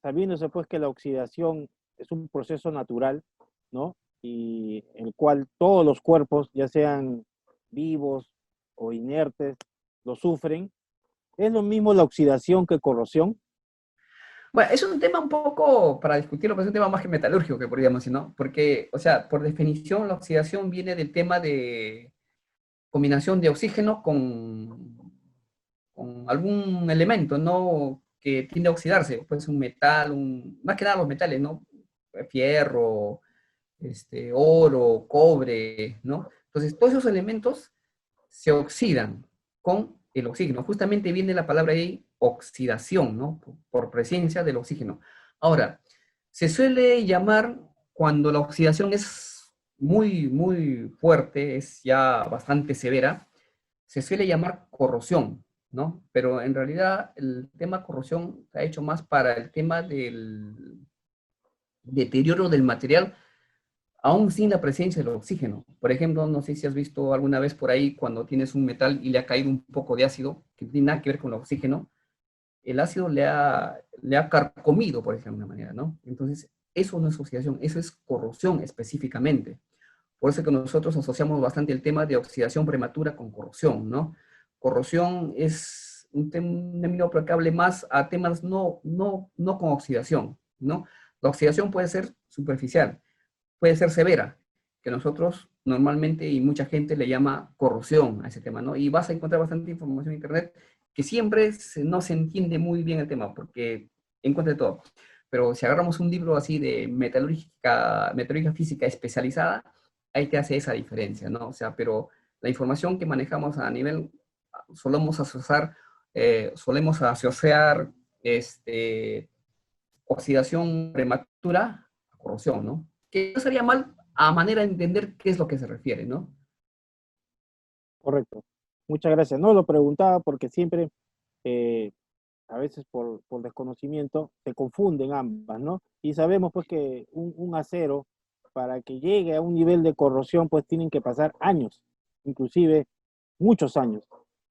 sabiéndose pues que la oxidación es un proceso natural, ¿no? Y el cual todos los cuerpos, ya sean vivos o inertes, lo sufren. ¿Es lo mismo la oxidación que corrosión? Bueno, es un tema un poco para discutirlo, pero es un tema más que metalúrgico, que podríamos decir, ¿no? Porque, o sea, por definición, la oxidación viene del tema de combinación de oxígeno con algún elemento, ¿no? Que tiende a oxidarse, pues un metal, más que nada los metales, ¿no? Fierro, oro, cobre, ¿no? Entonces, todos esos elementos se oxidan con el oxígeno. Justamente viene la palabra ahí, oxidación, ¿no? Por presencia del oxígeno. Ahora, se suele llamar cuando la oxidación es muy, muy fuerte, es ya bastante severa, se suele llamar corrosión, ¿no? Pero en realidad el tema corrosión se ha hecho más para el tema del deterioro del material aún sin la presencia del oxígeno. Por ejemplo, no sé si has visto alguna vez por ahí cuando tienes un metal y le ha caído un poco de ácido, que no tiene nada que ver con el oxígeno, el ácido le ha carcomido, por decirlo de alguna manera, ¿no? Entonces, eso no es oxidación, eso es corrosión específicamente. Por eso que nosotros asociamos bastante el tema de oxidación prematura con corrosión, ¿no? Corrosión es un término aplicable más a temas no con oxidación, ¿no? La oxidación puede ser superficial, puede ser severa, que nosotros normalmente y mucha gente le llama corrosión a ese tema, ¿no? Y vas a encontrar bastante información en Internet que siempre no se entiende muy bien el tema, porque encuentra de todo. Pero si agarramos un libro así de metalúrgica física especializada, ahí te hace esa diferencia, ¿no? O sea, pero la información que manejamos a nivel, solemos asociar, solemos asociar oxidación prematura a corrosión, ¿no? Que no sería mal a manera de entender qué es lo que se refiere, ¿no? Correcto. Muchas gracias. No lo preguntaba porque siempre, eh, a veces por desconocimiento, se confunden ambas, ¿no? Y sabemos pues que un acero, para que llegue a un nivel de corrosión, pues tienen que pasar años, inclusive muchos años.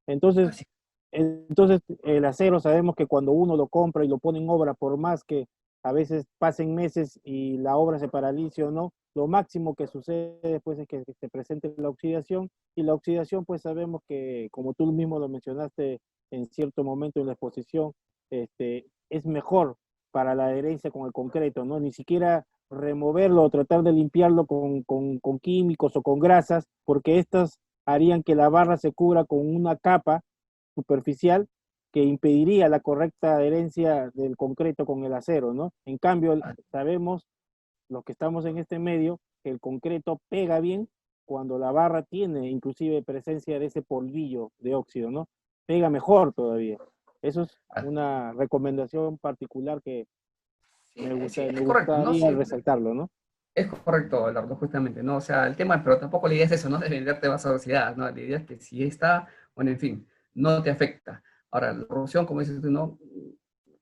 Entonces, Así, entonces, el acero sabemos que cuando uno lo compra y lo pone en obra, por más que a veces pasen meses y la obra se paralice o no, lo máximo que sucede después es que se presente la oxidación, y la oxidación pues sabemos que, como tú mismo lo mencionaste en cierto momento en la exposición, es mejor para la adherencia con el concreto, ¿no? Ni siquiera removerlo o tratar de limpiarlo con químicos o con grasas, porque estas harían que la barra se cubra con una capa superficial que impediría la correcta adherencia del concreto con el acero, ¿no? En cambio, sabemos, los que estamos en este medio, que el concreto pega bien cuando la barra tiene inclusive presencia de ese polvillo de óxido, ¿no? Pega mejor todavía. Eso es una recomendación particular que sí, me es correcto, ¿no? gustaría Sí, resaltarlo, ¿no? es correcto, Eduardo, justamente, ¿no? O sea, el tema, pero tampoco la idea es eso, ¿no? De venderte más velocidad, ¿no? La idea es que si está, bueno, en fin, no te afecta. Ahora, la corrosión, como dices tú, ¿no?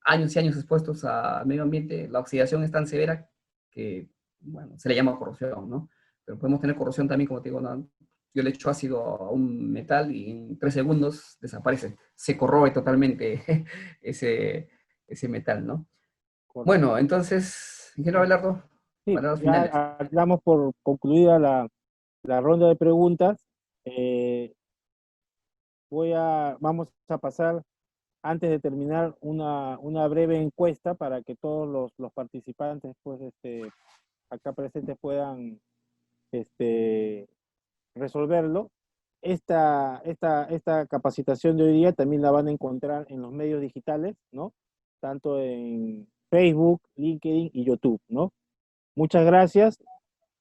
Años y años expuestos al medio ambiente, la oxidación es tan severa que, bueno, se le llama corrosión, ¿no? Pero podemos tener corrosión también, como te digo, ¿no? Yo le echo ácido a un metal y en 3 segundos desaparece, se corroe totalmente ese metal, ¿no? Bueno, Correcto. entonces, ingeniero Abelardo, Sí, para los finales. ya damos por concluida la ronda de preguntas. Eh, vamos a pasar, antes de terminar, una breve encuesta para que todos los participantes, pues, acá presentes puedan, este, resolverlo. Esta capacitación de hoy día también la van a encontrar en los medios digitales, ¿no? Tanto en Facebook, LinkedIn y YouTube, ¿no? Muchas gracias.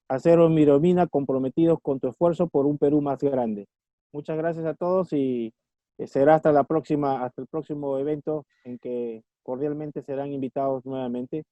Acero Miromina, comprometidos con tu esfuerzo por un Perú más grande. Muchas gracias a todos y será hasta el próximo evento en que cordialmente serán invitados nuevamente.